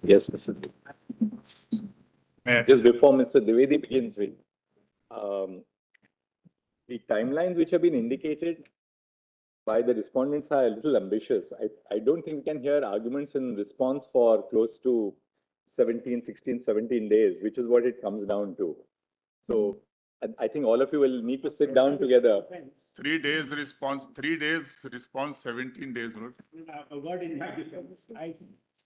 Yes, Mr. Just before Mr. Dwivedi begins with, the timelines which have been indicated by the respondents are a little ambitious. I don't think we can hear arguments in response for close to 17, 16, 17 days, which is what it comes down to. So I think all of you will need to sit down together. 3 days response, 3 days response, 17 days. A word in my defense.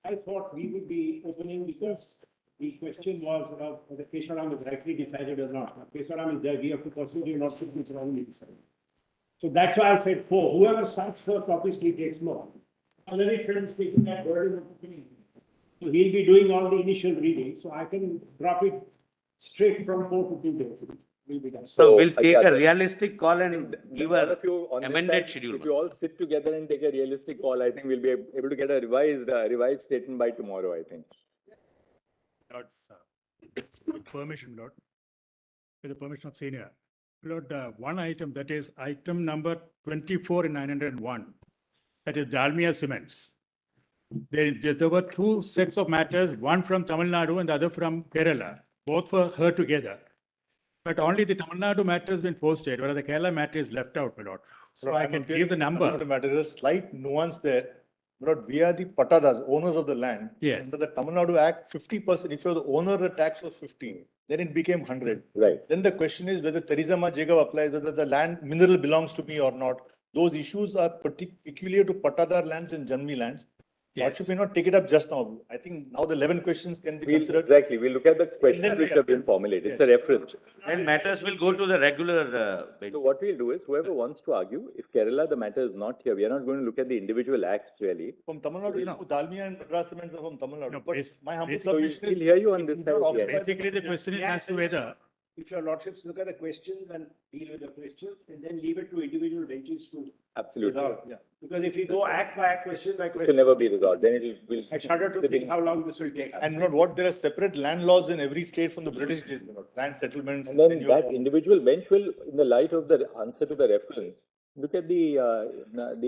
I thought we would be opening because the question was about whether Kesharam is rightly decided or not. Kesharam is there, we have to pursue it, not should be wrongly decided. So that's why I said 4. Whoever starts first obviously takes more. Already Trent's taking that burden of opinion. So he'll be doing all the initial reading. So I can drop it straight from 4 to 2 days. Will be done. So we'll take a realistic call and give a an amended schedule. If you all sit together and take a realistic call, I think we'll be able to get a revised statement by tomorrow, I think. With permission, Lord. With the permission of senior. Lord, one item, that is item number 24 in 901, that is Dalmia Cements. There were 2 sets of matters, one from Tamil Nadu and the other from Kerala. Both were heard together. But only the Tamil Nadu matter has been posted, whereas the Kerala matter is left out, my lord. So I can give the number. There is a slight nuance there. But we are the patadas, owners of the land. Yes. Under the Tamil Nadu Act, 50%, if you're the owner, the tax was 50. Then it became 100. Right. Then the question is whether Theresa Ma Jacob applies, whether the land mineral belongs to me or not. Those issues are peculiar to patadar lands and Janmi lands. Yes. Should we not take it up just now? I think now the 11 questions can be considered. Exactly. We'll look at the questions which have been formulated. It's a reference. Then matters will go to the regular bench. So what we'll do is, whoever wants to argue, if Kerala, the matter is not here, we are not going to look at the individual acts really. From Tamil Nadu, Dalmia and Madras Cements are from Tamil Nadu. No, But my humble So submission we'll is. hear you on this side. Yes. Basically, the question is as to whether. If your lordships look at the questions and deal with the questions, and then leave it to individual benches to Absolutely. resolve. Yeah. Because if you go act by act, question by It will question, never be resolved. Then it will. I shudder to think how long this will take. And not what, there are separate land laws in every state from the British days, land settlements. And then that individual bench will, in the light of the answer to the reference, look at the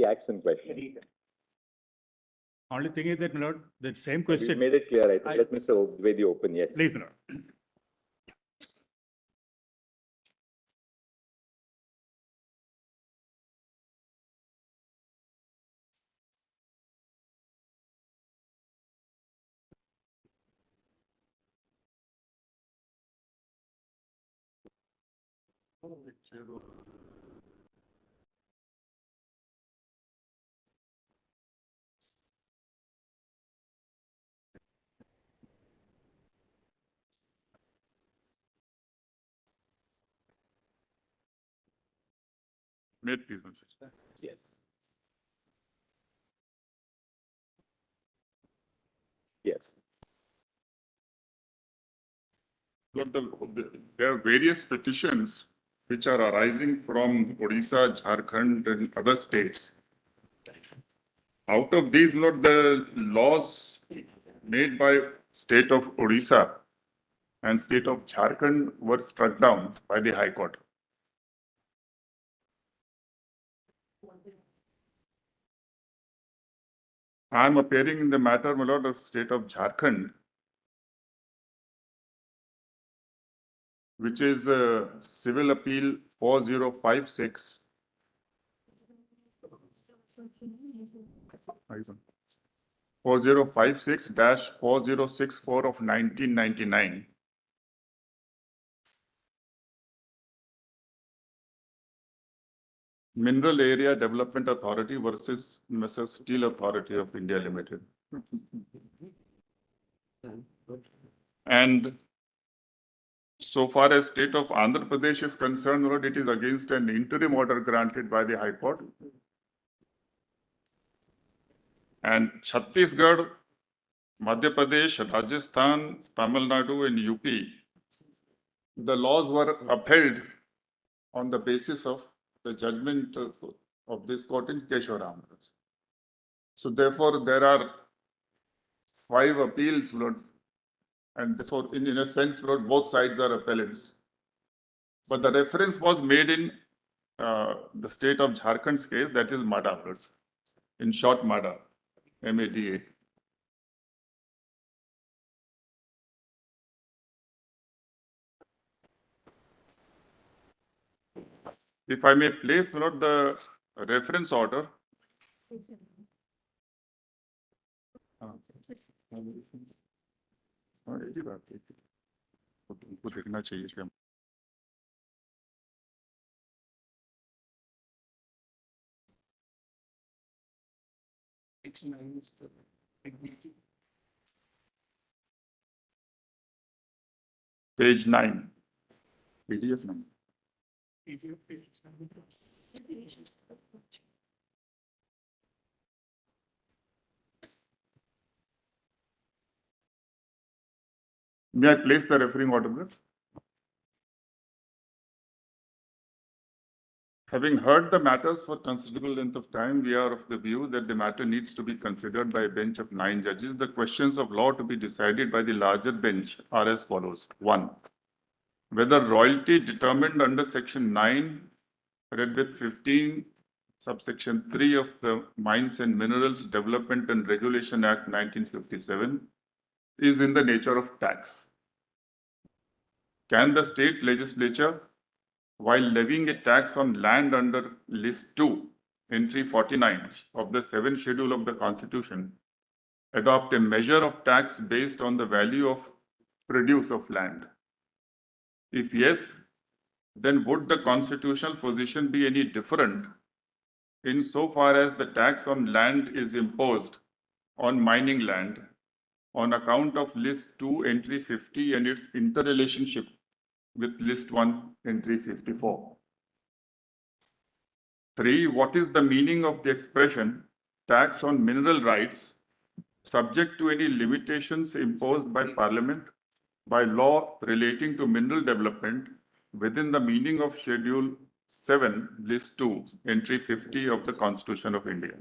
acts in question. Only thing is that, my lord, the same We question. made it clear. I think. Let Mr. Dwivedi open. Yes. Please, my lord. Made please, Mr. Yes. Yes. Look, there are various petitions which are arising from Odisha, Jharkhand and other states. Out of these, Lord, the laws made by state of Odisha and state of Jharkhand were struck down by the High Court. I am appearing in the matter, my lord, of state of Jharkhand, which is Civil Appeal 4056. 4056-4064 of 1999. Mineral Area Development Authority versus Messrs. Steel Authority of India Limited. And so far as state of Andhra Pradesh is concerned, Lord, it is against an interim order granted by the High Court. And Chhattisgarh, Madhya Pradesh, Rajasthan, Tamil Nadu and UP, the laws were upheld on the basis of the judgment of this court in Kesharam. So therefore, there are 5 appeals, Lord, and therefore, in a sense, Lord, both sides are appellants. But the reference was made in the state of Jharkhand's case, that is MADA, Lord. In short, MADA, MADA. If I may place, my lord, the reference order. उनको देखना चाहिए क्या? Page 9. PDF 9. May I place the referring order, please? Having heard the matters for considerable length of time, we are of the view that the matter needs to be considered by a bench of 9 judges. The questions of law to be decided by the larger bench are as follows. 1. Whether royalty determined under section 9, read with 15, subsection 3 of the Mines and Minerals Development and Regulation Act 1957 is in the nature of tax. Can the state legislature, while levying a tax on land under List 2, entry 49 of the 7th schedule of the Constitution, adopt a measure of tax based on the value of produce of land? If yes, then would the constitutional position be any different insofar as the tax on land is imposed on mining land on account of List 2, entry 50 and its interrelationship with List 1, entry 54? 3. What is the meaning of the expression tax on mineral rights subject to any limitations imposed by Parliament by law relating to mineral development within the meaning of Schedule 7, List 2, entry 50 of the Constitution of India?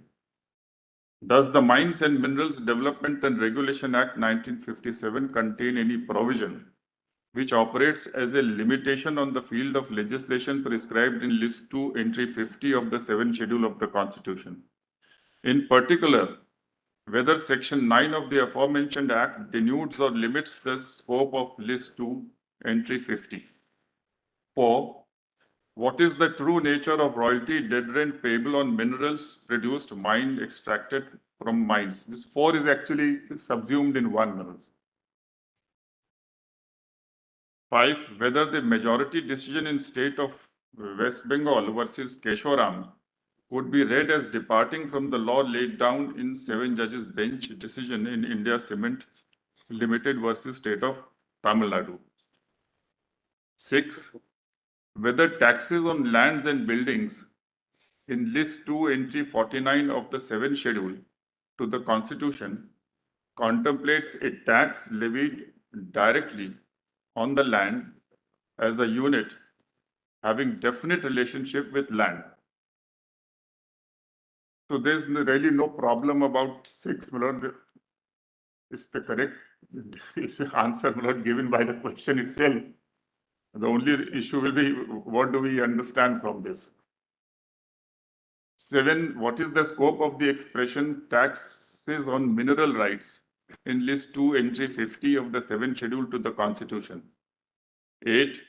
Does the Mines and Minerals Development and Regulation Act 1957 contain any provision which operates as a limitation on the field of legislation prescribed in List 2, entry 50 of the 7th schedule of the Constitution? In particular, whether section 9 of the aforementioned act denudes or limits the scope of List 2, entry 50. 4. What is the true nature of royalty dead rent payable on minerals produced, mined, extracted from mines? This 4 is actually subsumed in 1 minerals. 5. Whether the majority decision in state of West Bengal versus Keshoram would be read as departing from the law laid down in 7 judges bench decision in India Cement Limited versus state of Tamil Nadu. 6. Whether taxes on lands and buildings in List 2, entry 49 of the 7th schedule to the Constitution contemplates a tax levied directly on the land as a unit having definite relationship with land. So there's really no problem about 6, my lord. It's the correct answer, my lord, given by the question itself. The only issue will be, what do we understand from this? 7. What is the scope of the expression taxes on mineral rights in List 2, entry 50 of the 7th schedule to the Constitution? 8.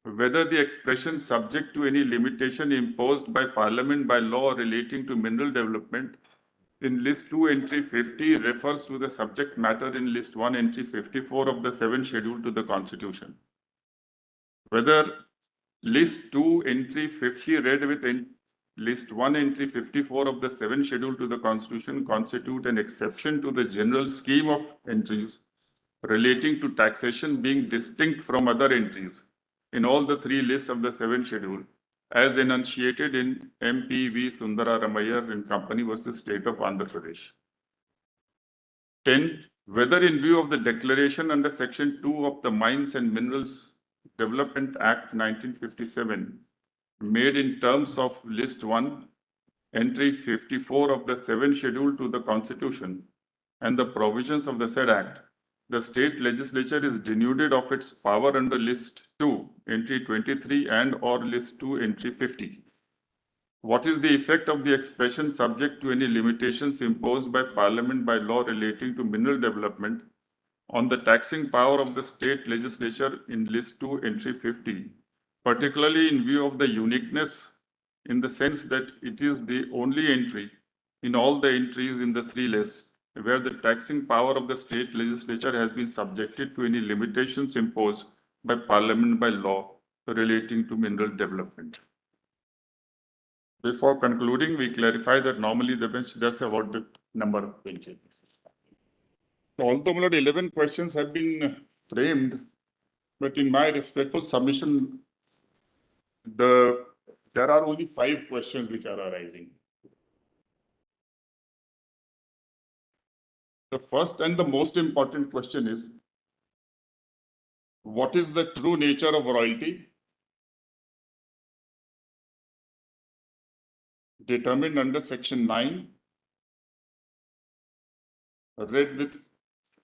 Whether the expression subject to any limitation imposed by Parliament by law relating to mineral development in List 2, entry 50 refers to the subject matter in List 1, entry 54 of the 7th schedule to the Constitution. Whether List 2, entry 50 read with List 1, entry 54 of the 7th schedule to the Constitution constitute an exception to the general scheme of entries relating to taxation being distinct from other entries in all the 3 lists of the 7th schedule as enunciated in MPV Sundara Ramayya and Company versus State of Andhra Pradesh. 10. Whether in view of the declaration under Section 2 of the Mines and Minerals Development Act 1957 made in terms of List 1, entry 54 of the 7th schedule to the Constitution and the provisions of the said Act, the state legislature is denuded of its power under List 2, entry 23 and or List 2, entry 50. What is the effect of the expression subject to any limitations imposed by Parliament by law relating to mineral development on the taxing power of the state legislature in List 2, entry 50, particularly in view of the uniqueness in the sense that it is the only entry in all the entries in the three lists where the taxing power of the state legislature has been subjected to any limitations imposed by parliament by law relating to mineral development. Before concluding, we clarify that normally the bench, that's about the number of benches. Although 11 questions have been framed, but in my respectful submission, there are only 5 questions which are arising. The first and the most important question is, what is the true nature of royalty? Determined under section 9, read with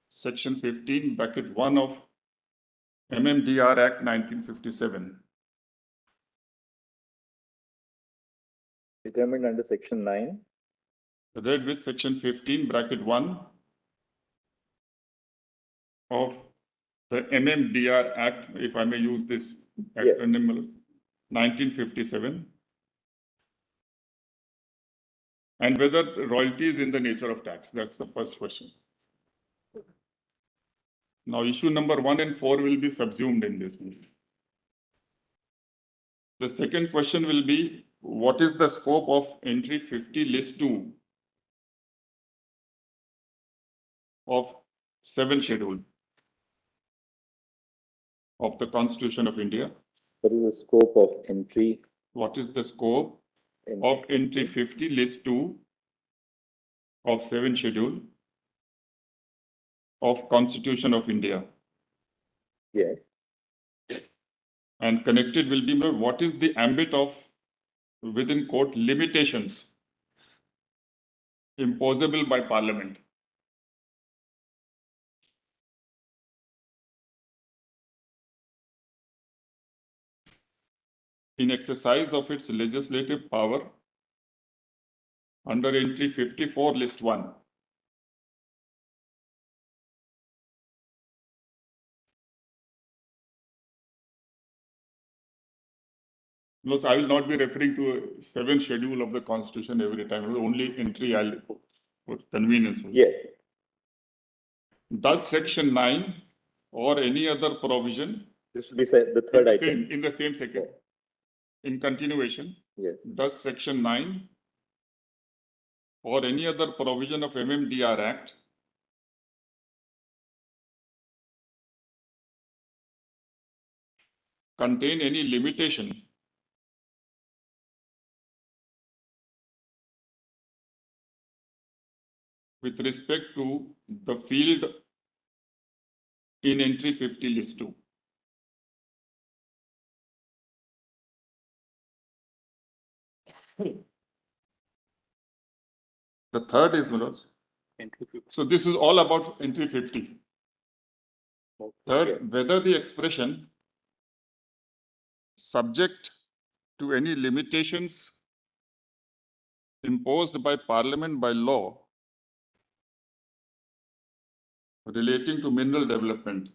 section 15, bracket 1 of MMDR Act 1957. Determined under section 9. Read with section 15, bracket 1 of the MMDR Act, if I may use this acronym, 1957. And whether royalty is in the nature of tax. That's the first question. Now, issue number 1 and 4 will be subsumed in this meeting. The second question will be, what is the scope of entry 50 list 2 of 7th schedule of the Constitution of India? What is the scope of entry? What is the scope of entry 50 list 2 of 7th schedule of Constitution of India? Yes. And connected will be, what is the ambit of within court limitations imposable by Parliament? In exercise of its legislative power under entry 54 list 1. No, so I will not be referring to 7th schedule of the Constitution every time. Only entry I'll put for convenience. Yes. Does section 9 or any other provision This will be the third item. in the same second? Yeah. In continuation, Yes. does section 9 or any other provision of MMDR Act contain any limitation with respect to the field in entry 50 list 2? The third is, so this is all about entry 50. Third, whether the expression subject to any limitations imposed by Parliament by law relating to mineral development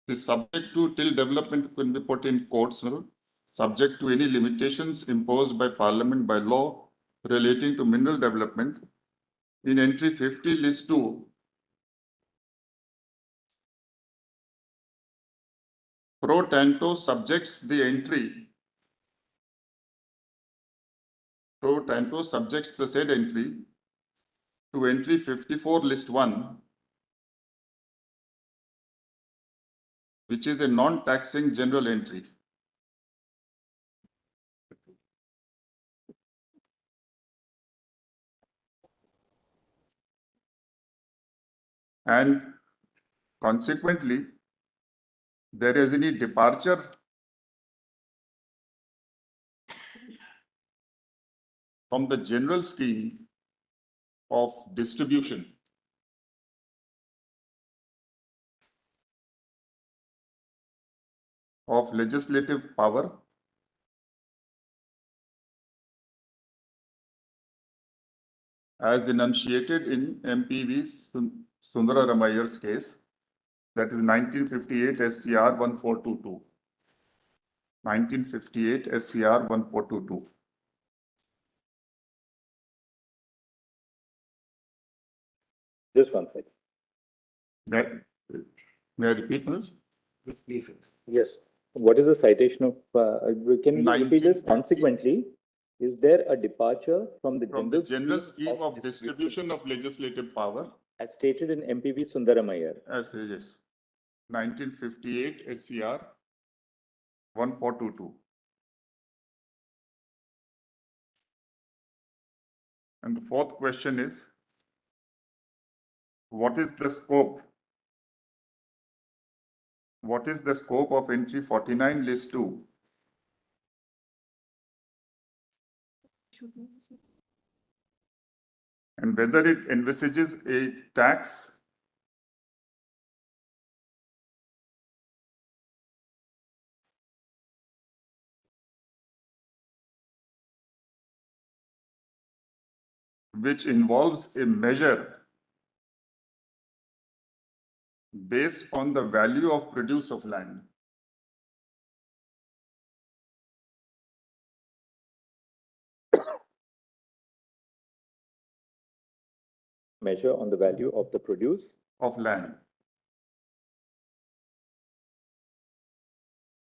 is subject to till development can be put in quotes, subject to any limitations imposed by Parliament by law relating to mineral development in entry 50 list 2. Pro tanto subjects the entry. Pro tanto subjects the said entry to entry 54 list 1, which is a non-taxing general entry. And consequently, there is any departure from the general scheme of distribution of legislative power as enunciated in MPV Sundara Ramayer's case, That is 1958 SCR 1422. 1958 SCR 1422. Just one second. May I repeat this? Yes. What is the citation of, can you repeat this? 1950. Consequently, is there a departure from the From the general scheme of distribution of legislative power, as stated in MPV Sundaramayyar? as yes, 1958 SCR 1422. And the fourth question is, what is the scope? What is the scope of entry 49 list 2? And whether it envisages a tax which involves a measure based on the value of produce of land. Measure on the value of the produce. Of land.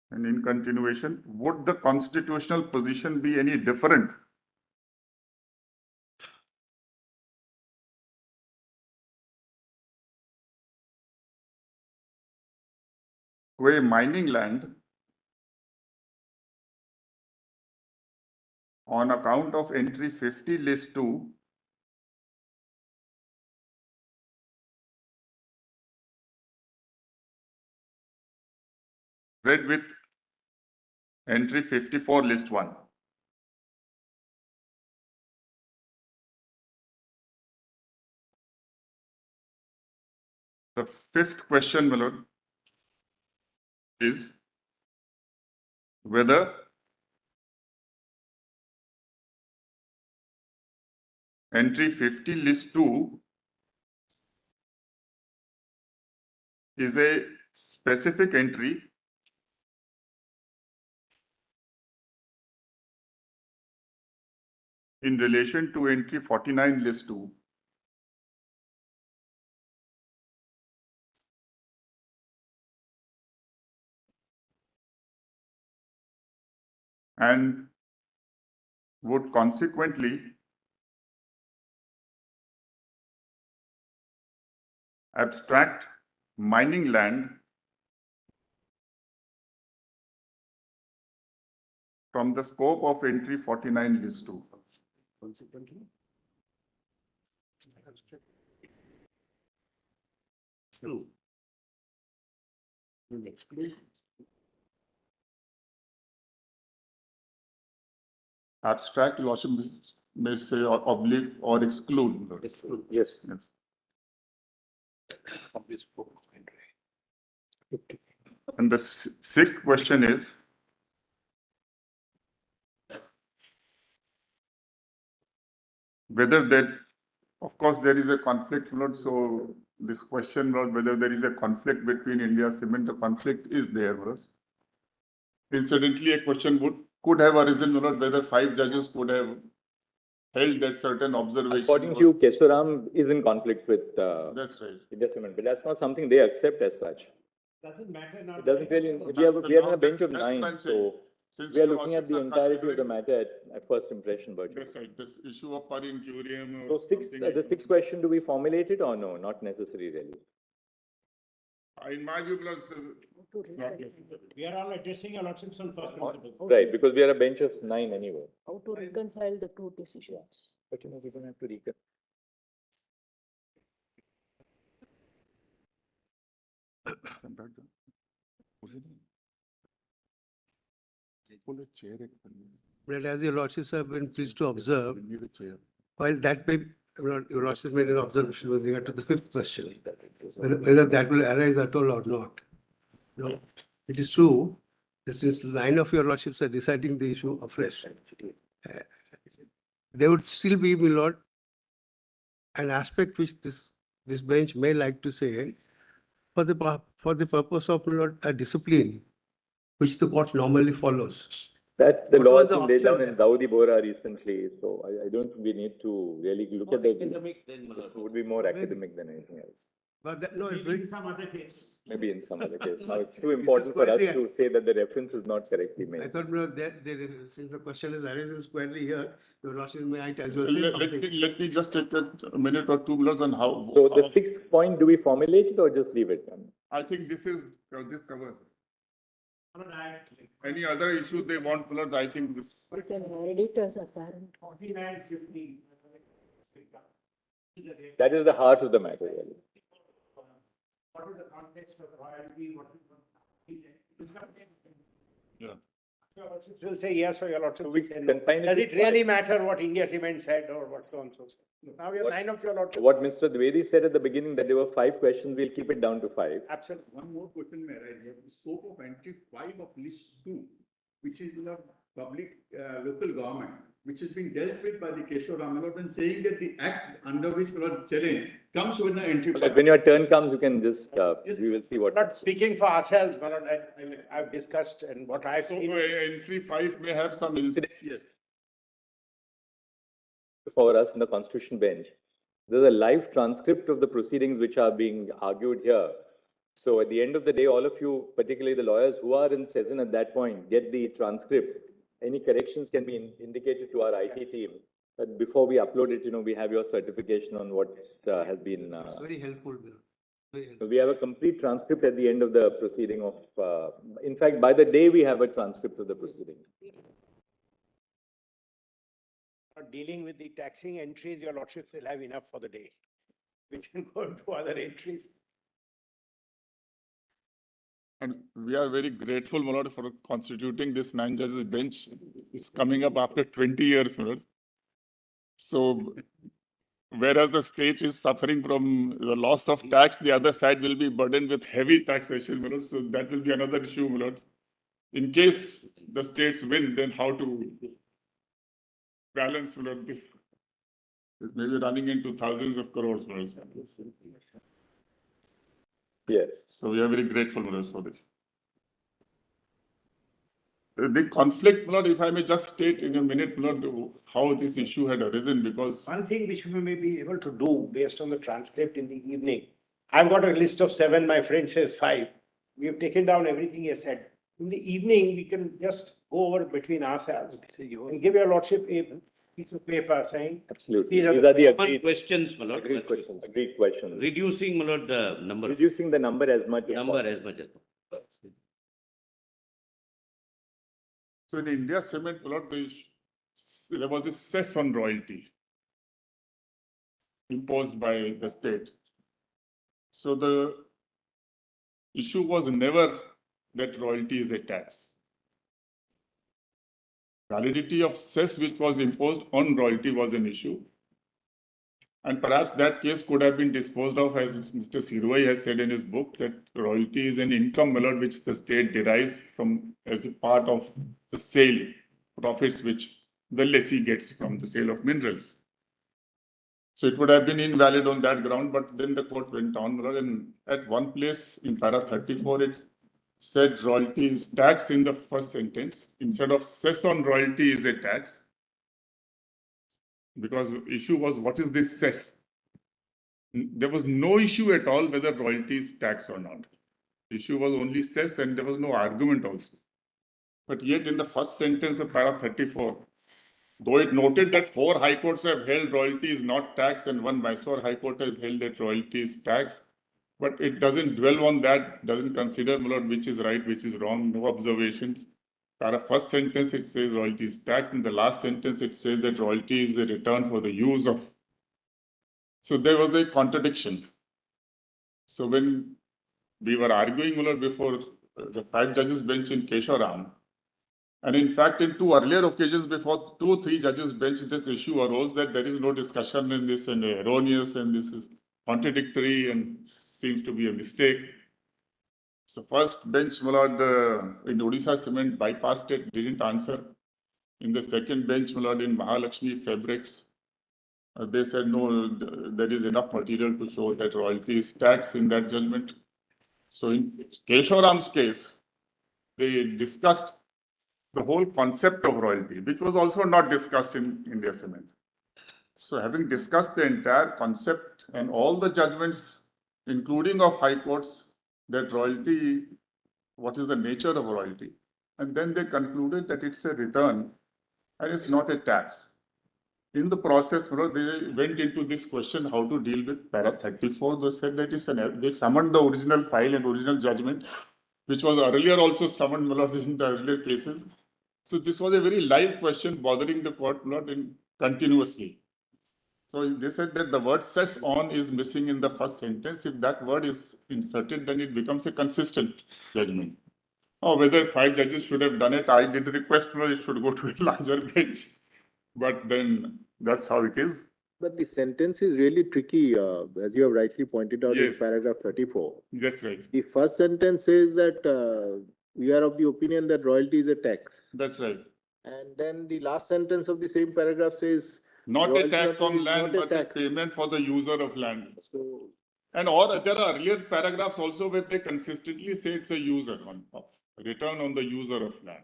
And in continuation, would the constitutional position be any different where mining land on account of entry 50 list 2 read with entry 54 list 1? The fifth question, my lord, is whether entry 50 list 2 is a specific entry in relation to entry 49 list 2. And would consequently abstract mining land from the scope of entry 49 list 2. Consequently. True. Will exclude. Abstract lordship may say or oblique or exclude. Exclude. Yes. Yes. And the sixth question is, whether that, of course, there is a conflict, Lord. So this question was whether there is a conflict between India Cement. The conflict is there, Lord. Incidentally, a question could have arisen, Lord, whether 5 judges could have held that certain observation. According to you, Kesuram is in conflict with That's right. India Cement, but that's not something they accept as such. Doesn't matter now. It doesn't really, we are on a bench of 9, so we are looking at the entirety of the matter at first impression virtually. That's right. This issue of per incurium. So the sixth question, do we formulate it or no? Not necessary really. In my view, plus, We are all addressing your lordships on first principles. Right, because we are a bench of 9 anyway. How to reconcile the two decisions? But you know, we don't have to recon. But as your lordships have been pleased to observe, while that may, your lordships made an observation with regard to the fifth question, whether that will arise at all or not. No, it is true that since 9 of your lordships are deciding the issue afresh, there would still be, my lord, an aspect which this bench may like to say, for the for the purpose of a discipline, which the court normally follows. That's the What law was has the been laid down option in Dawoodi Bora recently, so I don't think we need to really look at the, Academic then, my lord. it would be more academic than anything else. But that, no, it's Maybe very, in some other case. Maybe in some other case. Now, it's too important for us to say that the reference is not correctly I made. thought, since the question is arisen squarely here, your lordship might as well say Let something. let me just take a minute or 2 minutes on how. So the sixth point, do we formulate it or just leave it? I think this covers. I mean, Any other issue they want, my lord, I think this. We can add it as apparent. 49, 50. That is the heart of the matter, really. What is the context of royalty? What is Yeah. Your lordship will say yes or your lordship So will we say no. confine it Does to it really matter what India Cement said or what so and so said? Now we have What- 9 of your lordship. What Mr. Dwivedi said at the beginning, that there were 5 questions, we'll keep it down to 5. Absolutely. One more question may arise here. The scope of entry 5 of list 2, which is the public, local government, which is being dealt with by the Keshwar Ramalot and saying that the act under which we are challenged comes with the entry. But when your turn comes, you can just, we will see what. Not speaking for ourselves, but I've discussed and what I've So seen. entry 5 may have some incident. Yes. For us in the Constitution bench. There's a live transcript of the proceedings which are being argued here. So at the end of the day, all of you, particularly the lawyers who are in session at that point, get the transcript. Any corrections can be indicated to our IT team. But before we upload it, we have your certification on what has been. It's very helpful, Bill. Very helpful. So we have a complete transcript at the end of the proceeding of, in fact, by the day we have a transcript of the proceeding. Dealing with the taxing entries, your lordships will have enough for the day. We can go to other entries. And we are very grateful, my lord, for constituting this 9 judges bench. It's coming up after 20 years, my lord. So whereas the state is suffering from the loss of tax, the other side will be burdened with heavy taxation, my lord. So that will be another issue, my lord. In case the states win, then how to balance, my lord, this? It may be running into thousands of crores, my lord. Yes. So we are very grateful, my lord, for this. The conflict, my lord, if I may just state in a minute, my lord, how this issue had arisen, because One thing which we may be able to do based on the transcript in the evening. I've got a list of 7, my friend says 5. We have taken down everything he has said. In the evening, we can just go over between ourselves and give your lordship a piece of paper saying, Absolutely. These are These the are the Common agreed, questions, my lord. agreed questions. Agreed questions. Reducing, my lord, the number Reducing the number as much as possible. as much as. so in India Cement, my lord, there was a cess on royalty imposed by the state. So the issue was never that royalty is a tax. Validity of cess which was imposed on royalty was an issue. And perhaps that case could have been disposed of, as Mr. Sirwai has said in his book, that royalty is an income, my lord, which the state derives from as a part of the sale profits which the lessee gets from the sale of minerals. So it would have been invalid on that ground, but then the court went on, my lord, and at one place in para 34, it said royalty is tax in the first sentence. Instead of cess on royalty is a tax. Because the issue was, what is this cess? There was no issue at all whether royalty is tax or not. The issue was only cess, and there was no argument also. But yet in the first sentence of para 34, though it noted that 4 high courts have held royalty is not tax and 1 Mysore high court has held that royalty is tax, but it doesn't dwell on that, doesn't consider, my lord, which is right, which is wrong, no observations. Para first sentence it says royalty is tax, in the last sentence it says that royalty is a return for the use of. So there was a contradiction. So when we were arguing, my lord, before the 5 judges bench in Kesharam, and in fact, in 2 earlier occasions before 2 or 3 judges bench, this issue arose that there is no discussion in this and erroneous and this is contradictory and seems to be a mistake. So first bench, my lord, in Odisha Cement bypassed it, didn't answer. In the second bench, my lord, in Mahalakshmi Fabrics, they said no, there is enough material to show that royalty is tax in that judgment. So in Kesharam's case, they discussed the whole concept of royalty, which was also not discussed in India Cement. So having discussed the entire concept and all the judgments, including of high courts, that royalty, what is the nature of royalty? And then they concluded that it's a return and it's not a tax. In the process, they went into this question how to deal with para 34. They said that they summoned the original file and original judgment, which was earlier also summoned in the earlier cases. So this was a very live question bothering the court continuously. So they said that the word "cess on" is missing in the first sentence. If that word is inserted, then it becomes a consistent judgment. Or whether 5 judges should have done it, I did request it should go to a larger bench. But then that's how it is. But the sentence is really tricky, as you have rightly pointed out in Yes. paragraph 34. That's right. The first sentence says that we are of the opinion that royalty is a tax. That's right. And then the last sentence of the same paragraph says Not a royalty tax on on land, not a but a tax. payment for the user of land. So And or there are earlier paragraphs also where they consistently say it's a user on return on the user of land.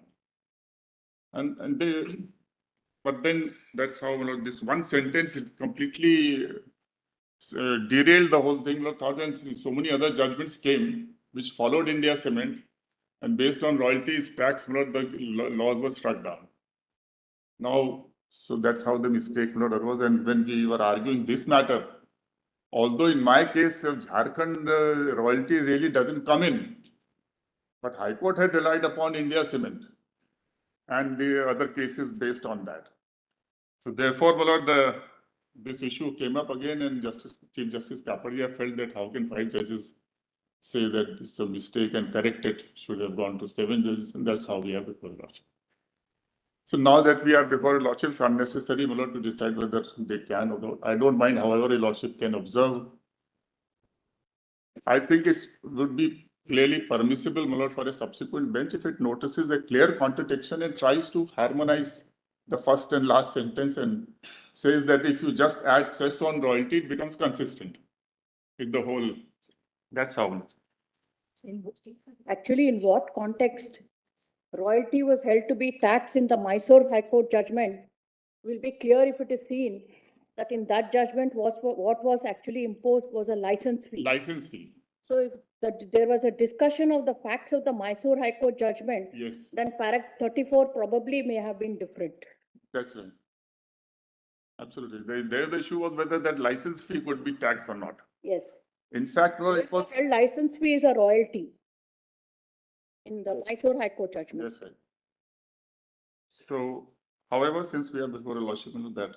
And they, but then that's how this one sentence it completely derailed the whole thing. And so many other judgments came which followed India Cement, and based on royalties, tax, the laws were struck down. Now, so that's how the mistake arose. And when we were arguing this matter, although in my case, Jharkhand royalty really doesn't come in, but High Court had relied upon India Cement and the other cases based on that. So therefore, this issue came up again, and Chief Justice Kapadia felt that how can 5 judges say that it's a mistake and correct it, should have gone to 7 judges, and that's how we have before Lordship. So now that we are before Lordship, it's unnecessary to decide whether they can or not. I don't mind, however, a Lordship can observe. I think it would be clearly permissible for a subsequent bench if it notices a clear contradiction and tries to harmonize the first and last sentence and says that if you just add cess on royalty, it becomes consistent with the whole. That's how much. Actually, in what context royalty was held to be tax in the Mysore High Court judgment will be clear if it is seen that in that judgment what was actually imposed was a license fee. License fee. So if there was a discussion of the facts of the Mysore High Court judgment, Yes, then paragraph 34 probably may have been different. that's right. Absolutely. There the issue was whether that license fee could be taxed or not. Yes. In fact, it was. Held license fee is a royalty in the Mysore High Court judgment. Yes, right. So, however, since we are before a Lordship of that.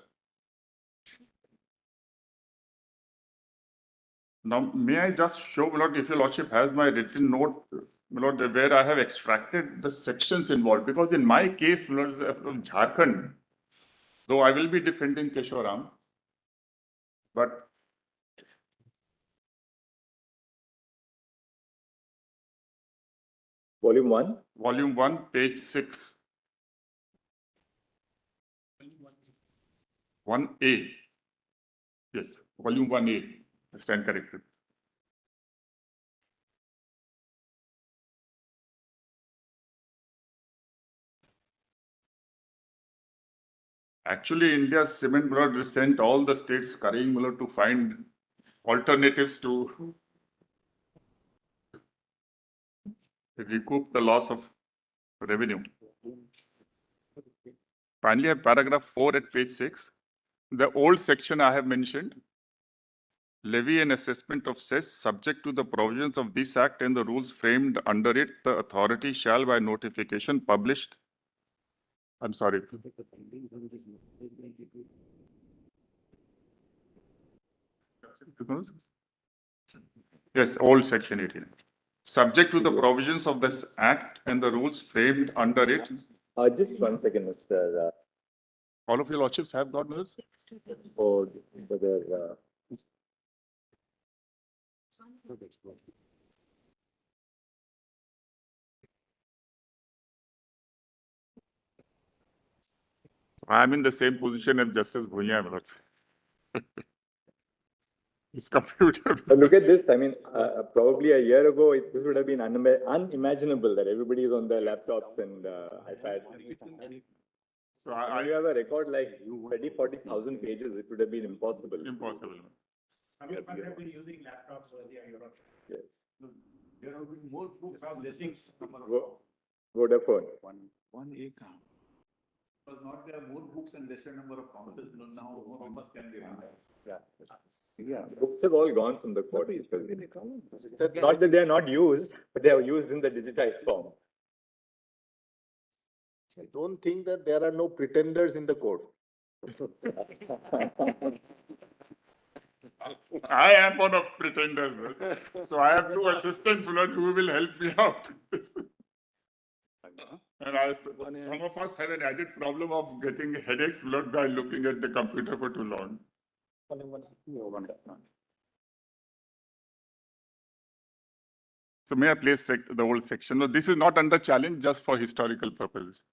Now, may I just show, if your Lordship has my written note, where I have extracted the sections involved, because in my case, from Jharkhand, though I will be defending Kesharam, but Volume 1. Volume 1, page 6. 1A. Yes, Volume 1A. I stand corrected. Actually, India's cement board sent all the states scurrying to find alternatives to recoup the loss of revenue. Finally, paragraph 4 at page 6. The old section I have mentioned, levy and assessment of cess subject to the provisions of this act and the rules framed under it, the authority shall by notification published. I'm sorry. Yes, old section 18. Subject to the provisions of this act and the rules framed under it. Just 1 second, Mr. All of your lordships have got notes? Or whether I'm in the same position as Justice Bhunya, my lords. This computer. But look at this. I mean, probably a year ago, this would have been unimaginable that everybody is on their laptops and iPads. So When you have a record like 40,000 pages, it would have been impossible. impossible. Some of us have been using laptops earlier, Europe. Yes. There have been more books on listings. Vodafone. One acre. Was not there more books and lesser number of councils, now more of us can be run. Yeah, books have all gone from the court. Not that they are not used, but they are used in the digitized form. I don't think that there are no pretenders in the court. I am one of pretenders. So I have two assistants who will help me out. And some of us have an added problem of getting headaches by looking at the computer for too long. So may I place the whole section? No, this is not under challenge, just for historical purposes.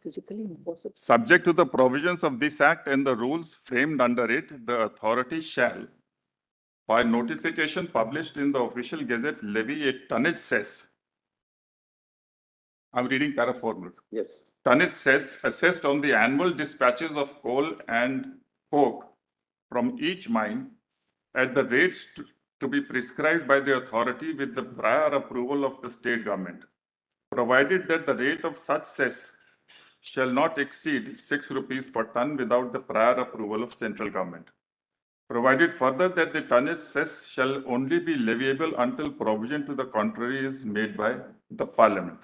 Physically impossible. Subject to the provisions of this Act and the rules framed under it, the authority shall, by notification published in the official gazette, levy a tonnage cess. I'm reading para 4. Yes. Tonnage cess assessed on the annual dispatches of coal and coke from each mine at the rates to be prescribed by the authority with the prior approval of the state government, provided that the rate of such cess shall not exceed 6 rupees per ton without the prior approval of central government. Provided further that the tonnage cess shall only be leviable until provision to the contrary is made by the parliament.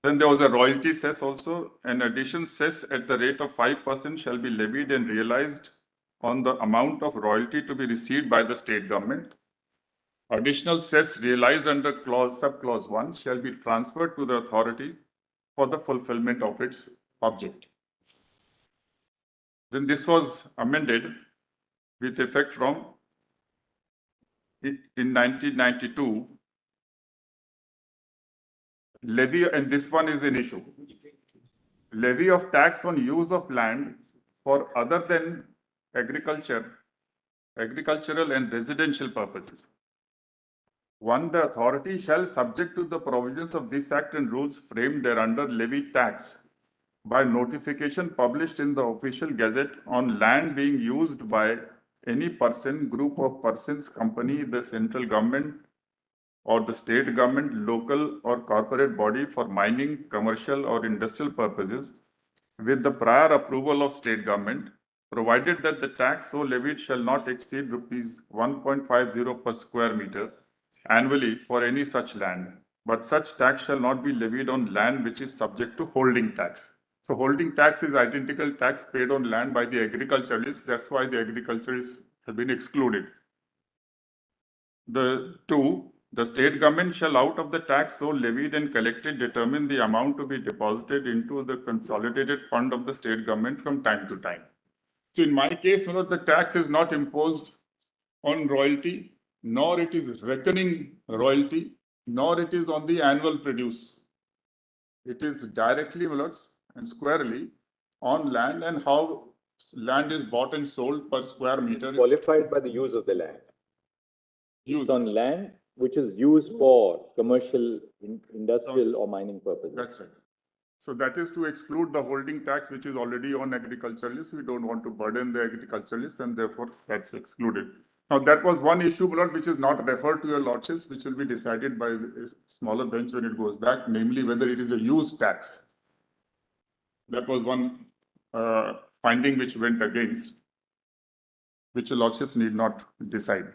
Then there was a royalty cess also. An addition cess at the rate of 5% shall be levied and realized on the amount of royalty to be received by the state government. Additional cess realized under subclause 1 shall be transferred to the authority for the fulfillment of its object. Then this was amended with effect from in 1992. Levy, and this one is an issue. Levy of tax on use of land for other than agricultural and residential purposes. 1. The authority shall, subject to the provisions of this Act and rules framed thereunder, levy tax by notification published in the official gazette on land being used by any person, group of persons, company, the central government or the state government, local or corporate body for mining, commercial or industrial purposes with the prior approval of state government, provided that the tax so levied shall not exceed rupees 1.50 per square meter annually for any such land, but such tax shall not be levied on land which is subject to holding tax. So holding tax is identical tax paid on land by the agriculturalists. That's why the agriculturists have been excluded. The 2, the state government shall out of the tax so levied and collected determine the amount to be deposited into the consolidated fund of the state government from time to time. So in my case, the tax is not imposed on royalty, nor it is reckoning royalty, nor it is on the annual produce. It is directly and squarely on land and how land is bought and sold per square meter. Qualified by the use of the land. Used on land which is used for commercial, industrial or mining purposes. That's right. So that is to exclude the holding tax which is already on agriculturalists. We don't want to burden the agriculturalists and therefore that's excluded. Now that was one issue, which is not referred to your lordships, which will be decided by a smaller bench when it goes back, namely whether it is a use tax. That was one finding which went against, which the lordships need not decide.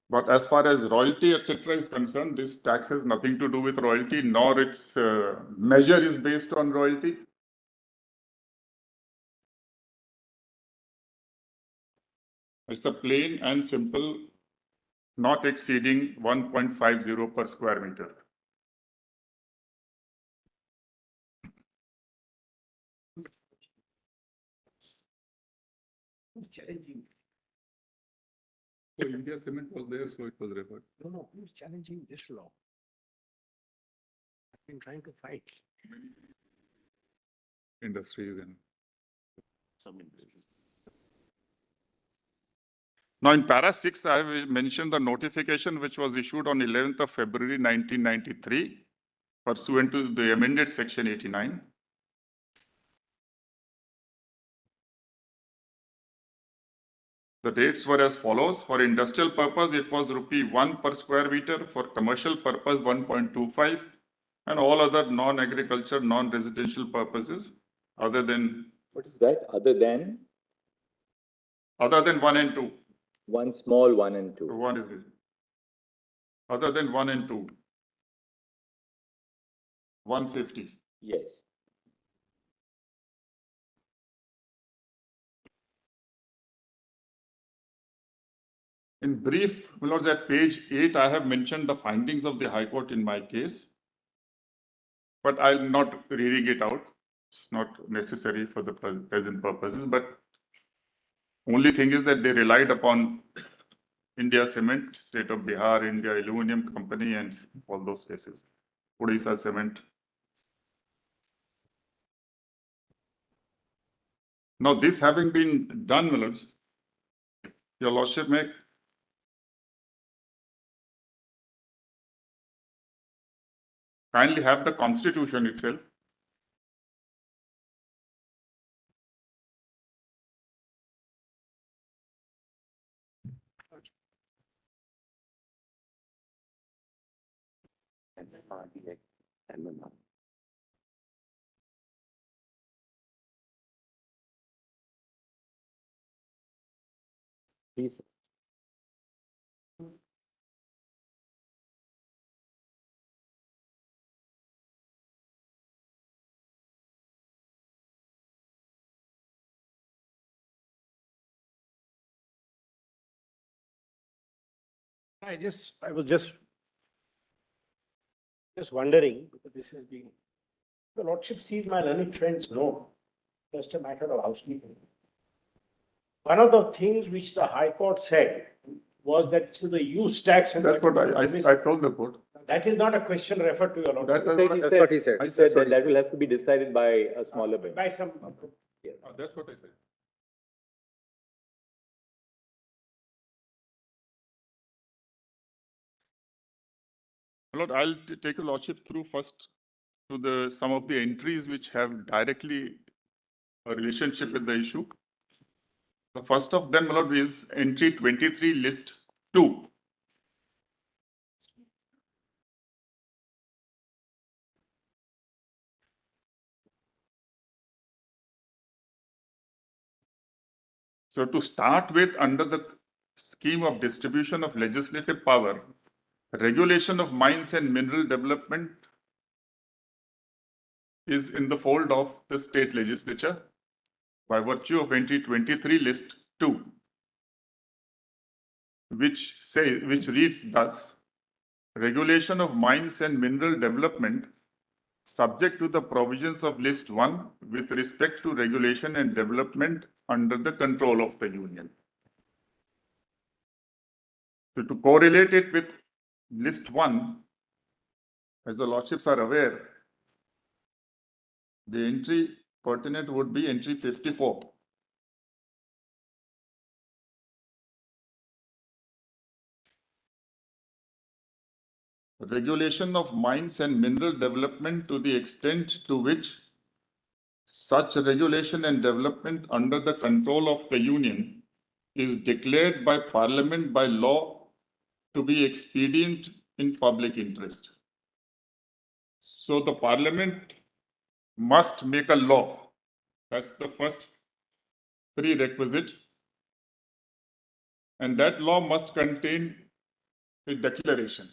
But as far as royalty, etc. is concerned, this tax has nothing to do with royalty, nor its measure is based on royalty. It's a plain and simple, not exceeding 1.50 per square meter. So India Cement was there, so it was referred. No, who's challenging this law? I've been trying to fight. Industries and. Some industries. Now in para 6, I have mentioned the notification which was issued on 11th of February 1993 pursuant to the amended section 89. The rates were as follows. For industrial purpose, it was ₹1 per square meter. For commercial purpose, 1.25. And all other non-agriculture, non-residential purposes other than What is that? Other than 1 and 2. one small 1 and 2. What is it? Other than 1 and 2. 150. Yes. In brief, my lords, at page 8, I have mentioned the findings of the High Court in my case, but I'm not reading it out. It's not necessary for the present purposes, but only thing is that they relied upon India Cement, State of Bihar, India Aluminium Company, and all those cases. Odisha Cement. Now, this having been done, my lords, your lordship may kindly have the constitution itself. MMDR. Please. I was just wondering, because this is being, the lordship sees my learned friends know, just a matter of housekeeping. One of the things which the High Court said was that to the use tax and. That's what I told the court. That is not a question referred to your lordship. That's what he said. He said that that will have to be decided by a smaller bench. By some. That's what I said. Lord, I'll take your lordship through first to some of the entries which have directly a relationship with the issue. The first of them, my lord, is entry 23, list 2. So to start with, under the scheme of distribution of legislative power, regulation of mines and mineral development is in the fold of the state legislature by virtue of entry 23, list 2, which reads thus: regulation of mines and mineral development subject to the provisions of list 1 with respect to regulation and development under the control of the union. So to correlate it with list 1, as the lordships are aware, the entry pertinent would be entry 54. Regulation of mines and mineral development to the extent to which such regulation and development under the control of the union is declared by Parliament by law to be expedient in public interest. So the Parliament must make a law. That's the first prerequisite. And that law must contain a declaration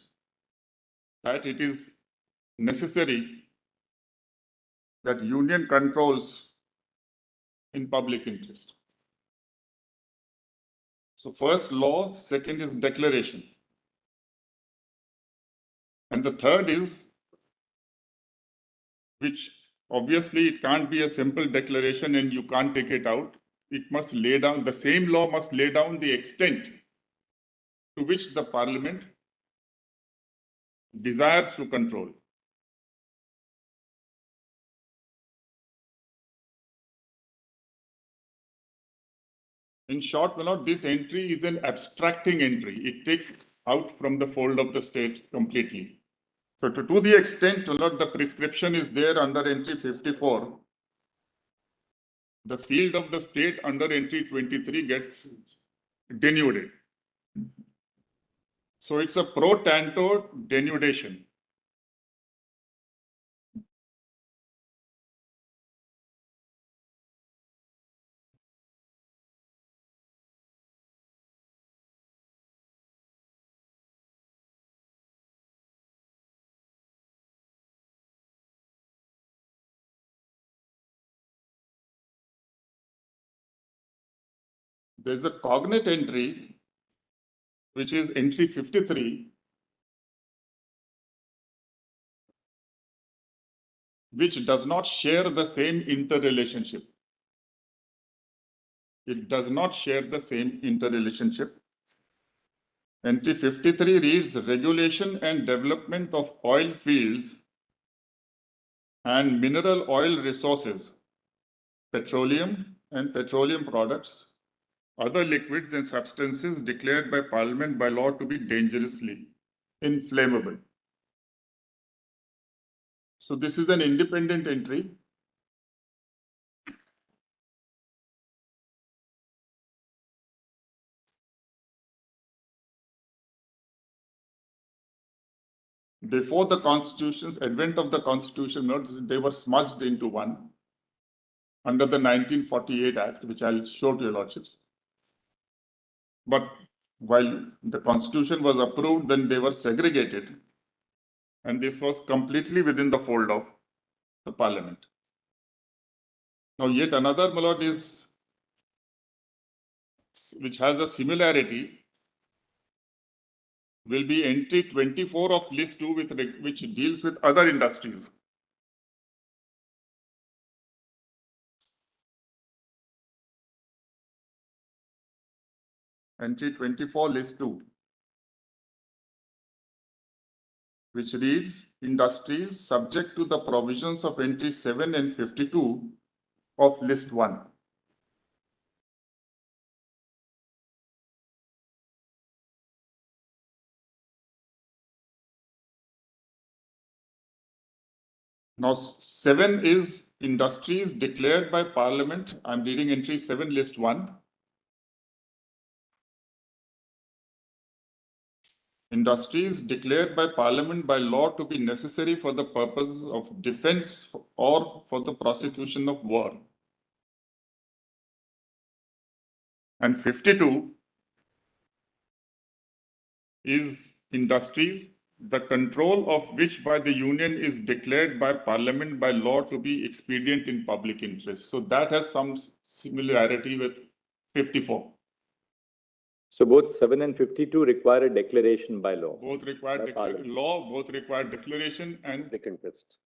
that it is necessary that union controls in public interest. So first law, second is declaration. And the third is, which obviously it can't be a simple declaration and you can't take it out. It must lay down, the same law must lay down the extent to which the Parliament desires to control. In short, my lord, this entry is an abstracting entry. It takes out from the fold of the state completely. So to the extent, my lord, the prescription is there under entry 54, the field of the state under entry 23 gets denuded. So it's a pro tanto denudation. There's a cognate entry, which is entry 53, which does not share the same interrelationship. It does not share the same interrelationship. Entry 53 reads regulation and development of oil fields and mineral oil resources, petroleum and petroleum products, other liquids and substances declared by Parliament by law to be dangerously inflammable. So this is an independent entry. Before the Constitution's advent of the Constitution, they were smudged into one under the 1948 Act, which I'll show to your lordships. But while the Constitution was approved, then they were segregated. And this was completely within the fold of the Parliament. Now, yet another, my lord, is which has a similarity will be entry 24 of list 2, which deals with other industries. Entry 24 list 2, which reads industries subject to the provisions of entry 7 and 52 of list 1. Now, 7 is industries declared by Parliament. I'm reading entry 7 list 1. Industries declared by Parliament by law to be necessary for the purposes of defense or for the prosecution of war. And 52 is industries, the control of which by the Union is declared by Parliament by law to be expedient in public interest. So that has some similarity with 54. So both 7 and 52 require a declaration by law. Both require law, both require declaration and public interest.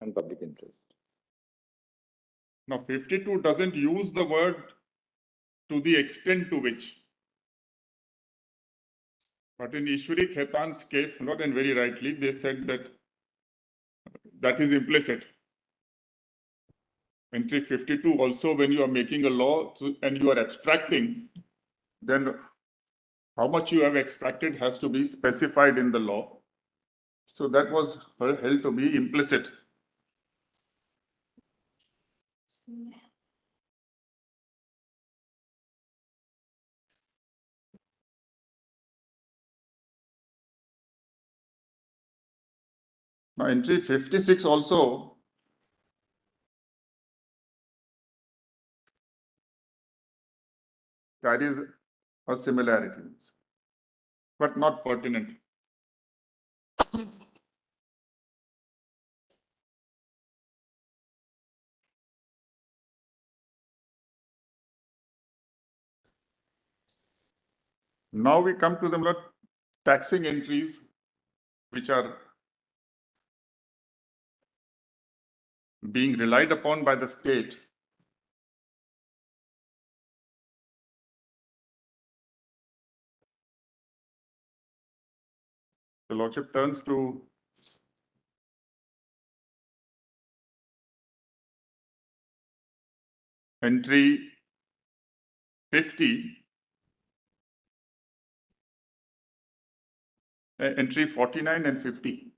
And public interest. Now 52 doesn't use the word to the extent to which. But in Ishwari Khetan's case, not and very rightly, they said that that is implicit. Entry 52 also, when you are making a law and you are abstracting, then how much you have extracted has to be specified in the law. So that was held to be implicit. Now entry 56 also carries a similarity, but not pertinent. Now we come to the taxing entries, which are being relied upon by the state The Lordship turns to entry 50, entry 49 and 50.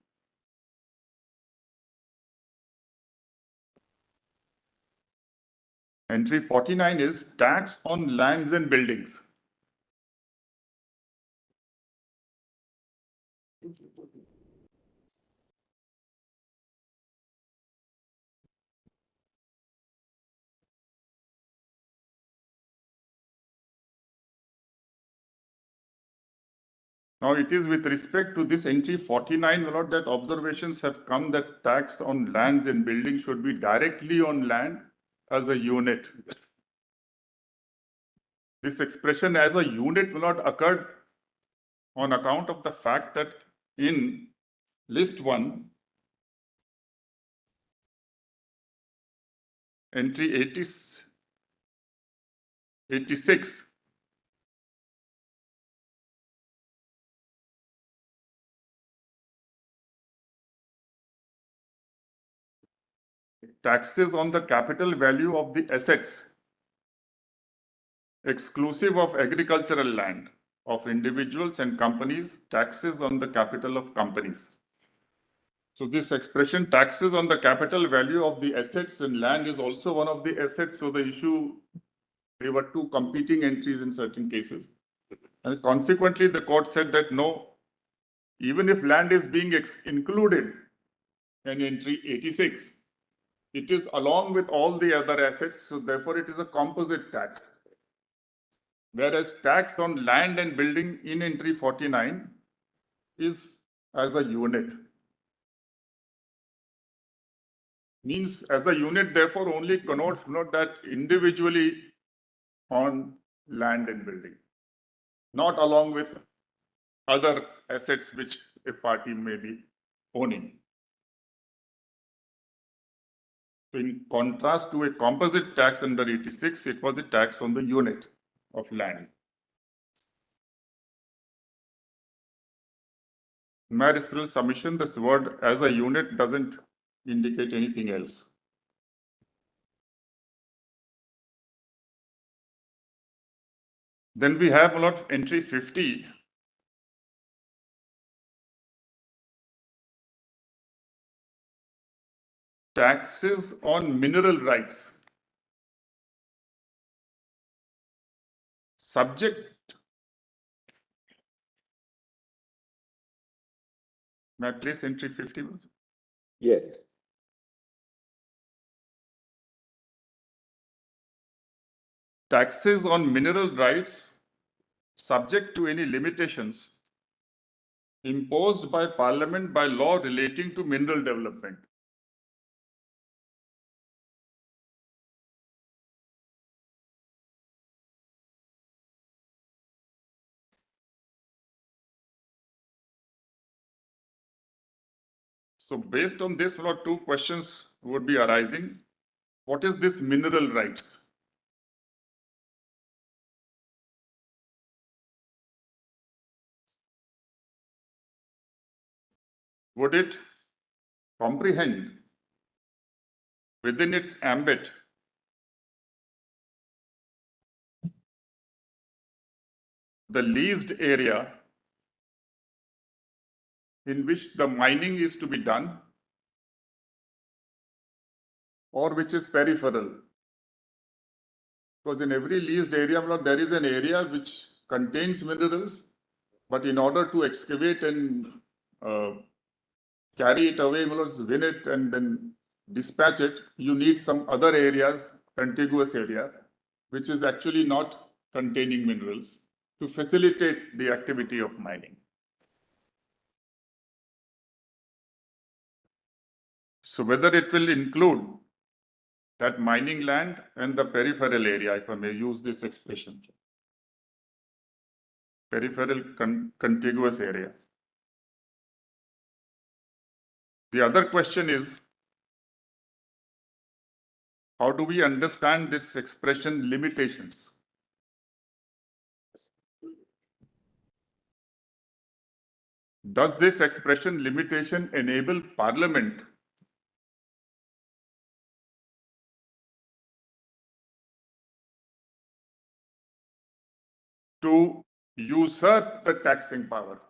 Entry 49 is tax on lands and buildings. Now it is with respect to this entry 49, my lord, that observations have come that tax on lands and buildings should be directly on land as a unit. This expression as a unit will not occur on account of the fact that in list 1, entry 86, taxes on the capital value of the assets exclusive of agricultural land of individuals and companies, taxes on the capital of companies. So this expression, taxes on the capital value of the assets and land, is also one of the assets. So the issue, they were two competing entries in certain cases. And consequently, the court said that no, even if land is being included in entry 86, it is along with all the other assets. So therefore, it is a composite tax. Whereas tax on land and building in entry 49 is as a unit. Means as a unit, therefore, only connotes not that individually on land and building, not along with other assets which a party may be owning. In contrast to a composite tax under 86, it was a tax on the unit of land. In my respectful submission, this word as a unit doesn't indicate anything else. Then we have a lot entry 50. Taxes on mineral rights. Subject. May I place entry 50? Yes. Taxes on mineral rights subject to any limitations imposed by Parliament by law relating to mineral development. So based on this, two questions would be arising. What is this mineral rights? Would it comprehend within its ambit the leased area in which the mining is to be done, or which is peripheral? Because in every leased area, there is an area which contains minerals, but in order to excavate and carry it away, win it and then dispatch it, you need some other areas, contiguous area, which is actually not containing minerals to facilitate the activity of mining. So whether it will include that mining land and the peripheral area, if I may use this expression, peripheral contiguous area. The other question is, how do we understand this expression limitations? does this expression limitation enable Parliament to usurp the taxing power?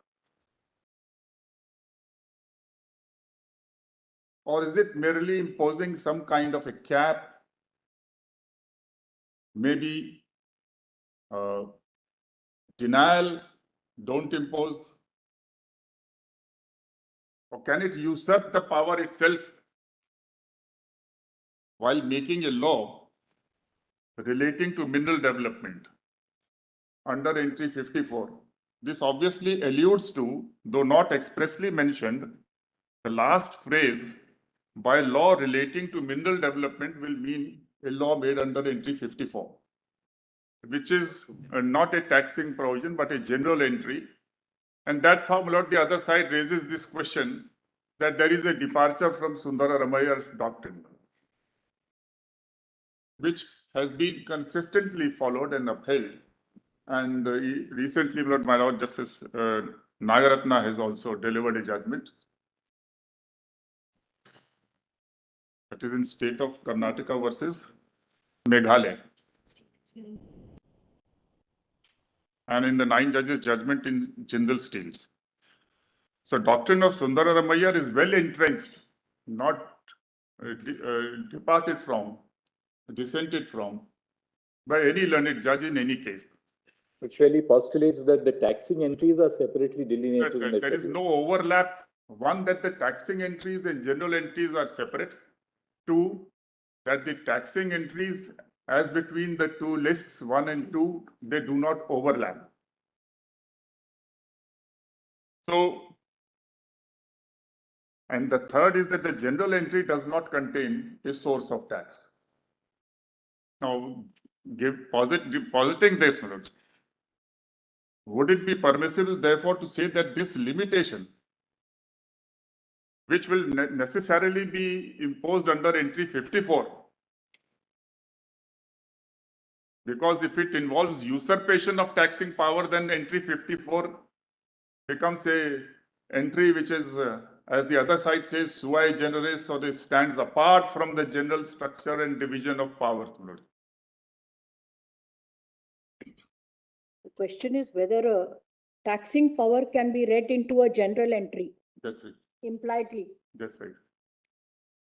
Or is it merely imposing some kind of a cap, maybe denial, don't impose? Or can it usurp the power itself while making a law relating to mineral development under entry 54? This obviously alludes to, though not expressly mentioned, the last phrase, by law relating to mineral development, will mean a law made under entry 54, which is not a taxing provision, but a general entry. And that's how the other side raises this question that there is a departure from Sundara Ramayya's doctrine, which has been consistently followed and upheld. And recently, my Lord Justice Nagaratna has also delivered a judgment. That is in state of Karnataka versus Meghalaya. And in the 9 judges judgment in Jindal Steels. So doctrine of Sundara Ramayya is well entrenched, not departed from, dissented from by any learned judge in any case. Which really postulates that the taxing entries are separately delineated in the There is schedule. no overlap. One, that the taxing entries and general entries are separate. Two, that the taxing entries as between the two lists, 1 and 2, they do not overlap. So, and the third is that the general entry does not contain a source of tax. Now, positing this, would it be permissible, therefore, to say that this limitation, which will necessarily be imposed under entry 54, because if it involves usurpation of taxing power, then entry 54 becomes a entry which is, as the other side says, sui generis, or it stands apart from the general structure and division of powers. The question is whether a taxing power can be read into a general entry That's right. impliedly. That's right.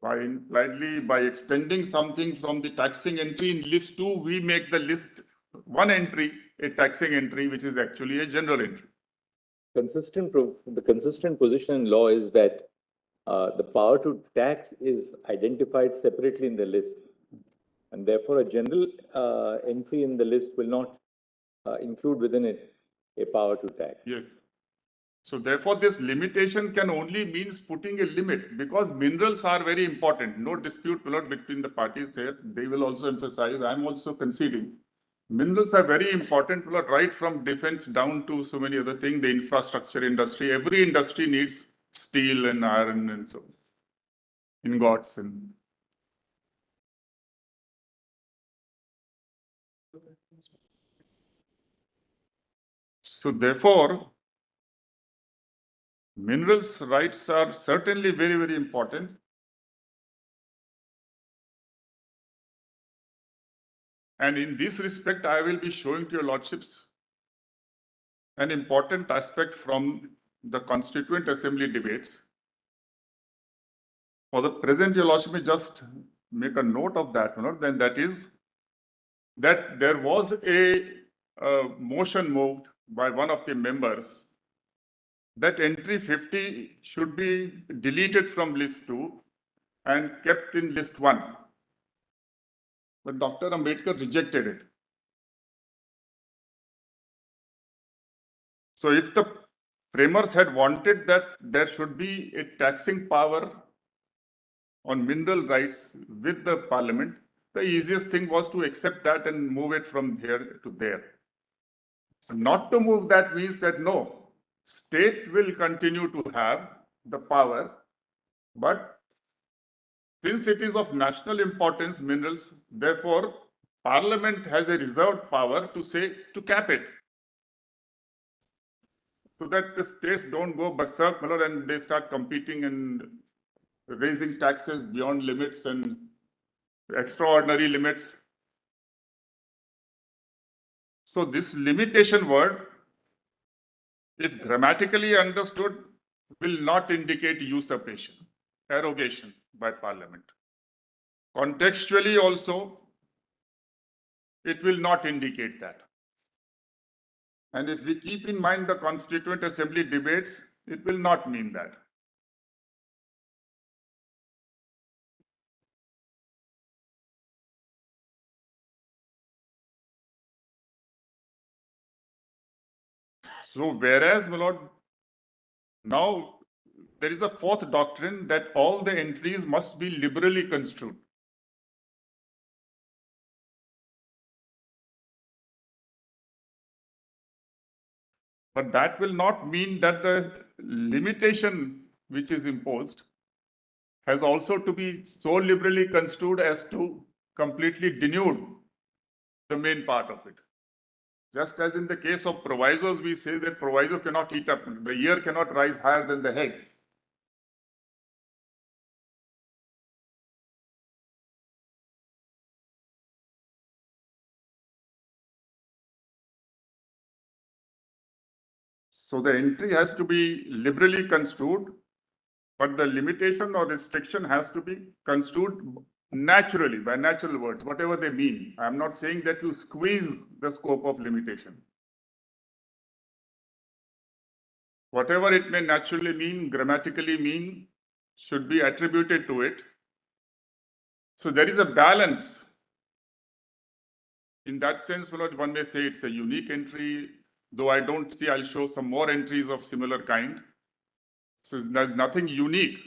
By extending something from the taxing entry in list 2, we make the list 1 entry a taxing entry, which is actually a general entry. The consistent position in law is that the power to tax is identified separately in the list. And therefore, a general entry in the list will not include within it a power to tax. Yes. So therefore, this limitation can only means putting a limit, because minerals are very important. No dispute between the parties here. They will also emphasize, I'm also conceding. Minerals are very important, right from defense down to so many other things, the infrastructure industry. Every industry needs steel and iron and so ingots and. So therefore, minerals rights are certainly very, very important. And in this respect, I will be showing to your lordships an important aspect from the Constituent Assembly debates. For the present, your lordship may just make a note of that, then that is that there was a motion moved by one of the members that entry 50 should be deleted from list 2 and kept in list 1. But Dr. Ambedkar rejected it. So if the framers had wanted that there should be a taxing power on mineral rights with the parliament, the easiest thing was to accept that and move it from here to there. Not to move that means that no, state will continue to have the power, but since it is of national importance, minerals, therefore, Parliament has a reserved power to say, to cap it. so that the states don't go berserk and they start competing and raising taxes beyond limits and extraordinary limits. So this limitation word, if grammatically understood, will not indicate usurpation, arrogation by parliament. Contextually also, it will not indicate that. And if we keep in mind the Constituent Assembly debates, it will not mean that. So whereas, my lord, now there is a fourth doctrine that all the entries must be liberally construed. But that will not mean that the limitation which is imposed has also to be so liberally construed as to completely denude the main part of it. Just as in the case of provisos, we say that proviso cannot eat up, the ear cannot rise higher than the head. So the entry has to be liberally construed, but the limitation or restriction has to be construed naturally, by natural words, whatever they mean. I'm not saying that you squeeze the scope of limitation. Whatever it may naturally mean, grammatically mean, should be attributed to it. So there is a balance. In that sense, one may say it's a unique entry, though I don't see, I'll show some more entries of similar kind. So there's nothing unique.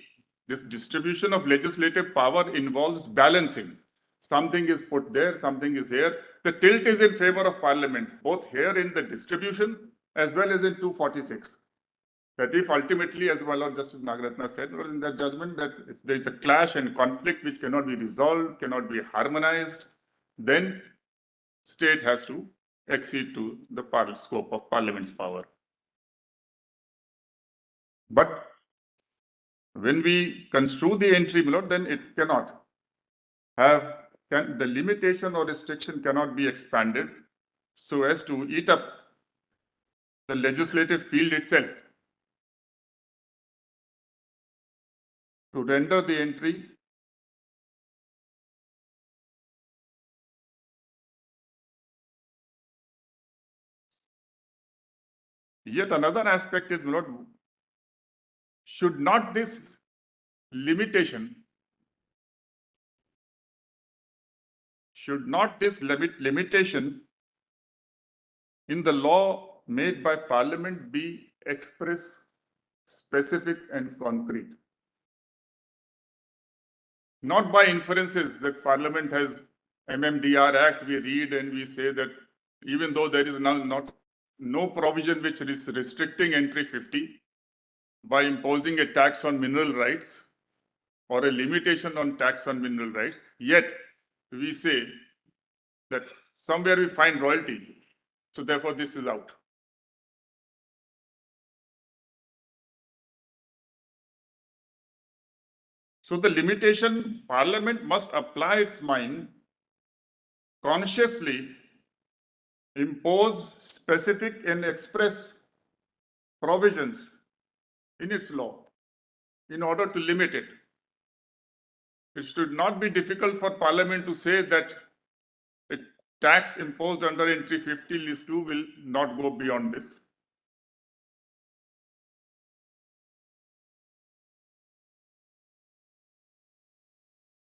This distribution of legislative power involves balancing. Something is put there, something is here. The tilt is in favor of parliament, both here in the distribution as well as in 246. That if ultimately, as my Lord Justice Nagaratna said, in that judgment, that if there is a clash and conflict which cannot be resolved, cannot be harmonized, then state has to accede to the scope of parliament's power. But when we construe the entry, my Lord, then it cannot have, the limitation or restriction cannot be expanded so as to eat up the legislative field itself. To render the entry yet another aspect is, my Lord, should not this limitation, in the law made by parliament be express, specific and concrete? Not by inferences that parliament has MMDR Act, we read and we say that even though there is no provision which is restricting entry 50 by imposing a tax on mineral rights or a limitation on tax on mineral rights, yet we say that somewhere we find royalty. So therefore this is out. So the limitation, parliament must apply its mind, consciously impose specific and express provisions in its law in order to limit it. It should not be difficult for parliament to say that a tax imposed under entry 50 list 2 will not go beyond this.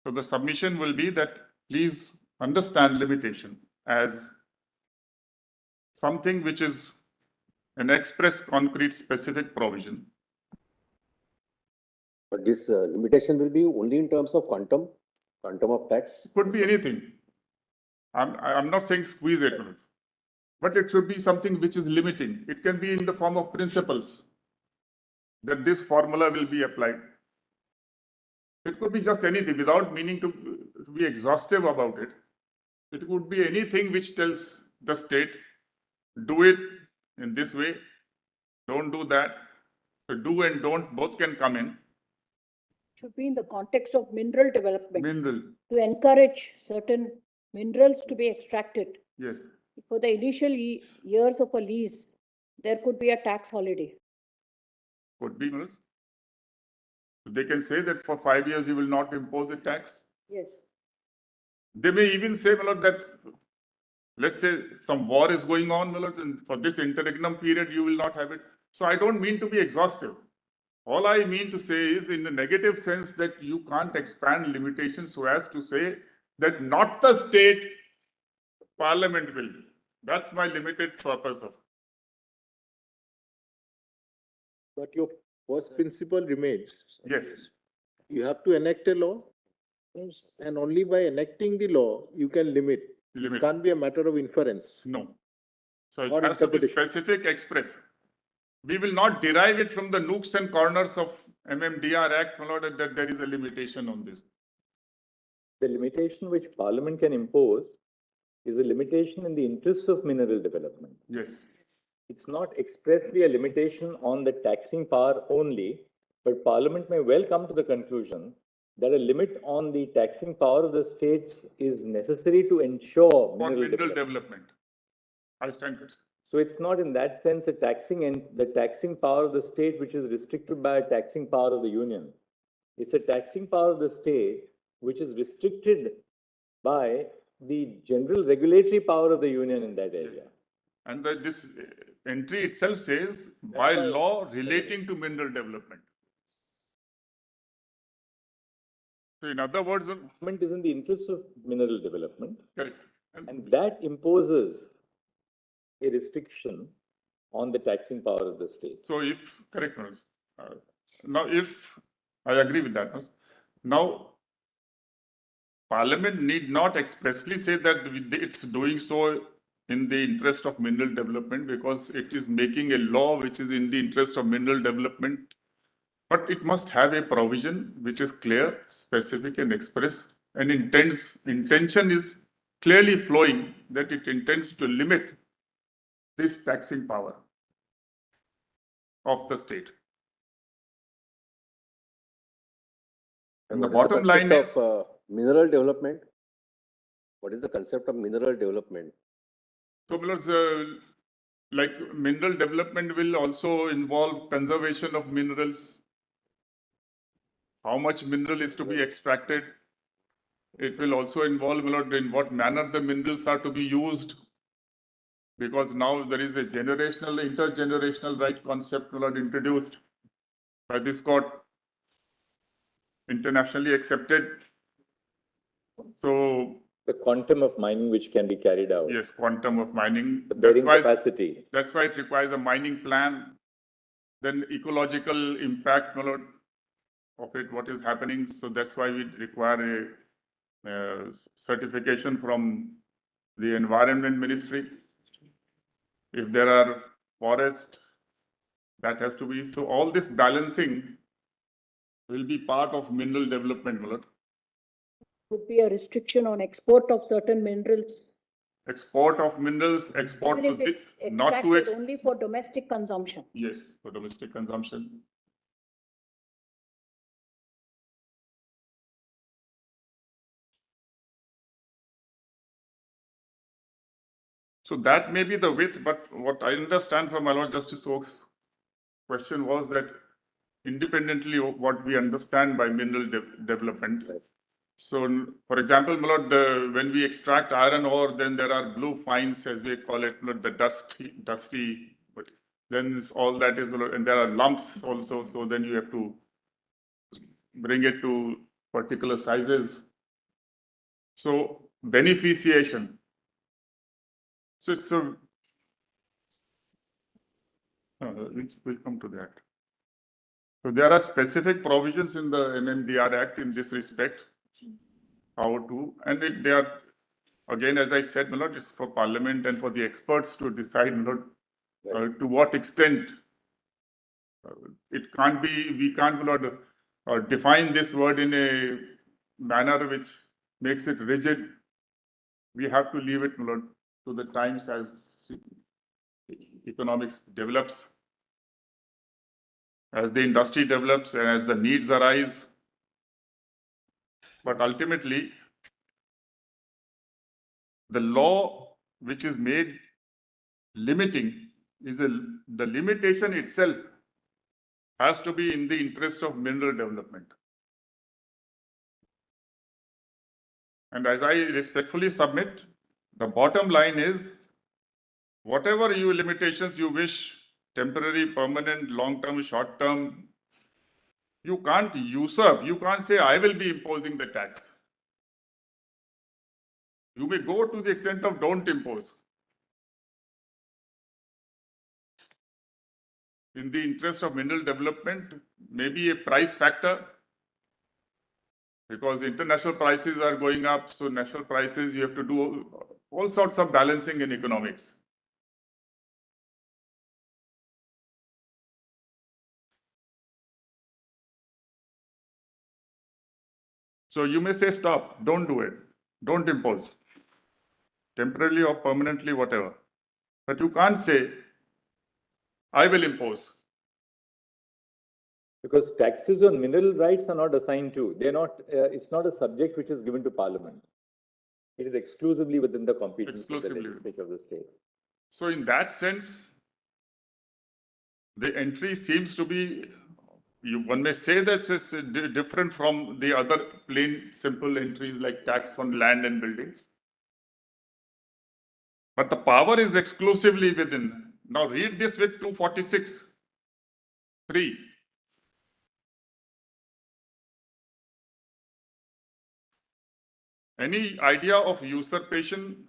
So the submission will be that please understand limitation as something which is an express, concrete, specific provision. But this limitation will be only in terms of quantum of tax. Could be anything. I'm not saying squeeze it, but it should be something which is limiting. It can be in the form of principles that this formula will be applied. It could be just anything without meaning to be exhaustive about it. It could be anything which tells the state, do it in this way, don't do that. So do and don't both can come in. Should be in the context of mineral development, Mineral, to encourage certain minerals to be extracted. yes. For the initial years of a lease, there could be a tax holiday. Could be, Manoj. They can say that for 5 years you will not impose a tax. Yes. They may even say, Manoj, that let's say some war is going on, Manoj, and for this interregnum period you will not have it. So I don't mean to be exhaustive. All I mean to say is in the negative sense that you can't expand limitations so as to say that not the state, parliament will. That's my limited purpose of. But your first principle remains. Yes. You have to enact a law, and only by enacting the law, you can limit. Limit. It can't be a matter of inference. No. So it Or has to be interpretation. specific, express. We will not derive it from the nooks and corners of MMDR Act, my lord, that there is a limitation on this. The limitation which Parliament can impose is a limitation in the interests of mineral development. Yes. It's not expressly a limitation on the taxing power only, but Parliament may well come to the conclusion that a limit on the taxing power of the states is necessary to ensure For mineral mineral development. development. I stand corrected. So it's not in that sense a taxing and the taxing power of the state which is restricted by a taxing power of the union. It's a taxing power of the state which is restricted by the general regulatory power of the union in that area. And this entry itself says by why- law relating to mineral development. So in other words, Government is in the interest of mineral development, correct. and that imposes a restriction on the taxing power of the state. So if, correct, Manoj. Now if, I agree with that. Manoj. Now, Parliament need not expressly say that it's doing so in the interest of mineral development because it is making a law which is in the interest of mineral development. But it must have a provision which is clear, specific and express, and intention is clearly flowing that it intends to limit this taxing power of the state. And the What is bottom line concept is, of, mineral development? What is the concept of mineral development? so like mineral development will also involve conservation of minerals. How much mineral is to be extracted? It will also involve in what manner the minerals are to be used. Because now there is a generational, intergenerational right concept introduced by this court, internationally accepted. So The quantum of mining which can be carried out. yes, quantum of mining. The bearing capacity. That's why it requires a mining plan. Then ecological impact of it, what is happening. So that's why we require a certification from the Environment Ministry. If there are forests, that has to be. So all this balancing will be part of mineral development. Would be a restriction on export of certain minerals. Export of minerals, export Even to if it's this, not to extracted only for domestic consumption. yes, for domestic consumption. So that may be the width, but what I understand from my Lord Justice Oak's question was that independently of what we understand by mineral development. Right. So, for example, my Lord, when we extract iron ore, then there are blue fines, as we call it, my Lord, the dusty, but then all that is, my Lord, and there are lumps also. So then you have to bring it to particular sizes. So beneficiation. So we'll come to that. So there are specific provisions in the MMDR Act in this respect. How to, and they are, again, as I said, it's for Parliament and for the experts to decide to what extent it can't be, we can't define this word in a manner which makes it rigid. We have to leave it to the times as economics develops. as the industry develops and as the needs arise. But ultimately, the law which is made limiting the limitation itself has to be in the interest of mineral development. And as I respectfully submit, the bottom line is whatever limitations you wish, temporary, permanent, long-term, short-term, you can't usurp. You can't say, I will be imposing the tax. You may go to the extent of don't impose. In the interest of mineral development, maybe a price factor, because international prices are going up, so national prices, you have to do all sorts of balancing in economics. So you may say, stop, don't do it, don't impose, temporarily or permanently, whatever. But you can't say, I will impose. Because taxes on mineral rights are not assigned to, they're not, it's not a subject which is given to Parliament. It is exclusively within the competence of the legislature of the state. So in that sense, the entry seems to be, one may say that it's different from the other plain, simple entries like tax on land and buildings. But the power is exclusively within. Now read this with 246(3). Any idea of usurpation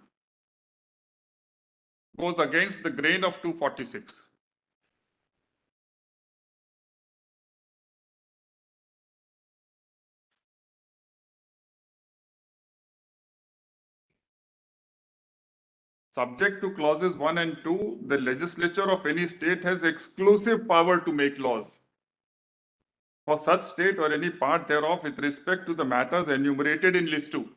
goes against the grain of 246. Subject to clauses 1 and 2, the legislature of any state has exclusive power to make laws for such state or any part thereof with respect to the matters enumerated in list 2.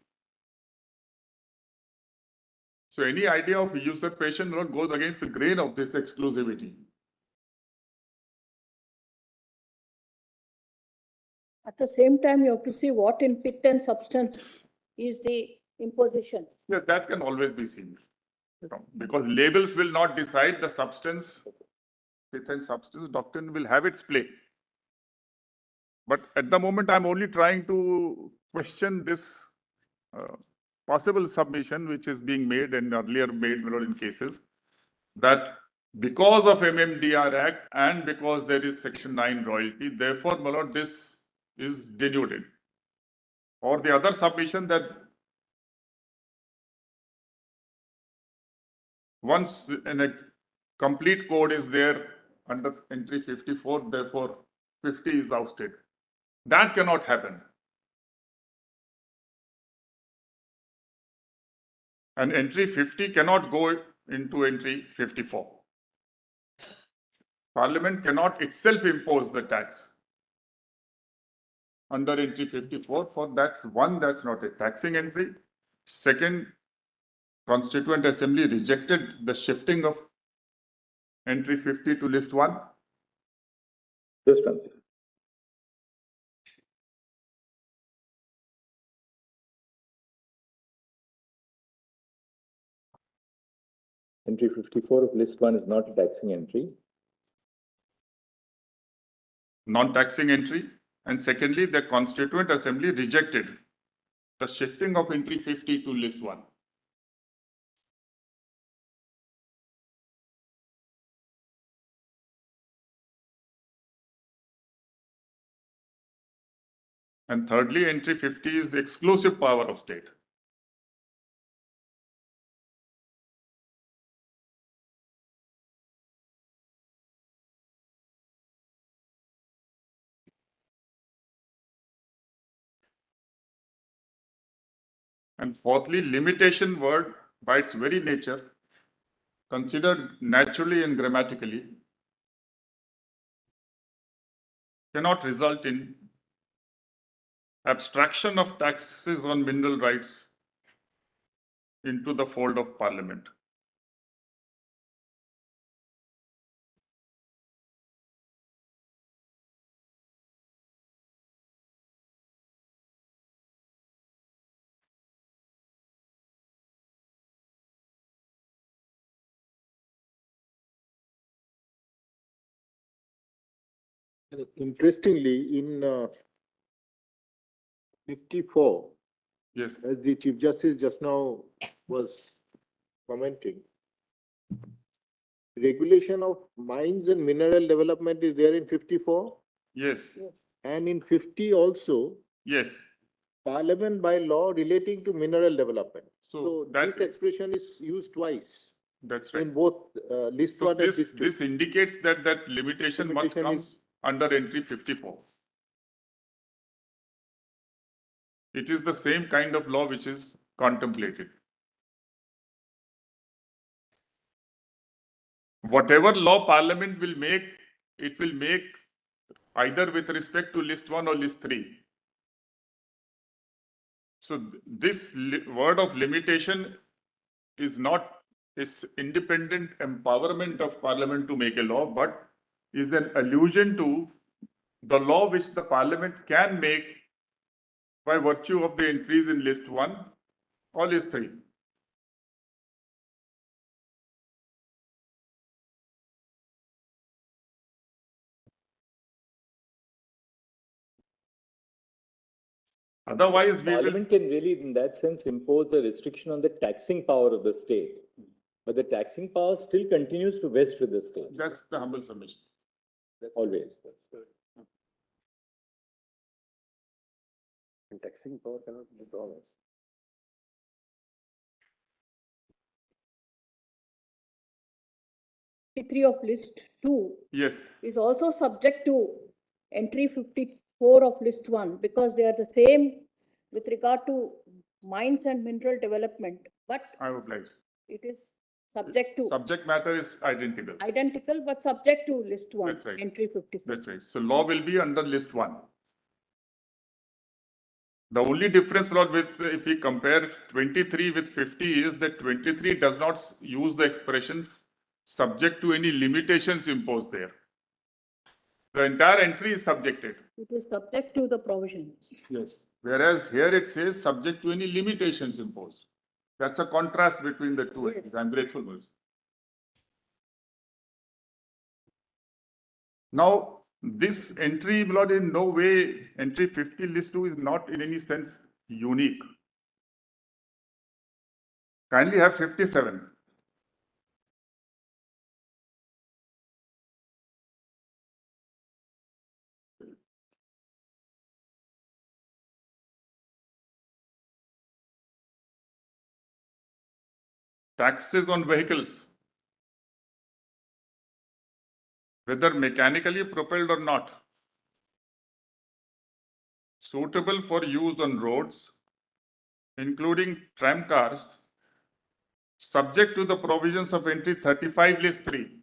So any idea of usurpation goes against the grain of this exclusivity. At the same time, you have to see what in pith and substance is the imposition. Yeah, that can always be seen. Because labels will not decide the substance. Pith and substance doctrine will have its play. But at the moment, I'm only trying to question this possible submission which is being made and earlier made in cases that because of MMDR Act and because there is Section 9 royalty, therefore, this is denuded. Or the other submission that once a complete code is there under entry 54, therefore 50 is ousted. That cannot happen. And entry 50 cannot go into entry 54. Parliament cannot itself impose the tax under entry 54. For that's one, that's not a taxing entry. Second, Constituent Assembly rejected the shifting of entry 50 to list 1. Just one thing. Entry 54 of list 1 is not a taxing entry. Non-taxing entry. And secondly, the Constituent Assembly rejected the shifting of entry 50 to list 1. And thirdly, entry 50 is exclusive power of state. And fourthly, limitation word by its very nature, considered naturally and grammatically, cannot result in abstraction of taxes on mineral rights into the fold of Parliament. Interestingly, in 54, Yes, as the Chief Justice just now was commenting, regulation of mines and mineral development is there in 54, yes, and in 50 also, yes. Parliament by law relating to mineral development. So So that- this expression is used twice That's right. in both list So one and this, list two. this indicates that that limitation must Limitation come is- under entry 54. It is the same kind of law which is contemplated. Whatever law Parliament will make, it will make either with respect to list 1 or list 3. So this word of limitation is not is independent empowerment of Parliament to make a law, but is an allusion to the law which the Parliament can make by virtue of the entries in list 1 or list 3. Otherwise, we will. Parliament can really, in that sense, impose a restriction on the taxing power of the state. But the taxing power still continues to vest with the state, That's the humble submission. always. And taxing power cannot be drawn. 53 of list 2 Yes, is also subject to entry 54 of list 1 because they are the same with regard to mines and mineral development, but I oblige. it is subject to Subject matter is identical. but subject to list 1, That's right. entry 54. That's right. So law will be under list 1. The only difference, Lord, with if we compare 23 with 50 is that 23 does not use the expression subject to any limitations imposed there. The entire entry is subjected. It is subject to the provisions. Yes. Whereas here it says subject to any limitations imposed. That's a contrast between the two. Yes. I'm grateful, Mr. Now, this entry, Lord, in no way, entry 50 list 2 is not in any sense unique. Kindly have 57. Taxes on vehicles, whether mechanically propelled or not, suitable for use on roads, including tram cars, subject to the provisions of entry 35 list 3.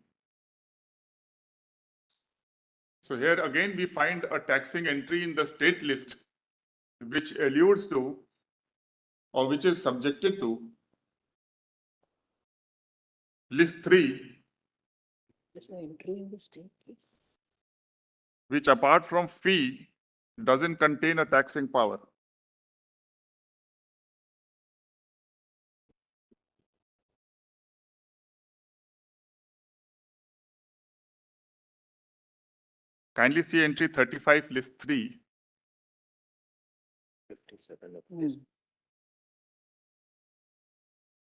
So here again we find a taxing entry in the state list which alludes to or which is subjected to list 3, There's no entry in the state. which apart from fee doesn't contain a taxing power. Kindly see entry 35 list 3. 57 of Hmm.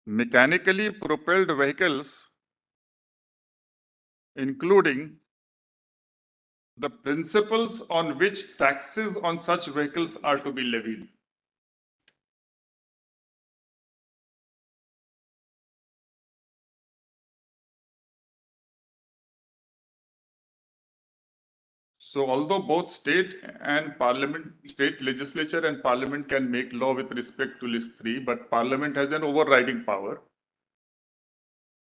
Mechanically propelled vehicles, including the principles on which taxes on such vehicles are to be levied. So although both state and parliament, state legislature and parliament can make law with respect to list 3, but parliament has an overriding power.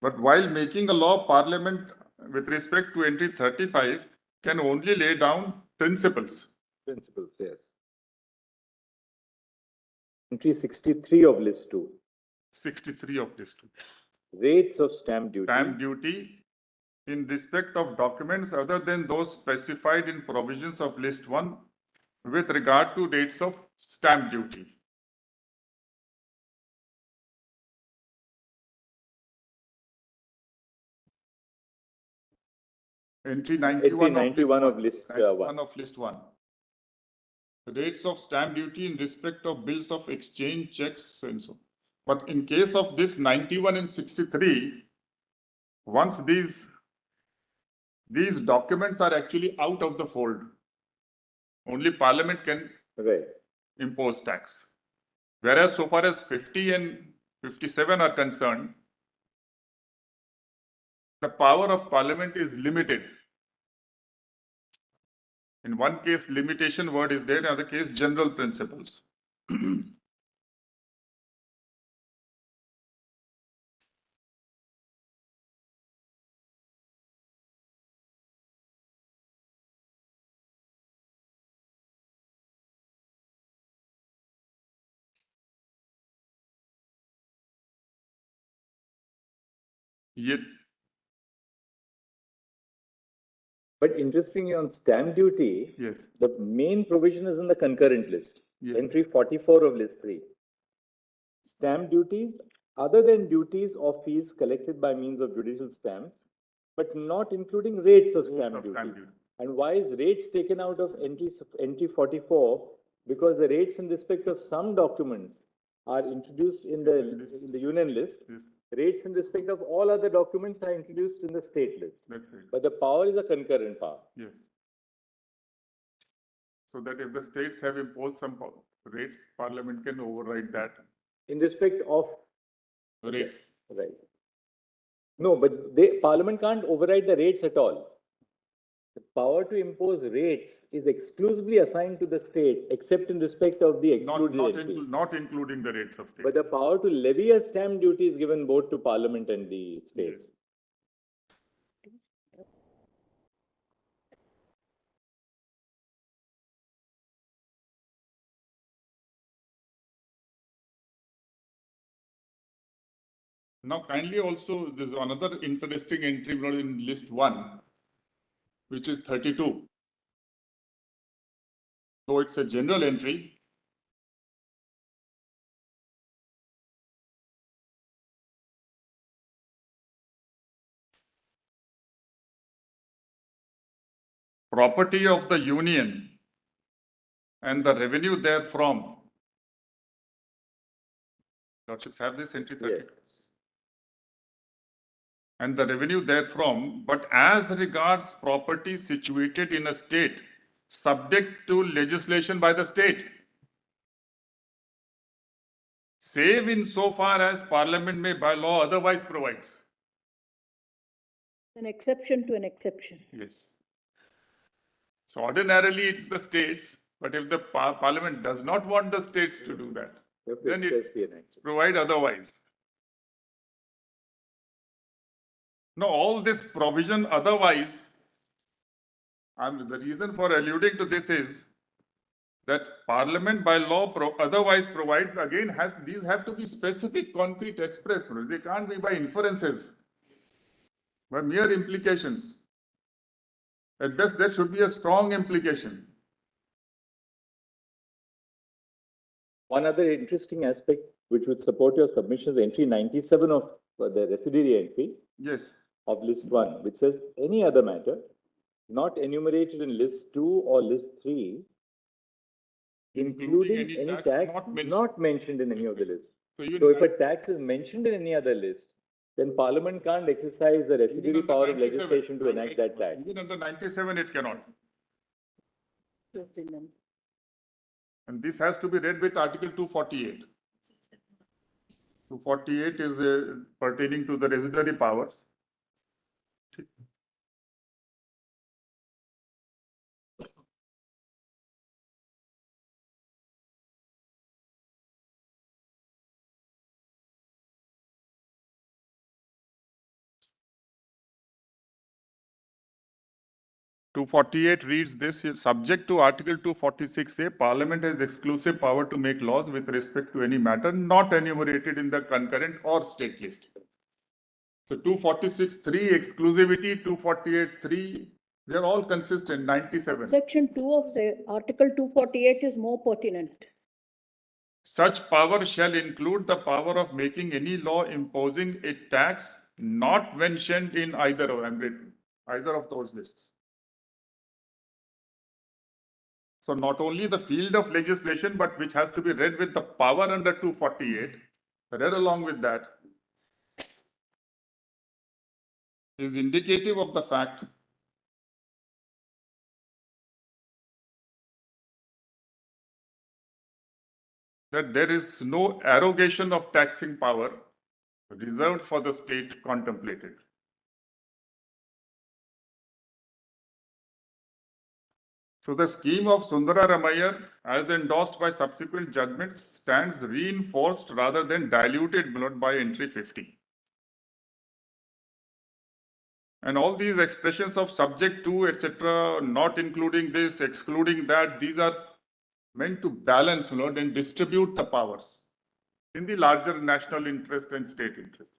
But while making a law, parliament with respect to entry 35 can only lay down principles. Principles, yes. Entry 63 of list 2. 63 of list 2. Rates of stamp duty. Stamp duty in respect of documents other than those specified in provisions of list 1 with regard to rates of stamp duty. Entry 91 of list 1. of list 1. Rates of stamp duty in respect of bills of exchange, checks and so. But in case of this 91 and 63, once these documents are actually out of the fold, only Parliament can Right. impose tax. Whereas so far as 50 and 57 are concerned, the power of Parliament is limited. In one case, limitation word is there, in other case, general principles. Yet, But interestingly, on stamp duty, yes, the main provision is in the concurrent list, yes. entry 44 of list 3. Stamp duties, other than duties or fees collected by means of judicial stamps, but not including rates of stamp duty. And why is rates taken out of entry 44? Because the rates in respect of some documents are introduced in the union list. Yes. Rates in respect of all other documents are introduced in the state list. That's right. But the power is a concurrent power. Yes. So that if the states have imposed some rates, Parliament can override that. In respect of Rates. right. No, but Parliament can't override the rates at all. The power to impose rates is exclusively assigned to the state, except in respect of the excluded entries. Not including the rates of state. But the power to levy a stamp duty is given both to Parliament and the states. Yes. Now, kindly also, there's another interesting entry in list 1, which is 32. So it's a general entry. Property of the union and the revenue therefrom. Lordships have this entry 32. Yes. And the revenue therefrom, but as regards property situated in a state subject to legislation by the state, save in so far as Parliament may by law otherwise provides. An exception to an exception. Yes. So ordinarily it's the states, but if the Parliament does not want the states to do that, then it provide otherwise. Now, all this provision otherwise, the reason for alluding to this is that Parliament by law otherwise provides, again, these have to be specific, concrete, express. They can't be by inferences, by mere implications. At best, there should be a strong implication. One other interesting aspect which would support your submission is entry 97 of the residuary entry. Yes. Of list 1, which says any other matter not enumerated in list 2 or list 3, including any tax not mentioned in any of the lists. So if a tax is mentioned in any other list, then Parliament can't exercise the residuary power of legislation to enact that tax. Even under 97, it cannot. And this has to be read with Article 248. 248 is pertaining to the residuary powers. (248) reads this: subject to Article 246A, Parliament has exclusive power to make laws with respect to any matter not enumerated in the concurrent or state list. So 246(3) exclusivity, 248(3), they're all consistent, 97. Section 2 of Article 248 is more pertinent. Such power shall include the power of making any law imposing a tax not mentioned in either of them. either of those lists. So not only the field of legislation, but which has to be read with the power under 248, read along with that, is indicative of the fact that there is no arrogation of taxing power reserved for the state contemplated. So the scheme of Sundara Ramaiah, as endorsed by subsequent judgments, stands reinforced rather than diluted by entry 50. And all these expressions of subject to, etc., not including this, excluding that, these are meant to balance and distribute the powers in the larger national interest and state interest.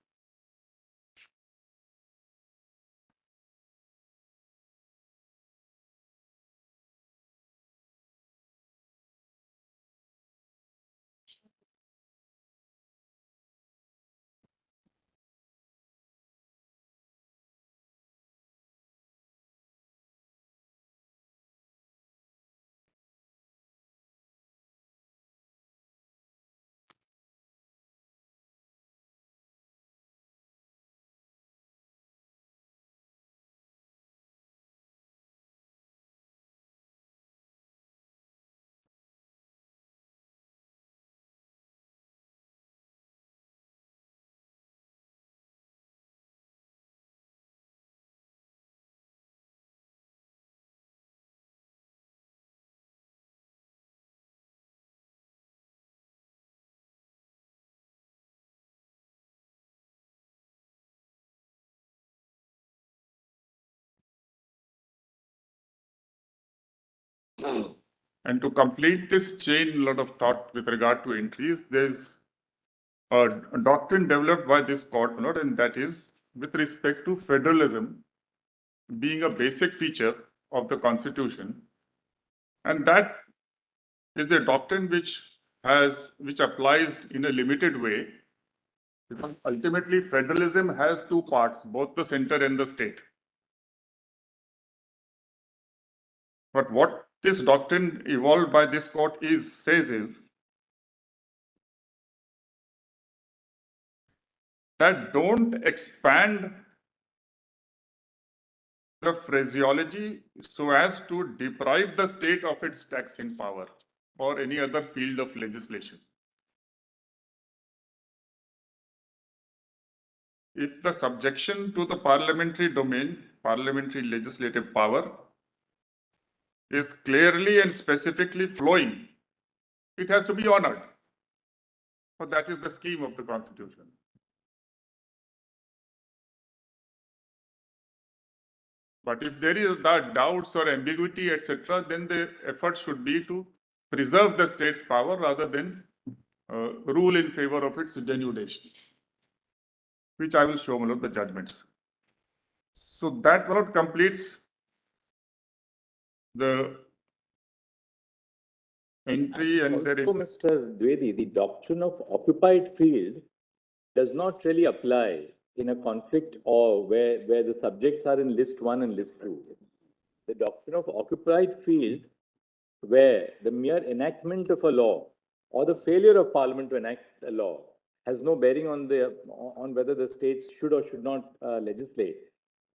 And to complete this chain lot of thought with regard to entries, there's a doctrine developed by this court, and that is with respect to federalism being a basic feature of the Constitution. And that is a doctrine which applies in a limited way, because ultimately federalism has two parts, both the center and the state. But what this doctrine evolved by this court says is that don't expand the phraseology so as to deprive the state of its taxing power or any other field of legislation. If the subjection to the parliamentary domain, parliamentary legislative power, is clearly and specifically flowing, it has to be honored. So that is the scheme of the Constitution. But if there is that doubts or ambiguity, etc., then the effort should be to preserve the state's power rather than rule in favor of its denudation, which I will show the judgments. So that completes the entry and also, Mr. Dwivedi, the doctrine of occupied field does not really apply in a conflict or where the subjects are in list 1 and list 2. The doctrine of occupied field, where the mere enactment of a law or the failure of Parliament to enact a law has no bearing on whether the states should or should not legislate.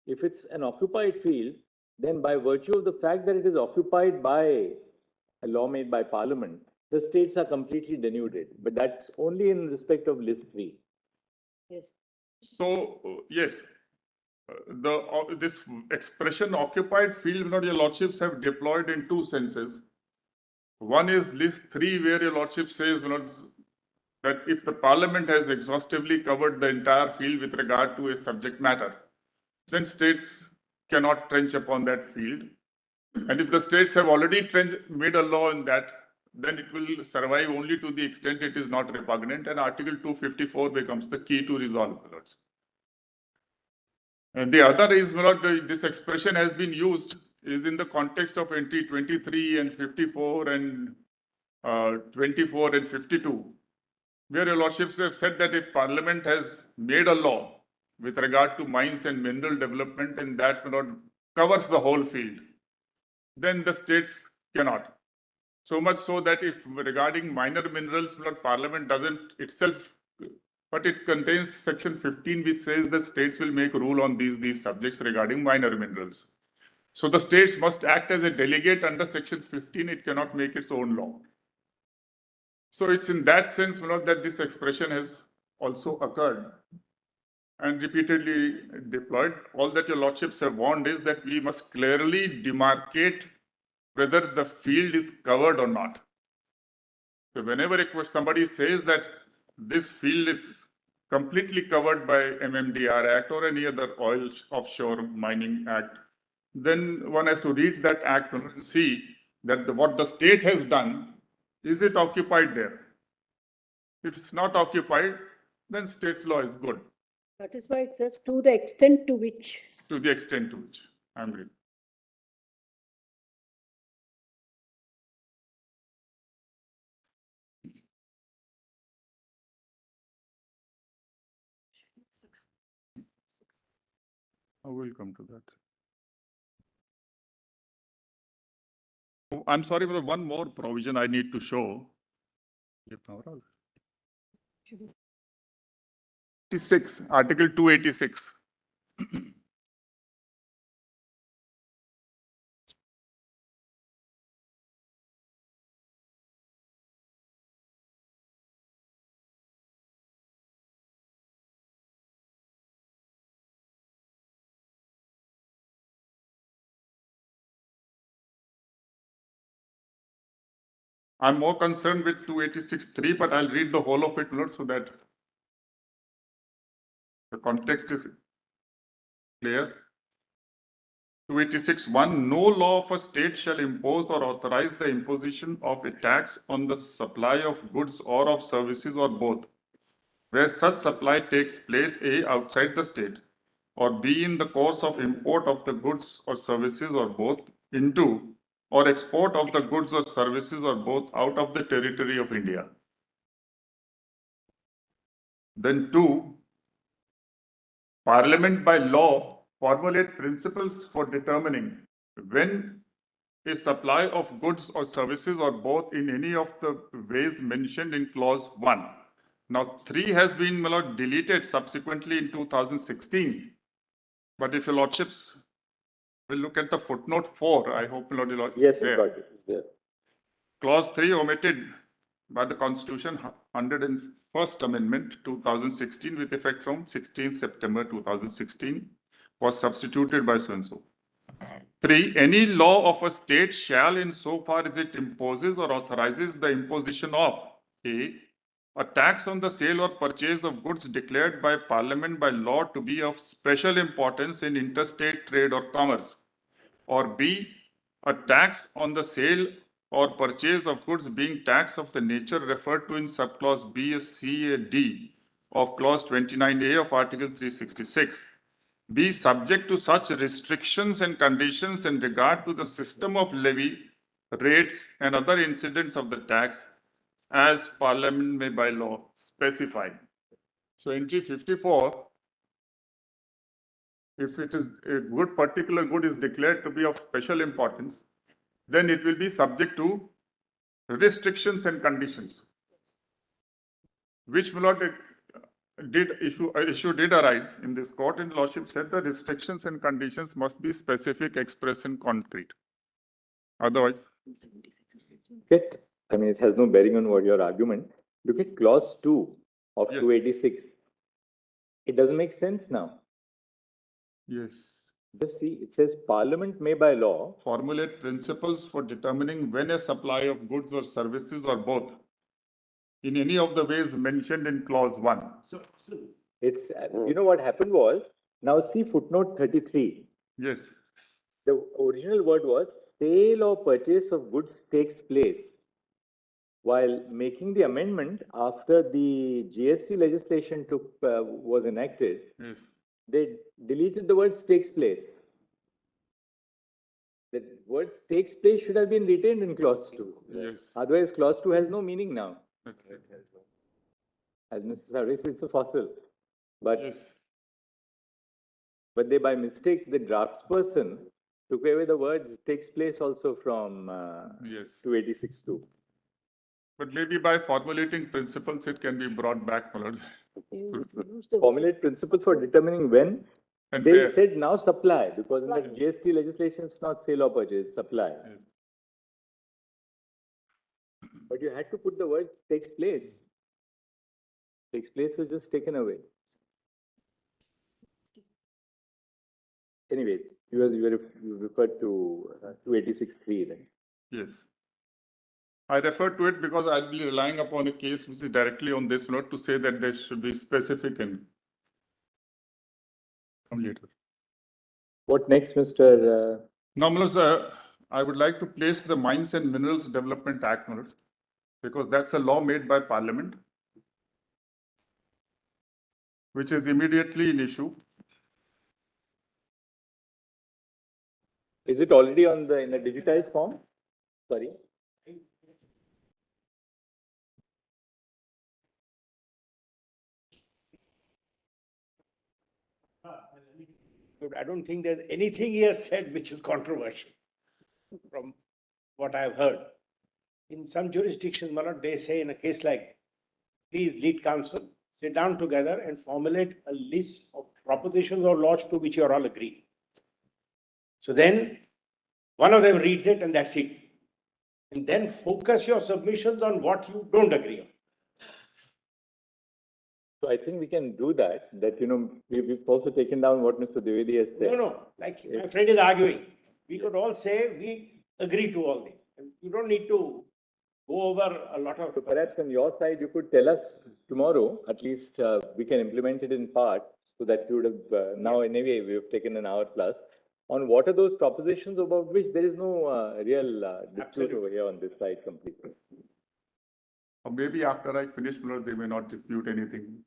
If it's an occupied field, then by virtue of the fact that it is occupied by a law made by Parliament, the states are completely denuded. But that's only in respect of list 3. Yes. So, yes, this expression occupied field, your lordships have deployed in two senses. One is list 3, where your lordship says that if the Parliament has exhaustively covered the entire field with regard to a subject matter, then states cannot trench upon that field. And if the states have already made a law in that, then it will survive only to the extent it is not repugnant, and Article 254 becomes the key to resolve it. And the other is, this expression has been used is in the context of entry 23 and 54 and 24 and 52, where your lordships have said that if Parliament has made a law with regard to mines and mineral development, and that covers the whole field, then the states cannot. So much so that if regarding minor minerals, Parliament doesn't itself, but it contains section 15, which says the states will make rule on these subjects regarding minor minerals. So the states must act as a delegate under section 15. It cannot make its own law. So it's in that sense, that this expression has also occurred and repeatedly deployed. All that your lordships have warned is that we must clearly demarcate whether the field is covered or not. So whenever somebody says that this field is completely covered by MMDR Act or any other oil offshore mining act, then one has to read that act and see that what the state has done, is it occupied there? If it's not occupied, then state's law is good. That is why it says to the extent to which. To the extent to which, I'm agreed. I will come to that. Oh, I'm sorry, but one more provision I need to show. 86, Article 286. I'm more concerned with 286.3, but I'll read the whole of it so that the context is clear. 286.1, no law of a state shall impose or authorize the imposition of a tax on the supply of goods or of services or both, where such supply takes place A, outside the state, or B, in the course of import of the goods or services or both into, or export of the goods or services or both out of the territory of India. Then 2, Parliament by law formulate principles for determining when a supply of goods or services or both in any of the ways mentioned in clause 1. Now 3 has been deleted subsequently in 2016. But if your lordships will look at the footnote 4, I hope your lordship Yes, there. got it. It's there. Clause 3 omitted by the Constitution 101st Amendment 2016 with effect from 16 September 2016 was substituted by so and so. 3. Any law of a state shall, in so far as it imposes or authorizes the imposition of a tax on the sale or purchase of goods declared by Parliament by law to be of special importance in interstate trade or commerce, or B, a tax on the sale or purchase of goods being tax of the nature referred to in subclause B, C, D of clause 29A of Article 366. Be subject to such restrictions and conditions in regard to the system of levy, rates, and other incidents of the tax as Parliament may by law specify. So entry 54, if it is a good, particular good is declared to be of special importance, then it will be subject to restrictions and conditions, which issue did arise in this court, and lordship said the restrictions and conditions must be specific, express, and concrete. Otherwise, I mean, it has no bearing on what your argument. Look at clause 2 of 286. It doesn't make sense now. yes, Just see, it says Parliament may by law formulate principles for determining when a supply of goods or services or both in any of the ways mentioned in clause 1. So it's, you know what happened was, now see footnote 33. Yes. The original word was sale or purchase of goods takes place. While making the amendment after the GST legislation was enacted, Yes. they deleted the words takes place. The words takes place should have been retained in clause 2. Yes. Otherwise, clause 2 has no meaning now. Okay. As Mr. Sarvis is a fossil. But Yes. but they by mistake, the draftsperson took away the words takes place also from Yes. 286.2. But maybe by formulating principles, it can be brought back, my lord. Formulate principles for determining when. And They where. said now supply, because in the GST legislation, it's not sale or purchase, it's supply. Yes. But you had to put the word takes place. Takes place is just taken away. Anyway, you referred to 286.3 then. Yes. I refer to it because I'll be relying upon a case which is directly on this note to say that there should be specific and come later. What next, Mr. Now, my lords, I would like to place the Mines and Minerals Development Act, my lords, because that's a law made by Parliament, which is immediately in issue. Is it already on in a digitized form? Sorry. I don't think there's anything he has said which is controversial from what I've heard. In some jurisdictions, my lord, they say in a case like, please lead counsel, sit down together and formulate a list of propositions or laws to which you are all agreed. So then one of them reads it and that's it. And then focus your submissions on what you don't agree on. So I think we can do that, we've also taken down what Mr. Dwivedi has said. No, like my friend is arguing. We could all say we agree to all this. And you don't need to go over a lot of. So perhaps on your side, you could tell us tomorrow, at least we can implement it in part, so that you would have, now anyway, we have taken an hour plus, on what are those propositions about which there is no real dispute over here on this side completely. Or maybe after I finish, my lord, they may not dispute anything.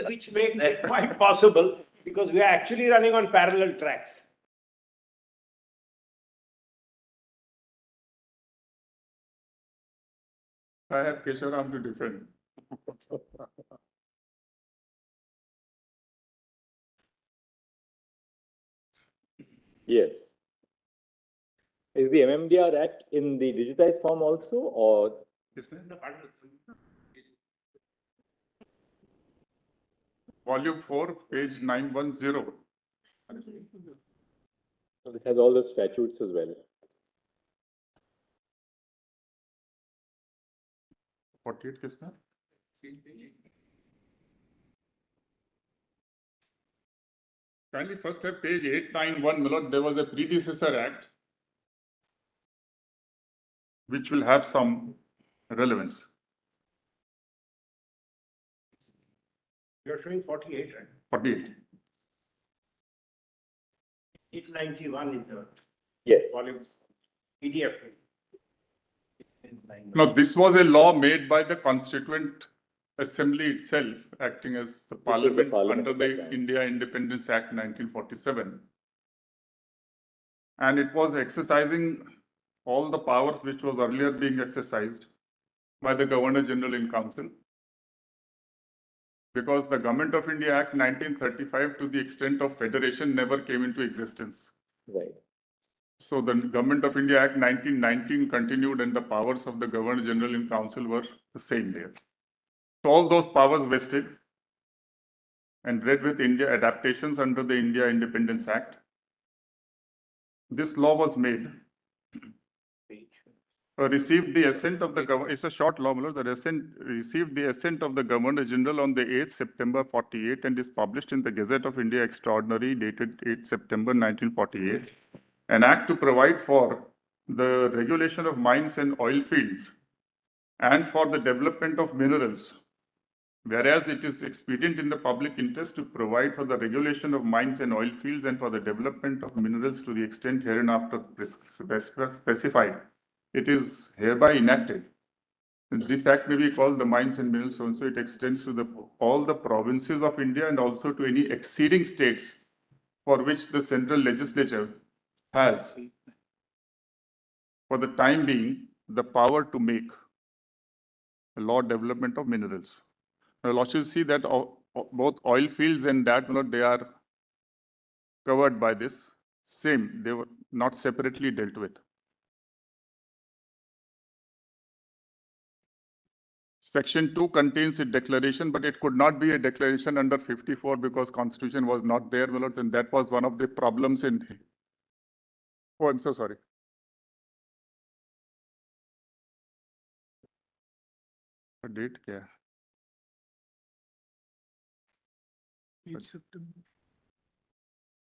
Which makes it quite possible because we are actually running on parallel tracks. I have Kesharam to defend. Yes. Is the MMDR Act in the digitized form also, or? Volume 4, page 910. It has all the statutes as well. 48 किसका? Kindly first have page 891, my lord. There was a predecessor act which will have some relevance. You're showing 48, right? 48. 891 is the Yes. volume PDF. No, this was a law made by the Constituent Assembly itself, acting as the Parliament Parliament under at that the time. India Independence Act 1947. And it was exercising all the powers which was earlier being exercised by the Governor General in Council. Because the Government of India Act 1935, to the extent of federation, never came into existence. Right. So the Government of India Act 1919 continued and the powers of the Governor General in Council were the same there. So all those powers vested and read with India adaptations under the India Independence Act. This law was made, received the assent of the governor. It's a short law, received the assent of the Governor General on the 8th September 48 and is published in the Gazette of India Extraordinary dated 8th September 1948. An act to provide for the regulation of mines and oil fields and for the development of minerals, whereas it is expedient in the public interest to provide for the regulation of mines and oil fields and for the development of minerals to the extent hereinafter specified, it is hereby enacted. And this act may be called the Mines and Minerals also. It extends to all the provinces of India and also to any exceeding states for which the central legislature has, for the time being, the power to make a law development of minerals. Now, Lord, you'll see that both oil fields and that, they are covered by this. Same, they were not separately dealt with. Section 2 contains a declaration, but it could not be a declaration under 54 because Constitution was not there, and that was one of the problems in. Oh, I'm so sorry. A date, yeah. 8 September.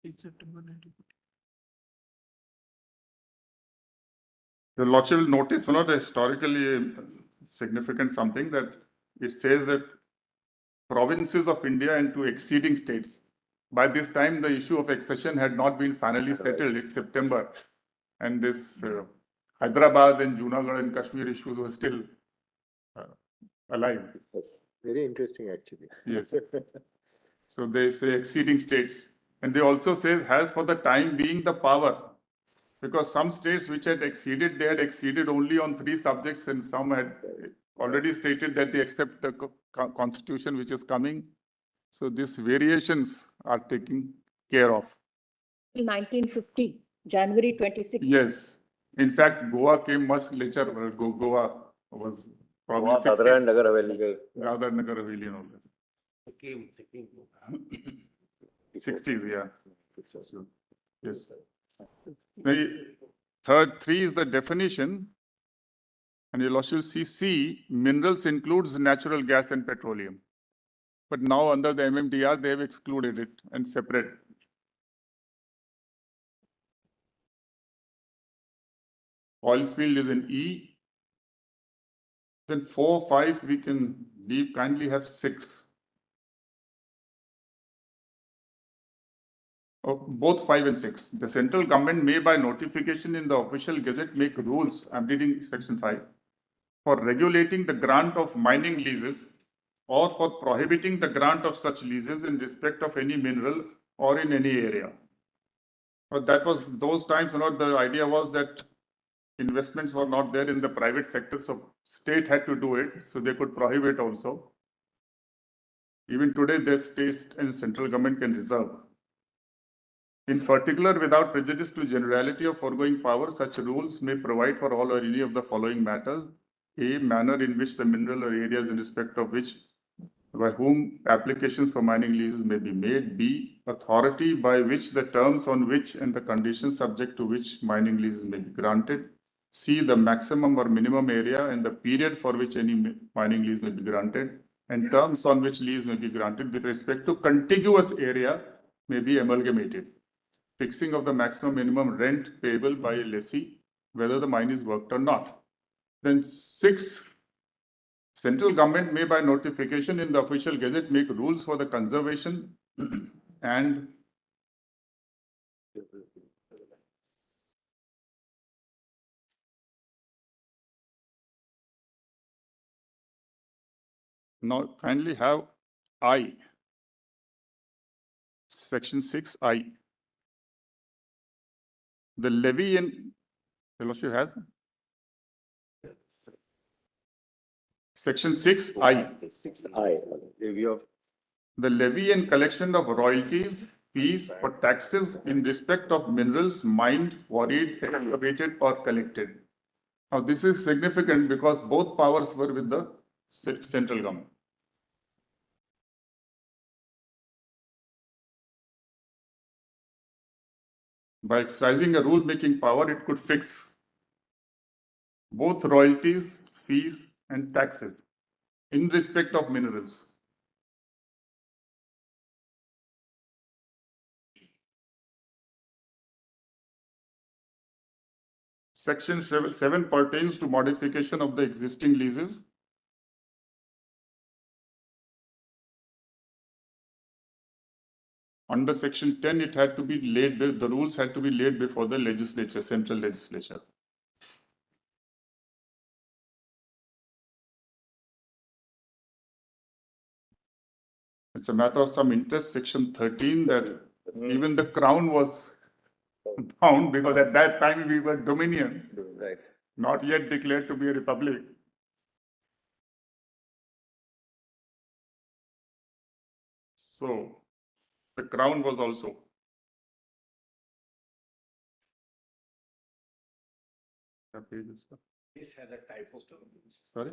8 September 1940. The Lordship will notice, historically significant something that it says that provinces of India and to exceeding states. By this time, the issue of accession had not been finally settled. It's September. And this Hyderabad and Junagadh and Kashmir issues were still alive. That's very interesting, actually. Yes. So they say exceeding states. And they also say has for the time being the power. Because some states which had exceeded, they had exceeded only on 3 subjects, and some had already stated that they accept the constitution which is coming. So these variations are taken care of. 1950, January 26. Yes. In fact, Goa came much later. Goa was probably Dadra and Nagar Haveli. Dadra Nagar Haveli and all that. 60s, yeah. Yes. The third 3 is the definition. And you'll also see C, minerals includes natural gas and petroleum. But now under the MMDR, they have excluded it and separate. Oil field is in E. Then 4, 5, we can leave, kindly have 6. Both 5 and 6. The central government may by notification in the official gazette make rules, I'm reading section 5, for regulating the grant of mining leases or for prohibiting the grant of such leases in respect of any mineral or in any area. But that was those times, the idea was that investments were not there in the private sector, so state had to do it, so they could prohibit also. Even today, the state and central government can reserve. In particular, without prejudice to generality of foregoing power, such rules may provide for all or any of the following matters. A, manner in which the mineral or areas in respect of which, by whom applications for mining leases may be made. B, authority by which the terms on which and the conditions subject to which mining leases may be granted. C, the maximum or minimum area and the period for which any mining lease may be granted, and terms on which lease may be granted with respect to contiguous area may be amalgamated. Fixing of the maximum minimum rent payable by a lessee, whether the mine is worked or not. Then 6, central government may by notification in the official gazette make rules for the conservation and now kindly have I, section 6I. The levy and fellowship has section 6I. 6I. Review of The levy and collection of royalties, fees, or taxes in respect of minerals mined, quarried, excavated, or collected. Now, this is significant because both powers were with the central government. By exercising a rule-making power, it could fix both royalties, fees, and taxes in respect of minerals. Section 7 pertains to modification of the existing leases. Under section 10, it had to be laid, the rules had to be laid before the legislature, central legislature. It's a matter of some interest, section 13, that even the crown was bound because at that time we were dominion, right. not yet declared to be a republic. So the crown was also. What page is that? This had a typo. Sorry?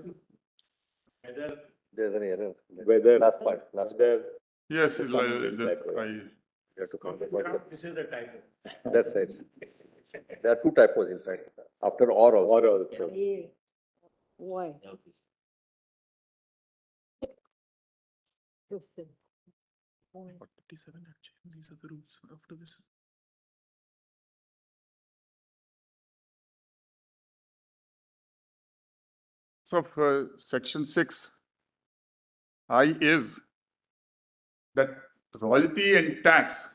Whether There's an error. Whether. Last part. Whether. Yes, There's it's some like, typo, yeah. You have to comment on that. this is the typo. That's it. There are two typos in fact, after or also. Or also. Yeah. Why? Listen. Why? 47 actually, these are the rules after this. So for section 6, I is that royalty and tax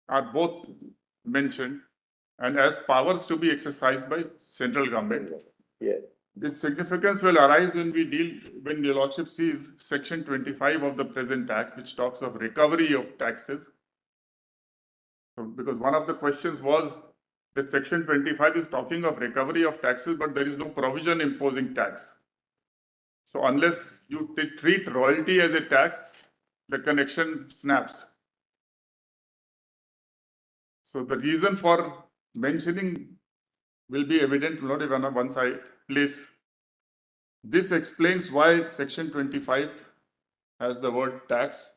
are both mentioned and as powers to be exercised by central government. Yeah. This significance will arise when when the Lordship sees section 25 of the present act, which talks of recovery of taxes. So, because one of the questions was that section 25 is talking of recovery of taxes, but there is no provision imposing tax. So unless you treat royalty as a tax, the connection snaps. So the reason for mentioning will be evident once I place. This explains why section 25 has the word tax.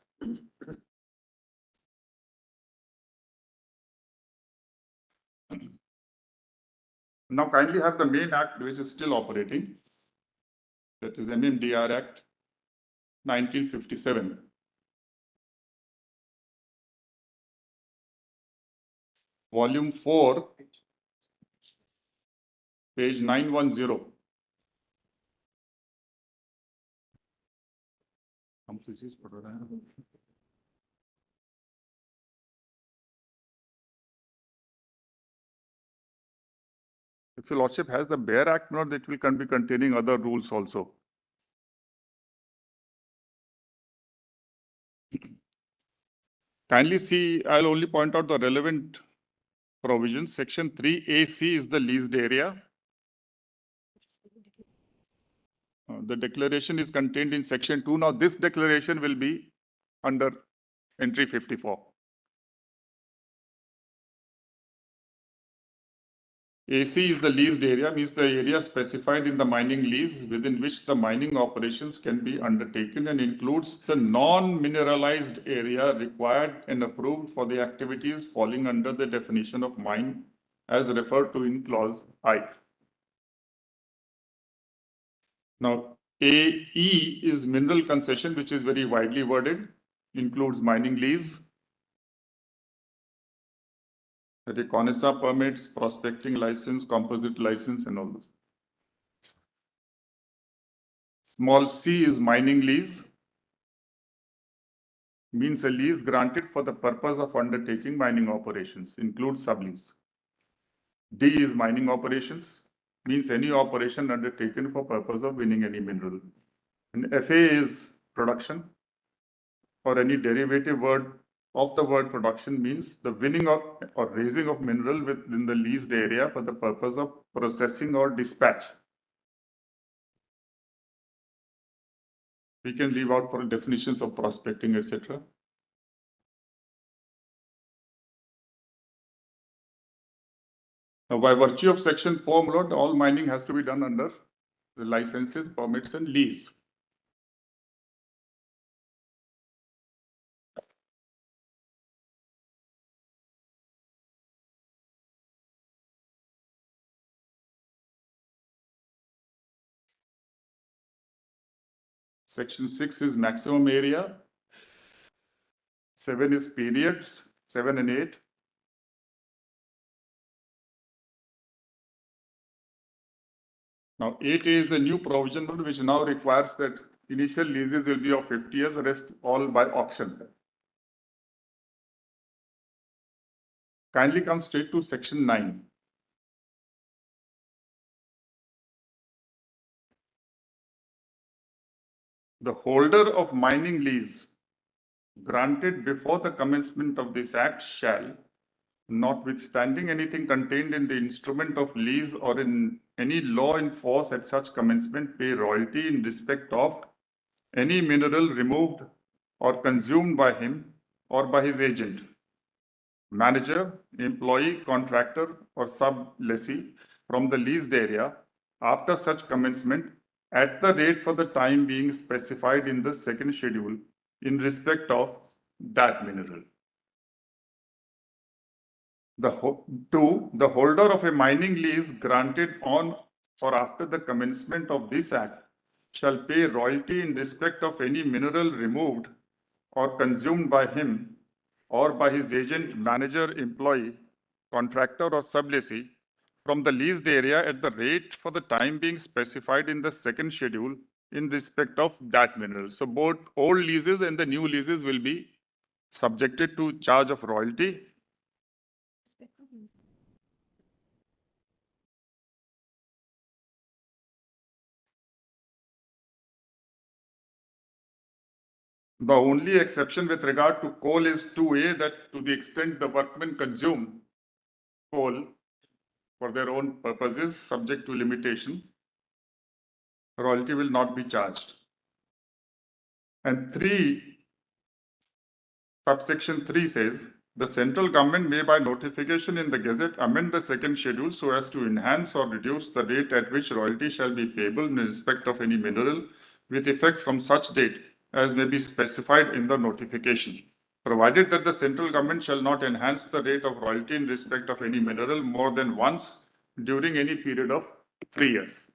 Now kindly have the main act which is still operating. That is MMDR Act 1957. Volume 4, page 910. हम तो चीज पढ़ रहे हैं. If your Lordship has the bare act, not that will be containing other rules also. Kindly see, I'll only point out the relevant provisions. Section 3AC is the leased area. The declaration is contained in section 2. Now this declaration will be under entry 54. AC is the leased area, means the area specified in the mining lease within which the mining operations can be undertaken and includes the non-mineralized area required and approved for the activities falling under the definition of mine as referred to in clause I. Now, AE is mineral concession, which is very widely worded, includes mining lease, the CONESA permits, prospecting license, composite license, and all this. Small c is mining lease, means a lease granted for the purpose of undertaking mining operations, includes sublease. D is mining operations, means any operation undertaken for purpose of winning any mineral. And FA is production, or any derivative word of the word production, means the winning of or raising of mineral within the leased area for the purpose of processing or dispatch. We can leave out for definitions of prospecting, etc. Now, by virtue of section 4, my lord, all mining has to be done under the licenses, permits, and lease. Section 6 is maximum area. 7 is periods, 7 and 8. Now, 8 is the new provision which now requires that initial leases will be of 50 years, rest all by auction. Kindly come straight to section 9. The holder of mining lease granted before the commencement of this act shall, notwithstanding anything contained in the instrument of lease or in any law in force at such commencement, pay royalty in respect of any mineral removed or consumed by him or by his agent, manager, employee, contractor, or sub-lessee from the leased area after such commencement at the rate for the time being specified in the second schedule in respect of that mineral. Two, the holder of a mining lease granted on or after the commencement of this act shall pay royalty in respect of any mineral removed or consumed by him or by his agent, manager, employee, contractor, or sublessee from the leased area at the rate for the time being specified in the second schedule in respect of that mineral. So both old leases and the new leases will be subjected to charge of royalty. The only exception with regard to coal is 2A, that to the extent the workmen consume coal for their own purposes, subject to limitation, royalty will not be charged. And 3, subsection 3 says, the central government may by notification in the Gazette amend the second schedule so as to enhance or reduce the rate at which royalty shall be payable in respect of any mineral with effect from such date as may be specified in the notification, provided that the central government shall not enhance the rate of royalty in respect of any mineral more than once during any period of 3 years.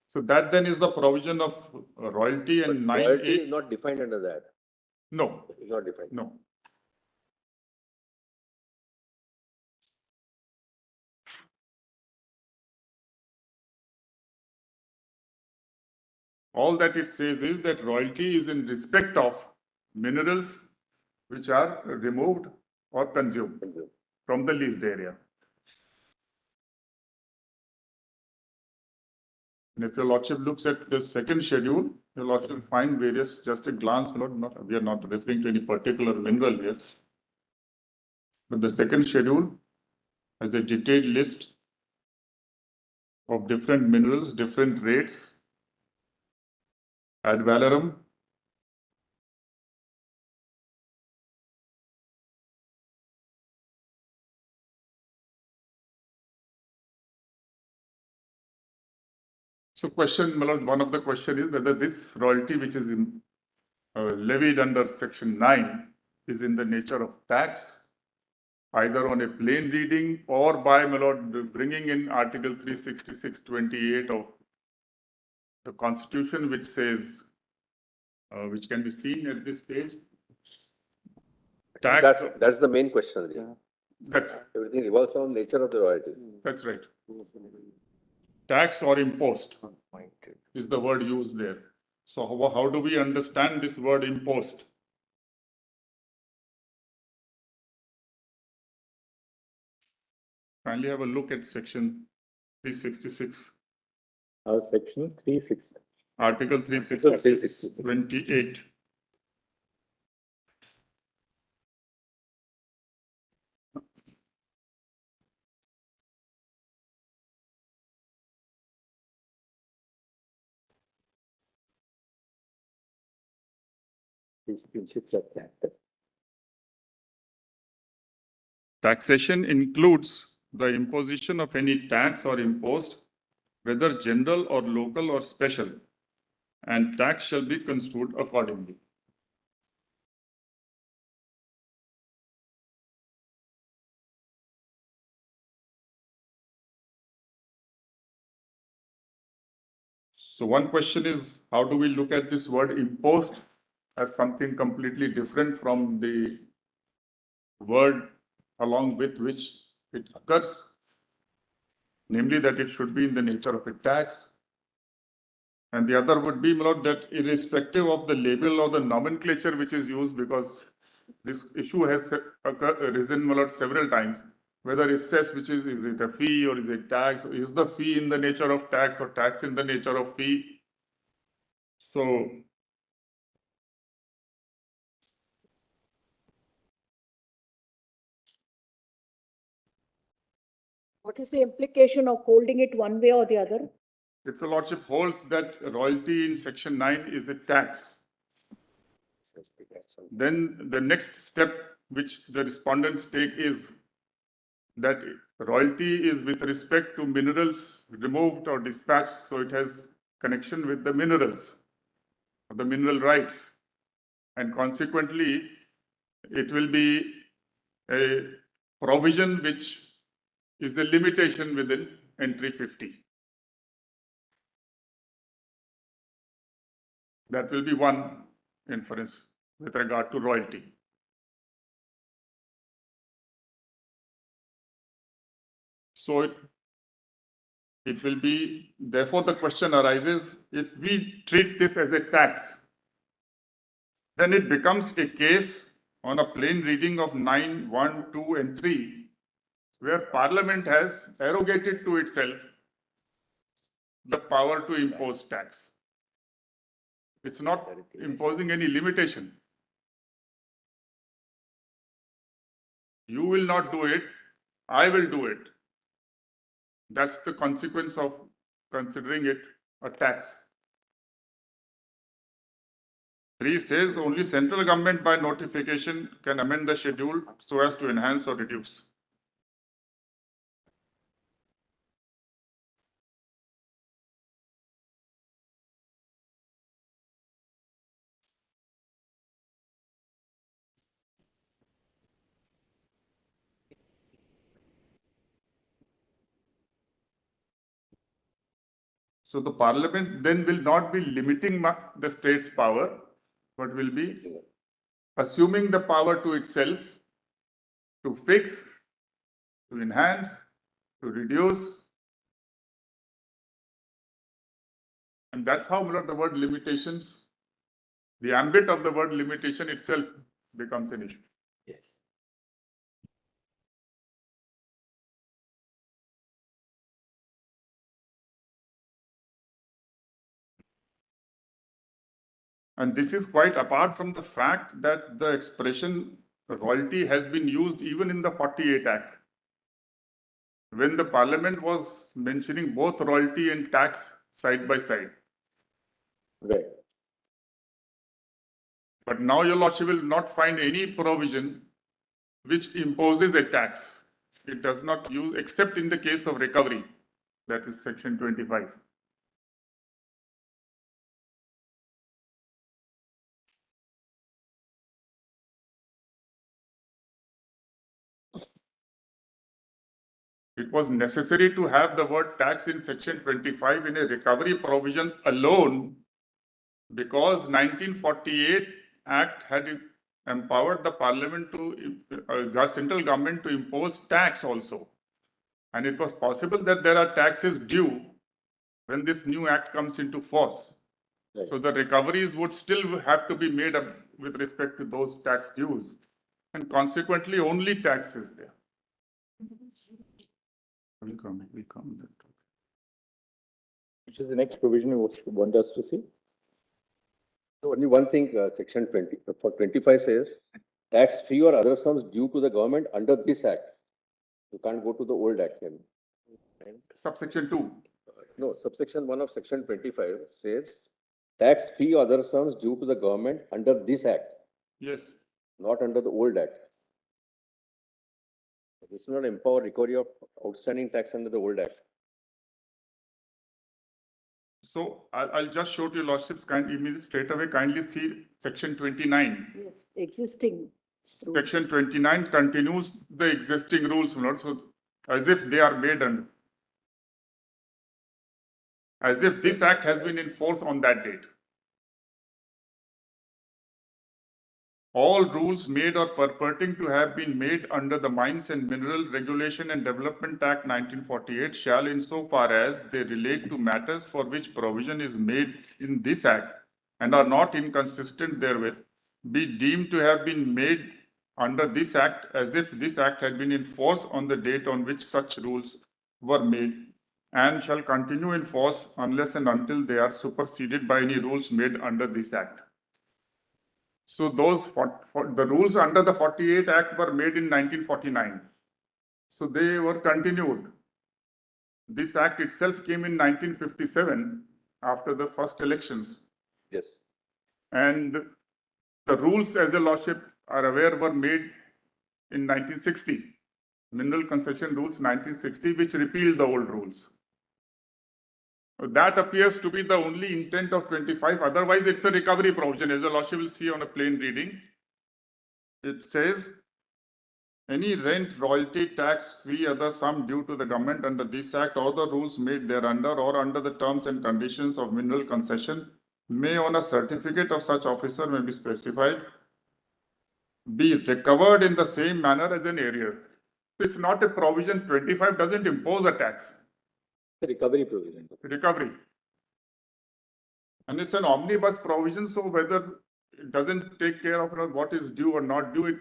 So that then is the provision of royalty and 9A. Royalty is not defined under that. No, It's not defined. no. All that it says is that royalty is in respect of minerals which are removed or consumed from the leased area. And if your lordship looks at the second schedule, your lordship will find various, just a glance, we are not referring to any particular mineral here. But the second schedule has a detailed list of different minerals, different rates, ad valorem, so question, one of the question is whether this royalty which is levied under section 9 is in the nature of tax, either on a plain reading or by, my lord, bringing in Article 366(28) of the Constitution, which says, which can be seen at this page. Tax. That's the main question. Yeah. That's, Everything revolves on nature of the royalty. that's right. Tax or impost is the word used there. So how do we understand this word impost? Kindly have a look at section 366. Section 36. Article 366, 28. Taxation includes the imposition of any tax or impost, whether general or local or special, and tax shall be construed accordingly. So one question is, how do we look at this word impost as something completely different from the word along with which it occurs, namely that it should be in the nature of a tax. And the other would be, my lord, that irrespective of the label or the nomenclature which is used, because this issue has arisen, my lord, several times, whether it's cess, which is it a fee or is it tax? Is the fee in the nature of tax or tax in the nature of fee? So What is the implication of holding it one way or the other? if the lordship holds that royalty in section 9 is a tax, Then the next step which the respondents take is that royalty is with respect to minerals removed or dispatched, so it has connection with the minerals, the mineral rights, and consequently, it will be a provision which is a limitation within entry 50. That will be one inference with regard to royalty. So it will be, therefore the question arises, if we treat this as a tax, then it becomes a case on a plain reading of 9, 1, 2 and 3, where Parliament has arrogated to itself the power to impose tax. It's not imposing any limitation. You will not do it, I will do it. That's the consequence of considering it a tax. 3 says only central government by notification can amend the schedule so as to enhance or reduce. So the Parliament then will not be limiting the state's power, but will be assuming the power to itself to fix, to enhance, to reduce. And that's how the word limitations, the ambit of the word limitation itself becomes an issue. Yes. And this is quite apart from the fact that the expression royalty has been used even in the 48 Act. When the Parliament was mentioning both royalty and tax side by side. Right. But now your lordship will not find any provision which imposes a tax. It does not use, except in the case of recovery, that is section 25. It was necessary to have the word tax in section 25 in a recovery provision alone because 1948 Act had empowered the Parliament to, central government to impose tax also. And it was possible that there are taxes due when this new Act comes into force. Right. So the recoveries would still have to be made up with respect to those tax dues. And consequently, only tax is there. We'll come. Which is the next provision you want us to see? So only one thing, section 20, for 25 says, tax fee or other sums due to the government under this act. You can't go to the old act. Subsection 2. No, subsection 1 of section 25 says, tax fee or other sums due to the government under this act. Yes. Not under the old act. This will not empower recovery of outstanding tax under the old act. So I'll just show to your lordships, straight away kindly see section 29. Yes, existing. Section 29 continues the existing rules, so as if they are made under, as if this act has been in force on that date. All rules made or purporting to have been made under the Mines and Mineral Regulation and Development Act 1948 shall, insofar as they relate to matters for which provision is made in this act and are not inconsistent therewith, be deemed to have been made under this act as if this act had been in force on the date on which such rules were made and shall continue in force unless and until they are superseded by any rules made under this act. So those the rules under the 48 Act were made in 1949. So they were continued. This act itself came in 1957 after the first elections. Yes. And The rules, as your lordship are aware, were made in 1960. Mineral concession rules 1960, which repealed the old rules. That appears to be the only intent of 25. Otherwise, it's a recovery provision, as your lordship will see on a plain reading. It says, any rent, royalty, tax, fee, other sum due to the government under this act or the rules made thereunder or under the terms and conditions of mineral concession may on a certificate of such officer may be specified, be recovered in the same manner as an arrear. It's not a provision. 25 doesn't impose a tax. Recovery provision. Recovery. And it's an omnibus provision, so whether it doesn't take care of what is due or not due, it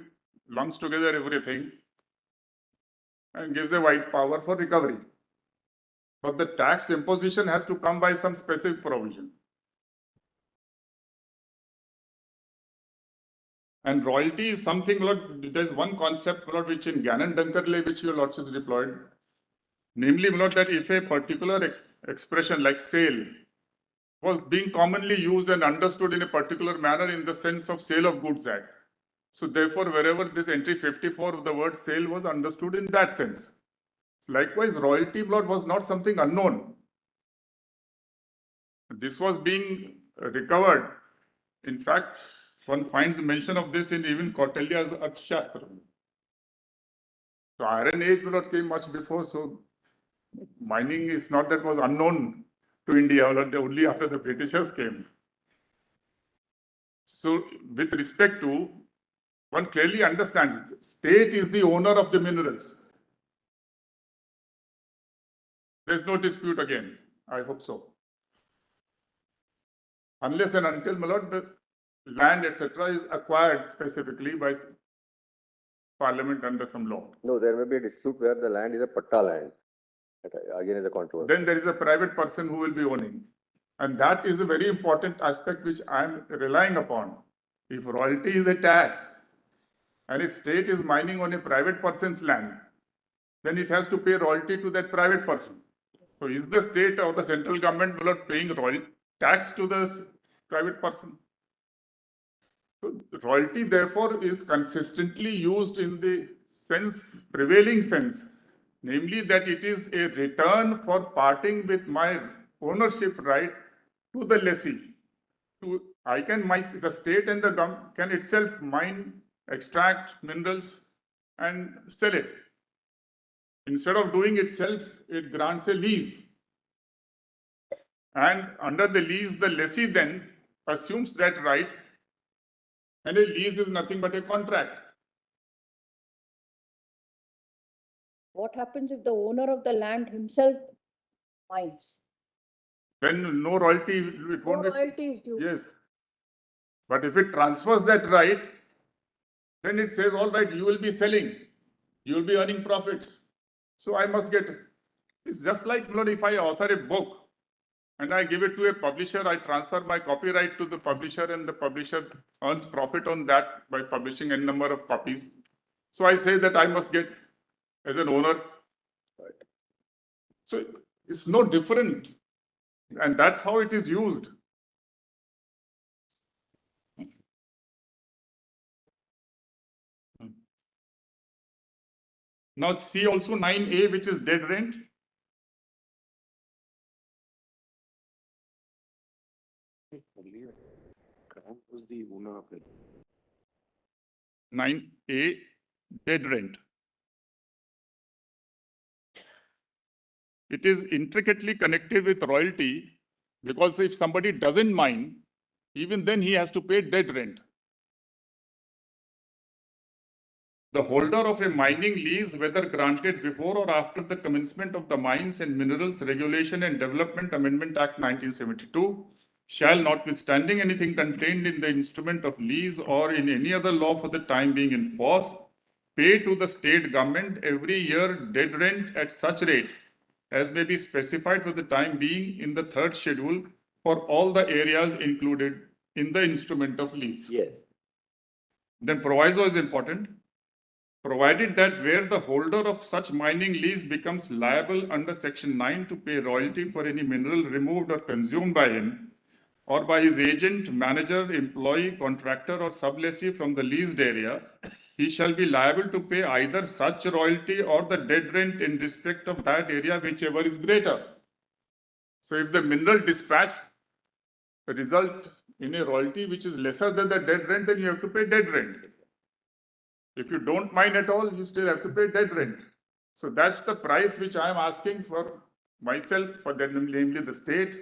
lumps together everything and gives a wide power for recovery. But the tax imposition has to come by some specific provision. And royalty is something, Lord, there's one concept, Lord, which in Gannon Dunkerley, which your lordship deployed, namely, Lord, that if a particular expression like sale was being commonly used and understood in a particular manner in the sense of sale of goods act. So therefore, wherever this entry 54 of the word sale was understood in that sense. Likewise, royalty, Lord, was not something unknown. This was being recovered. In fact, one finds mention of this in even Kautilya's Arthashastra. So Iron Age, Lord, came much before, so mining is not that was unknown to India, only after the Britishers came. So with respect to, one clearly understands, state is the owner of the minerals. There's no dispute again, I hope so. Unless and until, my lord, the land, etc. is acquired specifically by Parliament under some law. No, there may be a dispute where the land is a patta land. That again is a controversy. Then there is a private person who will be owning. And that is a very important aspect which I am relying upon. If royalty is a tax, and if state is mining on a private person's land, then it has to pay royalty to that private person. So is the state or the central government not paying royalty tax to the private person? So royalty, therefore, is consistently used in the sense, prevailing sense, namely that it is a return for parting with my ownership right to the lessee. The state and the government can itself mine, extract minerals and sell it. Instead of doing itself, it grants a lease. And under the lease, the lessee then assumes that right. And a lease is nothing but a contract. What happens if the owner of the land himself mines? Then no royalty, it won't No be. royalty is due. Yes. But if it transfers that right, then it says, all right, you will be selling, you will be earning profits. So I must get it. It's just like, Lord, if I author a book and I give it to a publisher, I transfer my copyright to the publisher and the publisher earns profit on that by publishing a number of copies. So I say that I must get as an owner. So it's no different. And that's how it is used. Now see also 9A, which is dead rent. Was the owner of it? 9A, dead rent. It is intricately connected with royalty because if somebody doesn't mine, even then he has to pay dead rent. The holder of a mining lease, whether granted before or after the commencement of the Mines and Minerals Regulation and Development Amendment Act 1972, shall, notwithstanding anything contained in the instrument of lease or in any other law for the time being in force, pay to the state government every year dead rent at such rate as may be specified for the time being in the third schedule for all the areas included in the instrument of lease. Yes. Then proviso is important. Provided that where the holder of such mining lease becomes liable under section 9 to pay royalty for any mineral removed or consumed by him, or by his agent, manager, employee, contractor, or sublessee from the leased area, he shall be liable to pay either such royalty or the dead rent in respect of that area, whichever is greater. So if the mineral dispatched result in a royalty which is lesser than the dead rent, then you have to pay dead rent. If you don't mine at all, you still have to pay dead rent. So that's the price which I am asking for myself, for that, namely the state,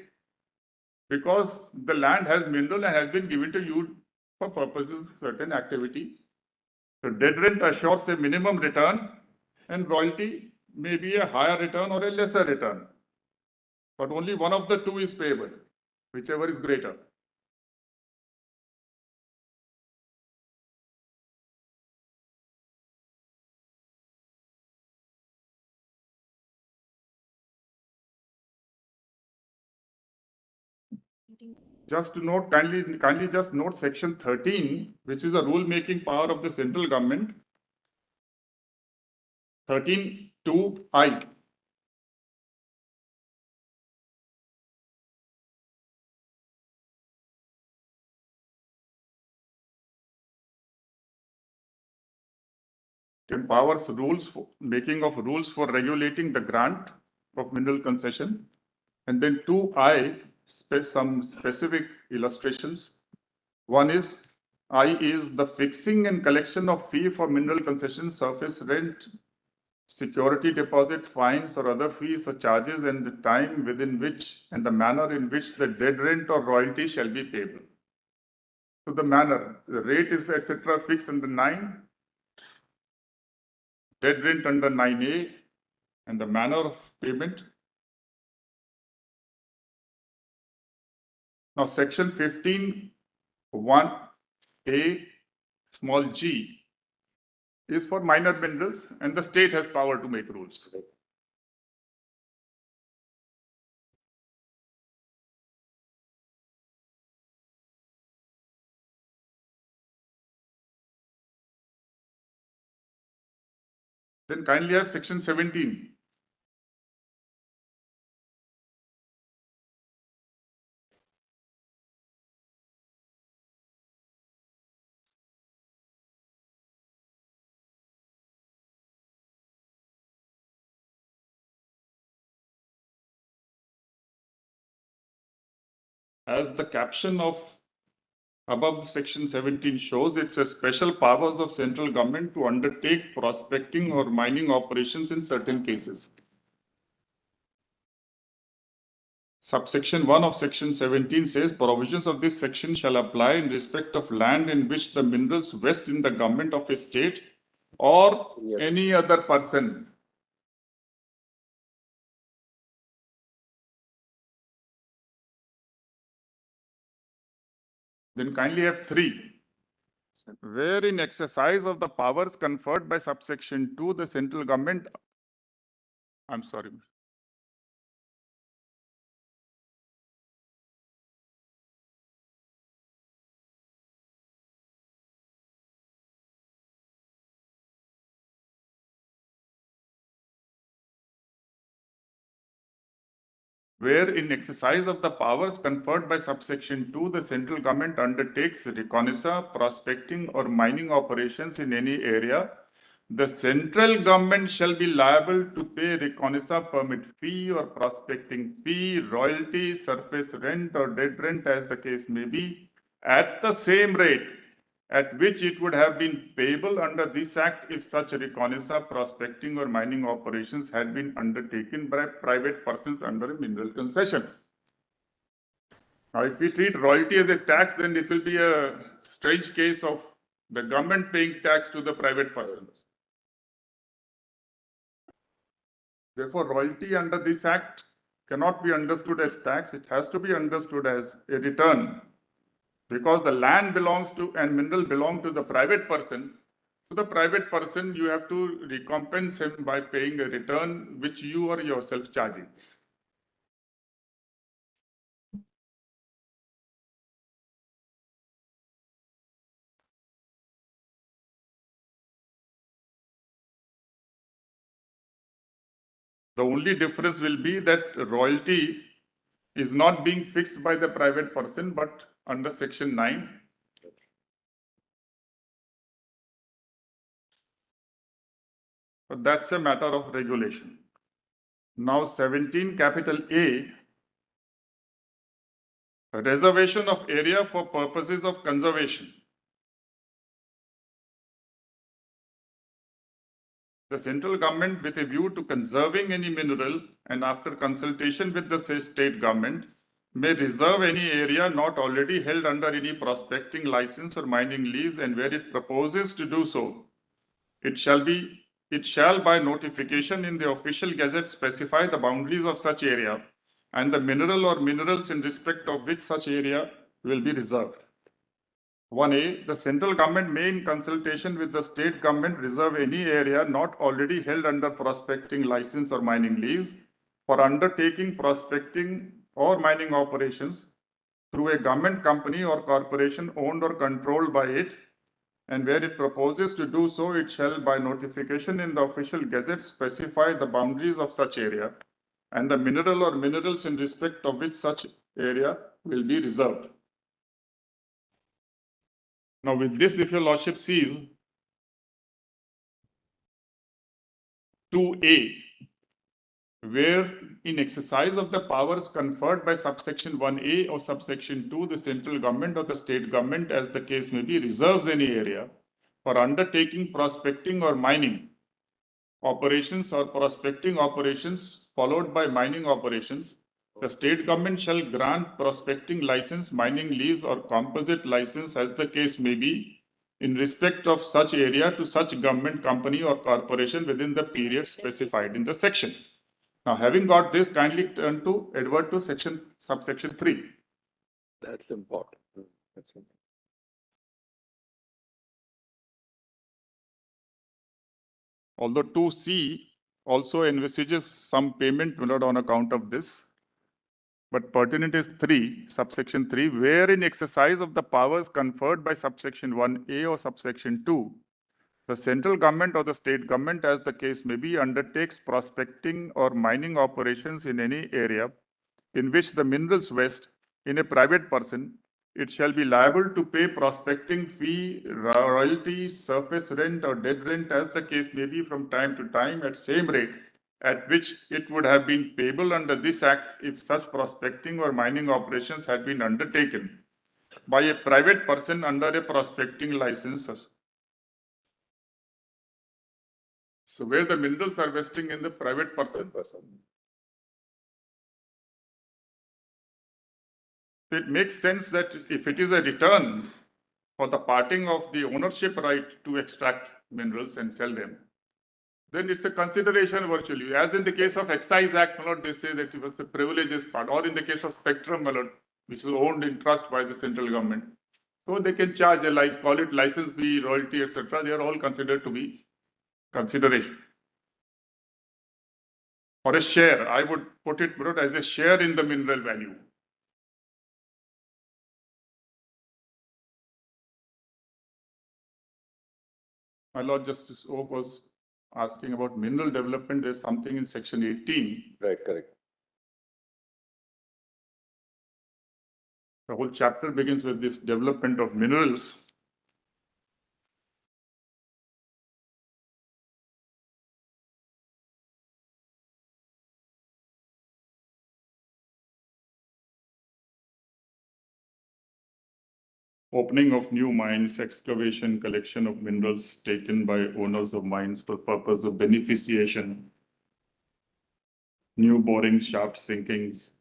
because the land has mineral and has been given to you for purposes of certain activity. So dead rent assures a minimum return, and royalty may be a higher return or a lesser return. But only one of the two is payable, whichever is greater. Just to note, kindly just note section 13, which is the rule-making power of the central government. 13(2)(I). Empowers rules for making of rules for regulating the grant of mineral concession. And then 2(I), some specific illustrations. One is, I is the fixing and collection of fee for mineral concession, surface rent, security deposit, fines or other fees or charges, and the time within which and the manner in which the dead rent or royalty shall be payable. So the manner, the rate is etc. fixed under 9, dead rent under 9A, and the manner of payment. Now section 15(1)(a) small g is for minor minerals, and the state has power to make rules. Then kindly have section 17. As the caption of above section 17 shows, it's a special powers of central government to undertake prospecting or mining operations in certain cases. Subsection 1 of section 17 says provisions of this section shall apply in respect of land in which the minerals vest in the government of a state or any other person. Then kindly have 3. Where in exercise of the powers conferred by subsection 2, the central government, I'm sorry. Where in exercise of the powers conferred by subsection 2, the central government undertakes reconnaissance, prospecting or mining operations in any area, the central government shall be liable to pay reconnaissance permit fee or prospecting fee, royalty, surface rent or dead rent as the case may be, at the same rate at which it would have been payable under this act if such reconnaissance, prospecting or mining operations had been undertaken by private persons under a mineral concession. Now, if we treat royalty as a tax, then it will be a strange case of the government paying tax to the private persons. Therefore, royalty under this act cannot be understood as tax. It has to be understood as a return, because the land belongs to and mineral belong to the private person. To the private person, you have to recompense him by paying a return which you are yourself charging. The only difference will be that royalty is not being fixed by the private person, but under section 9. But that's a matter of regulation. Now 17 capital A, reservation of area for purposes of conservation. The central government, with a view to conserving any mineral and after consultation with the state government, may reserve any area not already held under any prospecting license or mining lease, and where it proposes to do so, it shall by notification in the official gazette specify the boundaries of such area and the mineral or minerals in respect of which such area will be reserved. 1A, the central government may, in consultation with the state government, reserve any area not already held under prospecting license or mining lease for undertaking prospecting or mining operations through a government company or corporation owned or controlled by it, and where it proposes to do so, it shall by notification in the official gazette specify the boundaries of such area and the mineral or minerals in respect of which such area will be reserved. Now with this, if your lordship sees 2A, where in exercise of the powers conferred by subsection 1A or subsection 2, the central government or the state government, as the case may be, reserves any area for undertaking prospecting or mining operations or prospecting operations followed by mining operations, the state government shall grant prospecting license, mining lease, or composite license, as the case may be, in respect of such area to such government company or corporation within the period specified in the section. Now, having got this, kindly turn to advert to subsection 3. That's important. That's important. Although 2C also envisages some payment on account of this, but pertinent is 3, subsection 3, where in exercise of the powers conferred by subsection 1A or subsection 2, the central government or the state government, as the case may be, undertakes prospecting or mining operations in any area in which the minerals vest in a private person, it shall be liable to pay prospecting fee, royalties, surface rent, or dead rent, as the case may be, from time to time at same rate at which it would have been payable under this act if such prospecting or mining operations had been undertaken by a private person under a prospecting license. So where the minerals are vesting in the private person, it makes sense that if it is a return for the parting of the ownership right to extract minerals and sell them, then it's a consideration virtually. As in the case of Excise Act, my lord, they say that it was a privileges part, or in the case of Spectrum, my lord, which is owned in trust by the central government. So they can charge call it license fee, royalty, etc. They are all considered to be consideration. Or a share, I would put it as a share in the mineral value. My Lord Justice O was asking about mineral development. There's something in section 18. Right, correct. The whole chapter begins with this development of minerals. Opening of new mines, excavation, collection of minerals taken by owners of mines for purpose of beneficiation, new borings, shaft sinkings.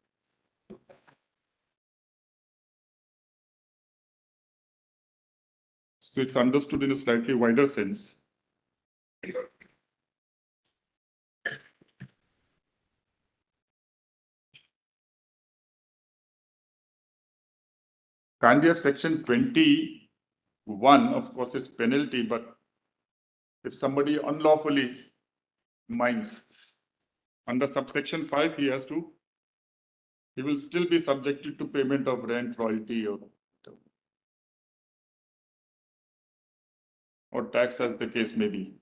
So it's understood in a slightly wider sense. Can we have section 21, of course, is penalty, but if somebody unlawfully mines, under subsection 5, he will still be subjected to payment of rent, royalty, or tax, as the case may be.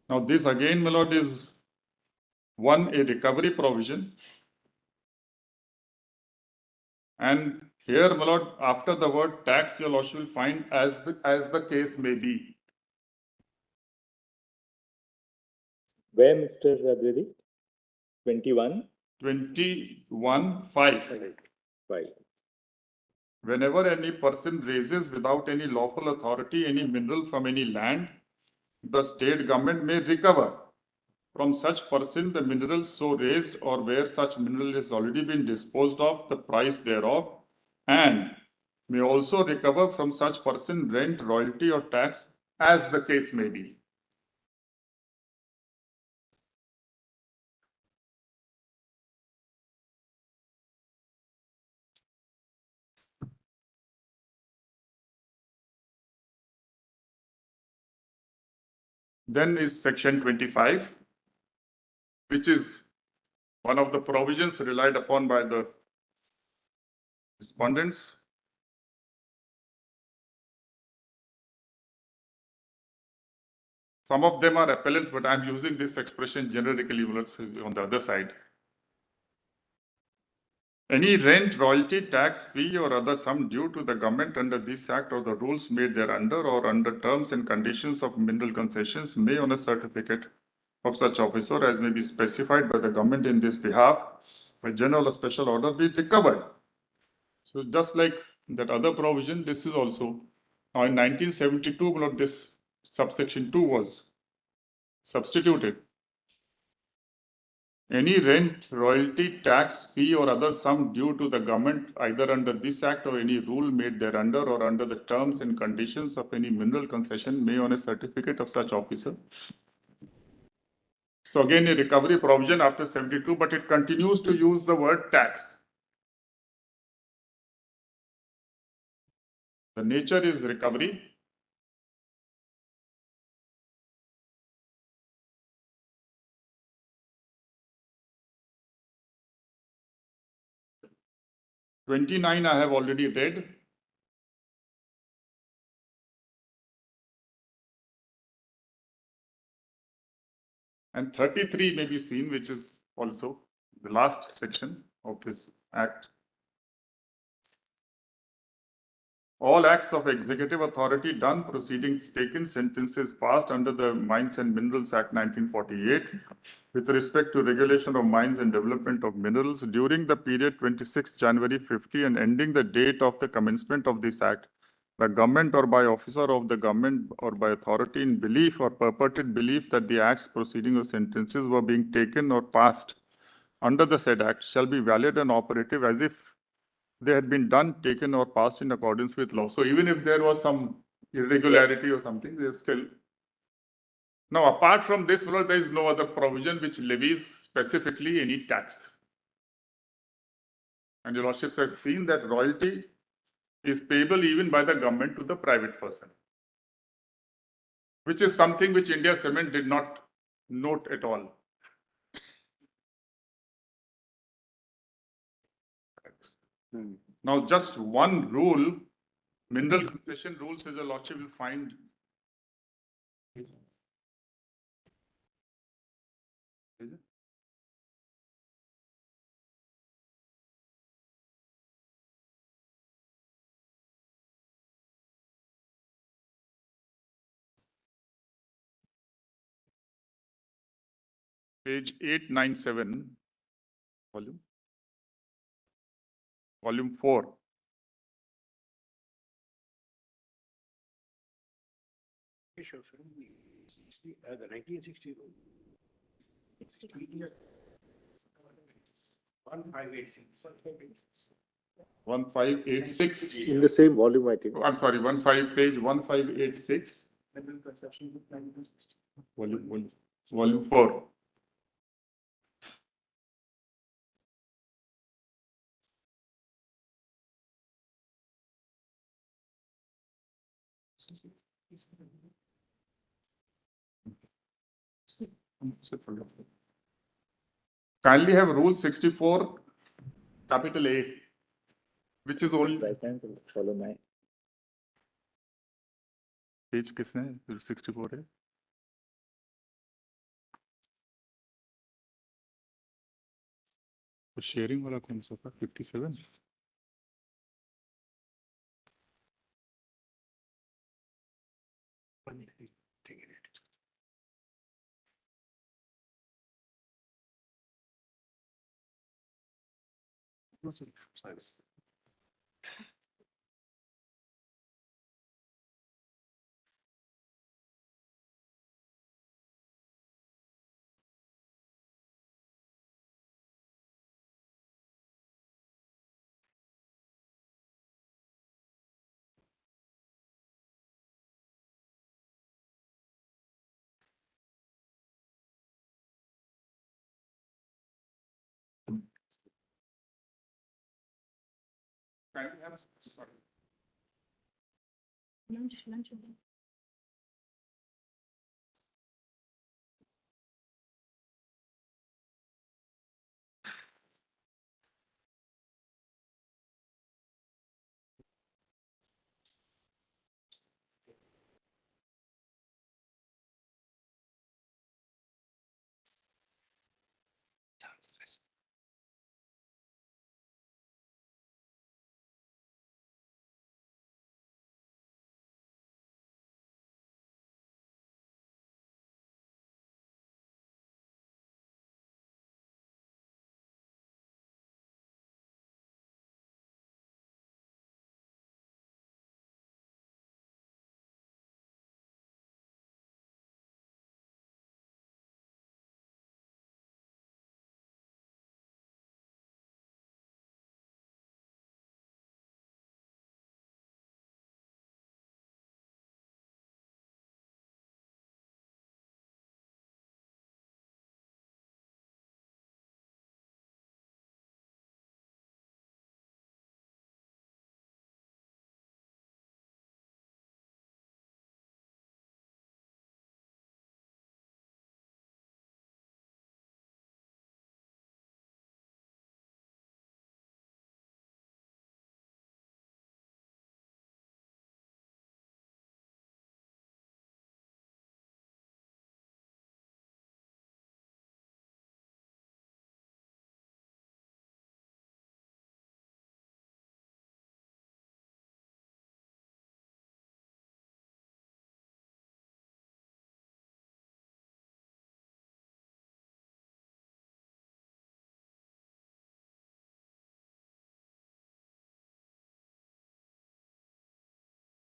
Now this again, my lord, is one, a recovery provision. And here, my lord, after the word tax, your lordship will find as the case may be. Where, Mr. Advedi? 21? 21(5). Right. Whenever any person raises without any lawful authority any mineral from any land, the state government may recover from such person the minerals so raised or where such mineral has already been disposed of, the price thereof, and may also recover from such person rent, royalty or tax as the case may be. Then is section 25, which is one of the provisions relied upon by the respondents. Some of them are appellants, but I'm using this expression generically on the other side. Any rent, royalty, tax, fee, or other sum due to the government under this act or the rules made thereunder or under terms and conditions of mineral concessions may on a certificate of such officer as may be specified by the government in this behalf by general or special order be recovered. So just like that other provision, this is also now in 1972, this subsection 2 was substituted. Any rent, royalty, tax, fee or other sum due to the government either under this act or any rule made thereunder or under the terms and conditions of any mineral concession may on a certificate of such officer. So again a recovery provision after 72, but it continues to use the word tax. The nature is recovery. (29) I have already read. And 33 may be seen, which is also the last section of this act. All acts of executive authority done, proceedings taken, sentences passed under the Mines and Minerals Act 1948 with respect to regulation of mines and development of minerals during the period 26 January 50 and ending the date of the commencement of this act, the government or by officer of the government or by authority in belief or purported belief that the acts, proceedings or sentences were being taken or passed under the said act shall be valid and operative as if they had been done, taken or passed in accordance with law. So even if there was some irregularity or something, there's still. Now, apart from this, there is no other provision which levies specifically any tax. And your lordships have seen that royalty is payable even by the government to the private person, which is something which India Cement did not note at all. Now, just one rule, mineral concession rules, as a lordship will find. Page 897, volume 4. The 1960 rule. 1586. 1586. In the same volume, I think. I'm sorry, page 1586. Volume 4. Kindly have rule 64, capital A, which is only. Right hand, follow my. Page किसने 64 है? तो sharing वाला कौन सा था? 57?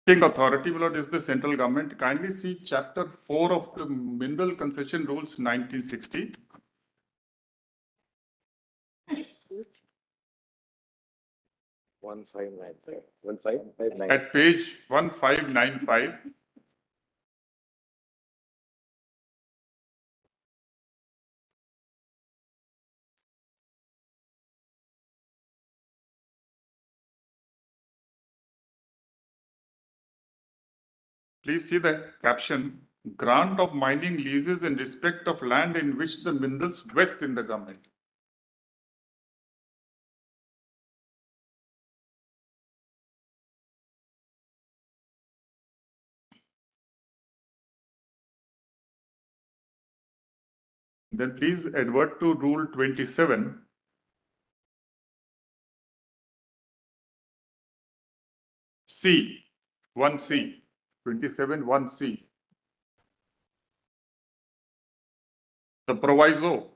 King authority, my lord, is the central government. Kindly see chapter 4 of the Mineral Concession Rules 1960. One five nine five. 1559. At page 1595. Please see the caption, grant of mining leases in respect of land in which the minerals vest in the government. Then please advert to Rule 27. C, 1C, 27 1C. The proviso.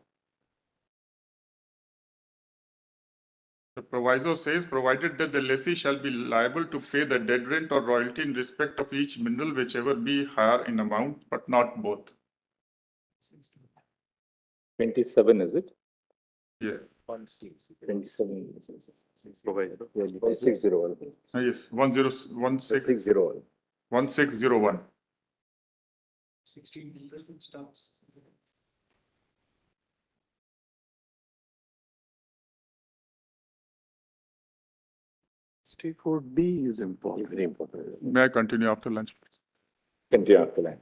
The proviso says, provided that the lessee shall be liable to pay the dead rent or royalty in respect of each mineral, whichever be higher in amount, but not both. 27, is it? Yeah. 27. 1601. Yes, 1601. 1601. 1600 starts. Stakeholder D is important. Very important. May I continue after lunch? Continue after that.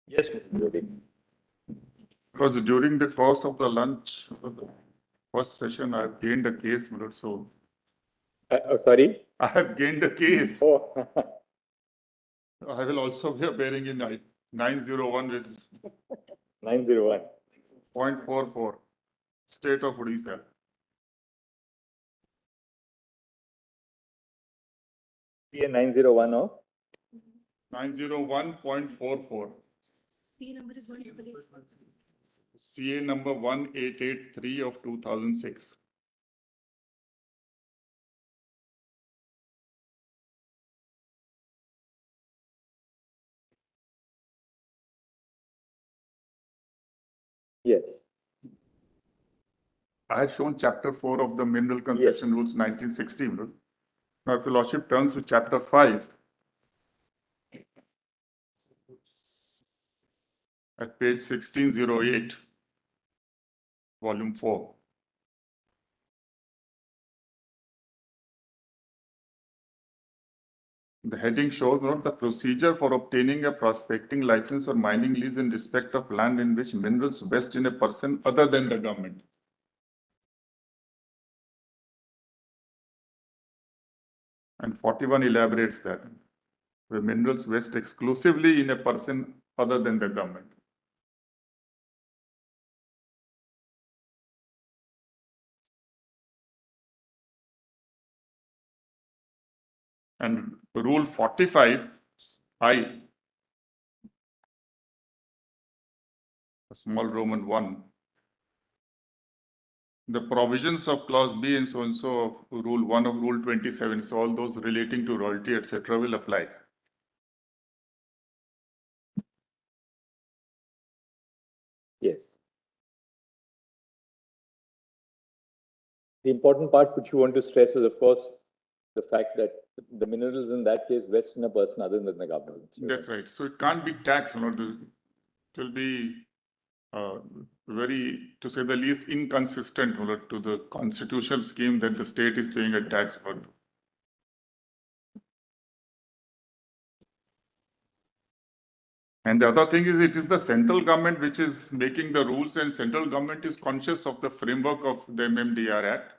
Yes, Mr. Jyoti. Because during the course of the lunch, the first session, I have gained a case, my lord, so Sorry? I have gained a case. Oh, I will also be appearing in 901 with 901. 0.44, State of Odisha. CA 901 of 901.44. CA number 1883 of 2006. yes. I had shown chapter 4 of the Mineral Concession Rules 1960. Now, if your lordship turns to chapter 5, at page 1608, volume 4. The heading shows the procedure for obtaining a prospecting license or mining lease in respect of land in which minerals vest in a person other than the government. And 41 elaborates that, where minerals vest exclusively in a person other than the government. And rule 45, I, small Roman 1, the provisions of clause B and so of rule 1 of rule 27, so all those relating to royalty, etc. will apply. Yes. The important part which you want to stress is, of course, the fact that the minerals in that case vest in a person other than the government. That's right. So it can't be taxed. It will be very, to say the least, inconsistent to the constitutional scheme that the state is paying a tax for. And the other thing is, it is the central government which is making the rules, and central government is conscious of the framework of the MMDR Act.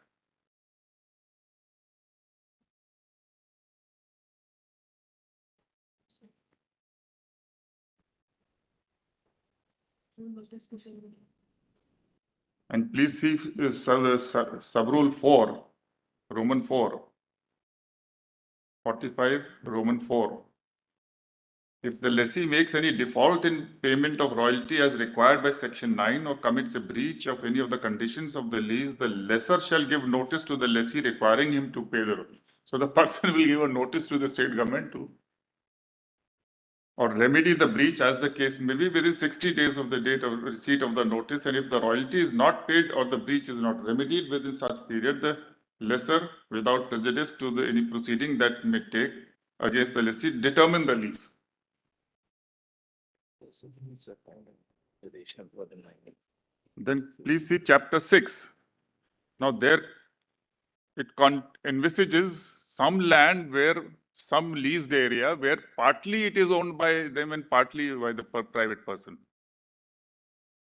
And please see sub-rule 4, Roman 4, 45, Roman 4. If the lessee makes any default in payment of royalty as required by section 9 or commits a breach of any of the conditions of the lease, the lessor shall give notice to the lessee requiring him to pay the royalty. So the person will give a notice to the state government to or remedy the breach as the case may be within 60 days of the date of receipt of the notice. And if the royalty is not paid or the breach is not remedied within such period, the lessor, without prejudice to any proceeding that may take against the lessee, determine the lease. Then please see chapter 6. Now there it envisages some land where some leased area where partly it is owned by them and partly by the private person.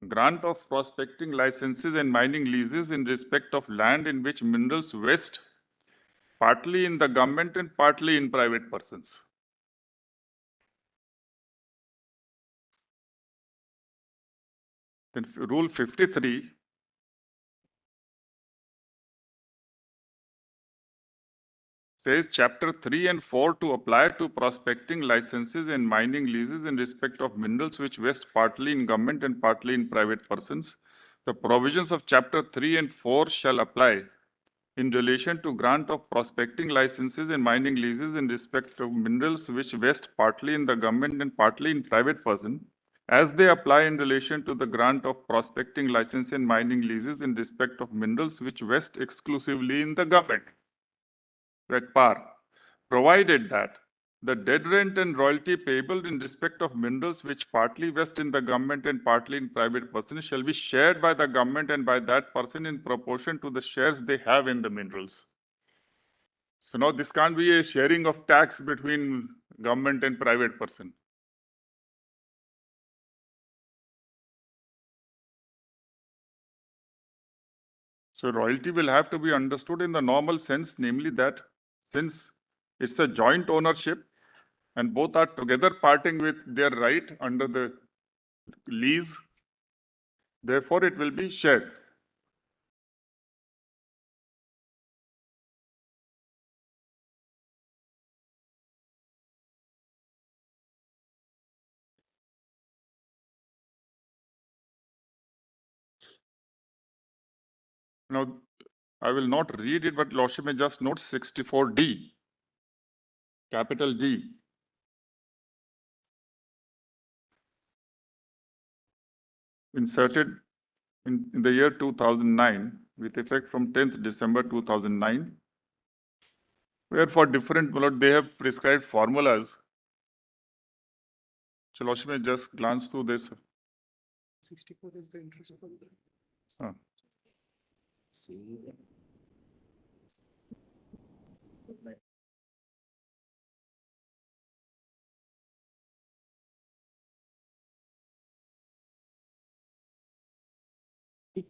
Grant of prospecting licenses and mining leases in respect of land in which minerals vest partly in the government and partly in private persons. Then rule 53 says chapter 3 and 4 to apply to prospecting licenses and mining leases in respect of minerals which vest partly in government and partly in private persons. The provisions of chapter 3 and 4 shall apply in relation to grant of prospecting licenses and mining leases in respect of minerals which vest partly in the government and partly in private person, as they apply in relation to the grant of prospecting license and mining leases in respect of minerals which vest exclusively in the government at par, provided that the dead rent and royalty payable in respect of minerals which partly vest in the government and partly in private person shall be shared by the government and by that person in proportion to the shares they have in the minerals. So now this can't be a sharing of tax between government and private person. So royalty will have to be understood in the normal sense, namely that since it's a joint ownership and both are together parting with their right under the lease, therefore it will be shared. Now, I will not read it, but Lordship may just note 64D, capital D. Inserted in the year 2009 with effect from 10th December 2009, where for different, they have prescribed formulas. So Lordship may just glance through this. 64 is the interest for Huh.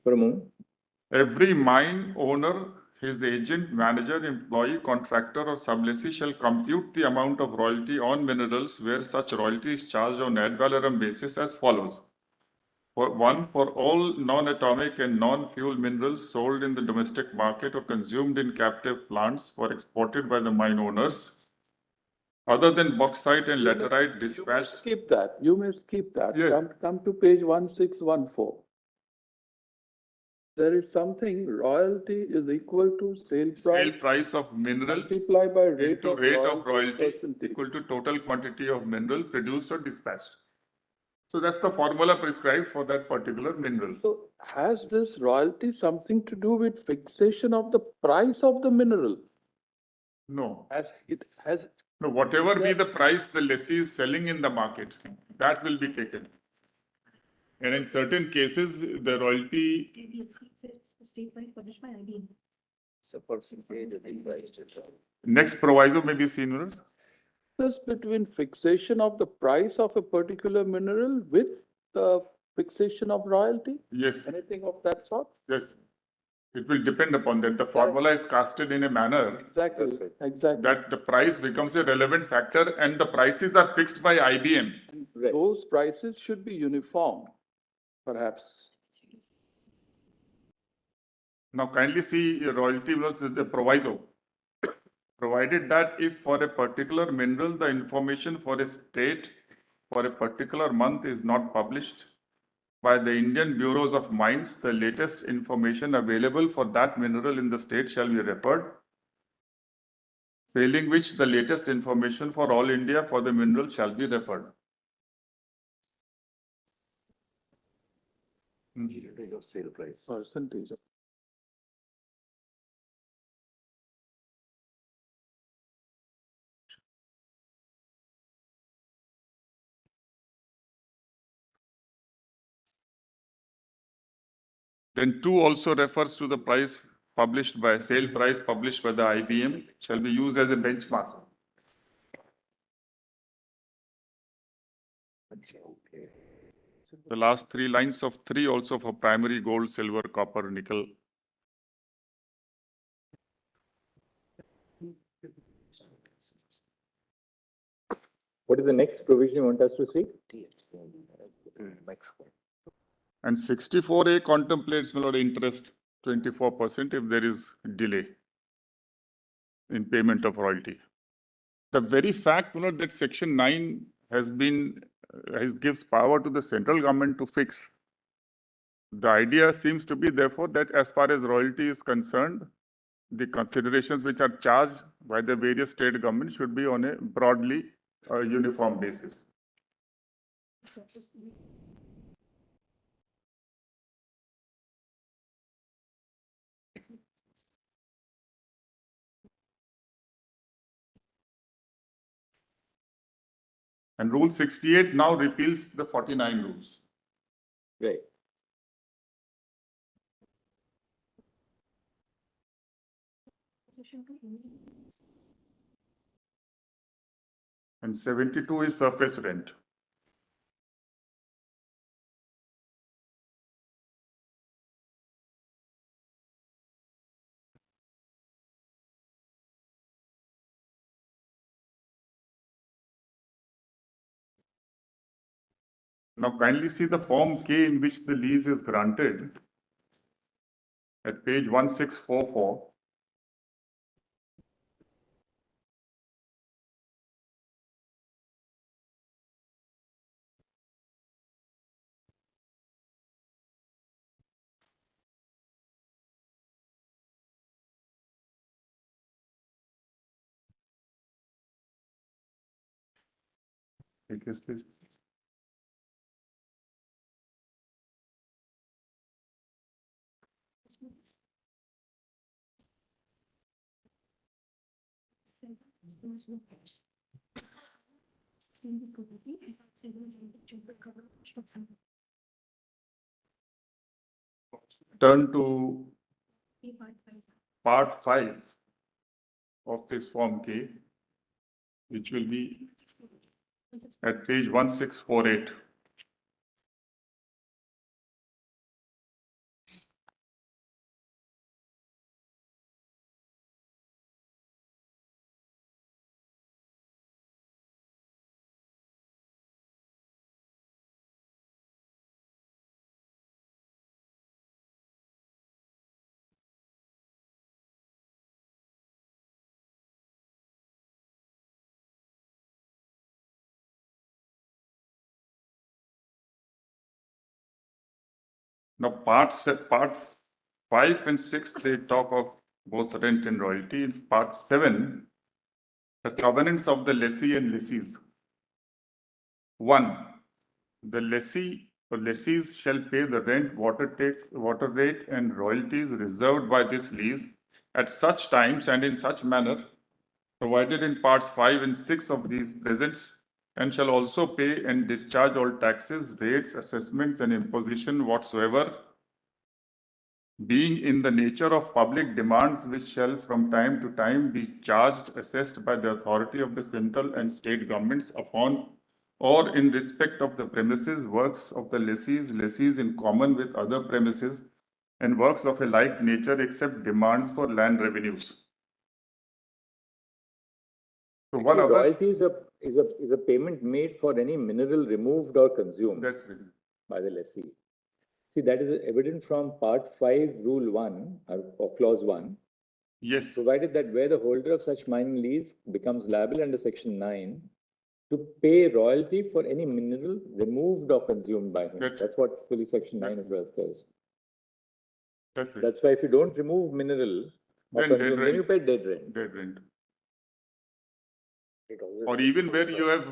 For a moment. Every mine owner, his agent, manager, employee, contractor, or sublessee shall compute the amount of royalty on minerals where such royalty is charged on ad valorem basis as follows. For all non-atomic and non-fuel minerals sold in the domestic market or consumed in captive plants or exported by the mine owners, other than bauxite and laterite dispatched. Skip that. You may skip that. Yes. Come to page 1614. There is something, royalty is equal to sale Sale price price of mineral multiplied by rate into of rate of royalty percentage. equal to total quantity of mineral produced or dispatched. So that's the formula prescribed for that particular mineral. So has this royalty something to do with fixation of the price of the mineral? No. Has No, whatever be the price the lessee is selling in the market, that will be taken. And in certain cases, the royalty. State price published by IBM. It's a percentage of the price. Next proviso may be seen. this between fixation of the price of a particular mineral with the fixation of royalty? Yes, Anything of that sort? yes. It will depend upon that. The formula is casted in a manner Exactly, That's right. exactly. that the price becomes a relevant factor and the prices are fixed by IBM. Right. Those prices should be uniform, perhaps. Now kindly see royalty versus the proviso. Provided that if for a particular mineral, the information for a state for a particular month is not published by the Indian Bureaus of Mines, the latest information available for that mineral in the state shall be referred. Failing which, the latest information for all India for the mineral shall be referred. Percentage of sale price. Percentage. Then 2 also refers to the price published by sale price published by the IBM shall be used as a benchmark. The last 3 lines of 3 also for primary gold, silver, copper, nickel. What is the next provision you want us to see? And 64A contemplates interest 24% if there is delay in payment of royalty. The very fact that section 9 gives power to the central government to fix. The idea seems to be therefore that as far as royalty is concerned, the considerations which are charged by the various state governments should be on a broadly uniform basis. And Rule 68 now repeals the 49 rules. Right. And 72 is surface rent. Now kindly see the Form K in which the lease is granted at page 1644. Take this, please. Turn to part 5 of this Form K, which will be at page 1648. Now, part 5 and 6, they talk of both rent and royalty. In part 7, the covenants of the lessee and lessees. 1, the lessee or lessees shall pay the rent, water rate, and royalties reserved by this lease at such times and in such manner provided in parts 5 and 6 of these presents, and shall also pay and discharge all taxes, rates, assessments, and imposition whatsoever, being in the nature of public demands, which shall from time to time be charged, assessed by the authority of the central and state governments upon or in respect of the premises, works of the lessees in common with other premises, and works of a like nature, except demands for land revenues. So one other. Royalty is a payment made for any mineral removed or consumed. That's right. By the lessee. See, that is evident from part 5, rule 1 or clause 1. Yes. Provided that where the holder of such mining lease becomes liable under section 9 to pay royalty for any mineral removed or consumed by him. That's what fully section 9 as well says. That's right. That's why if you don't remove mineral or Then consume, then you pay dead rent. Dead rent. Or even where you have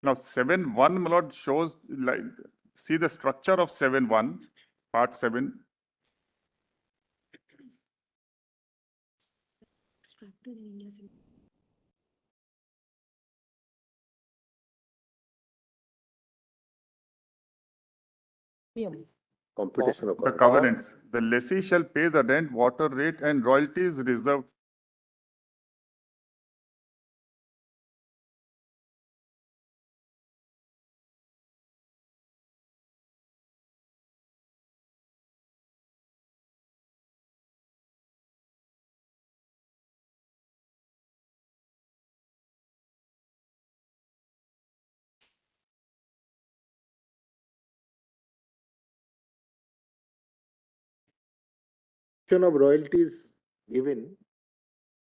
now 7.1, my lord, shows like see the structure of 7.1, part 7. Competition of The covenants. The lessee shall pay the rent, water rate, and royalties reserved. Of royalties given,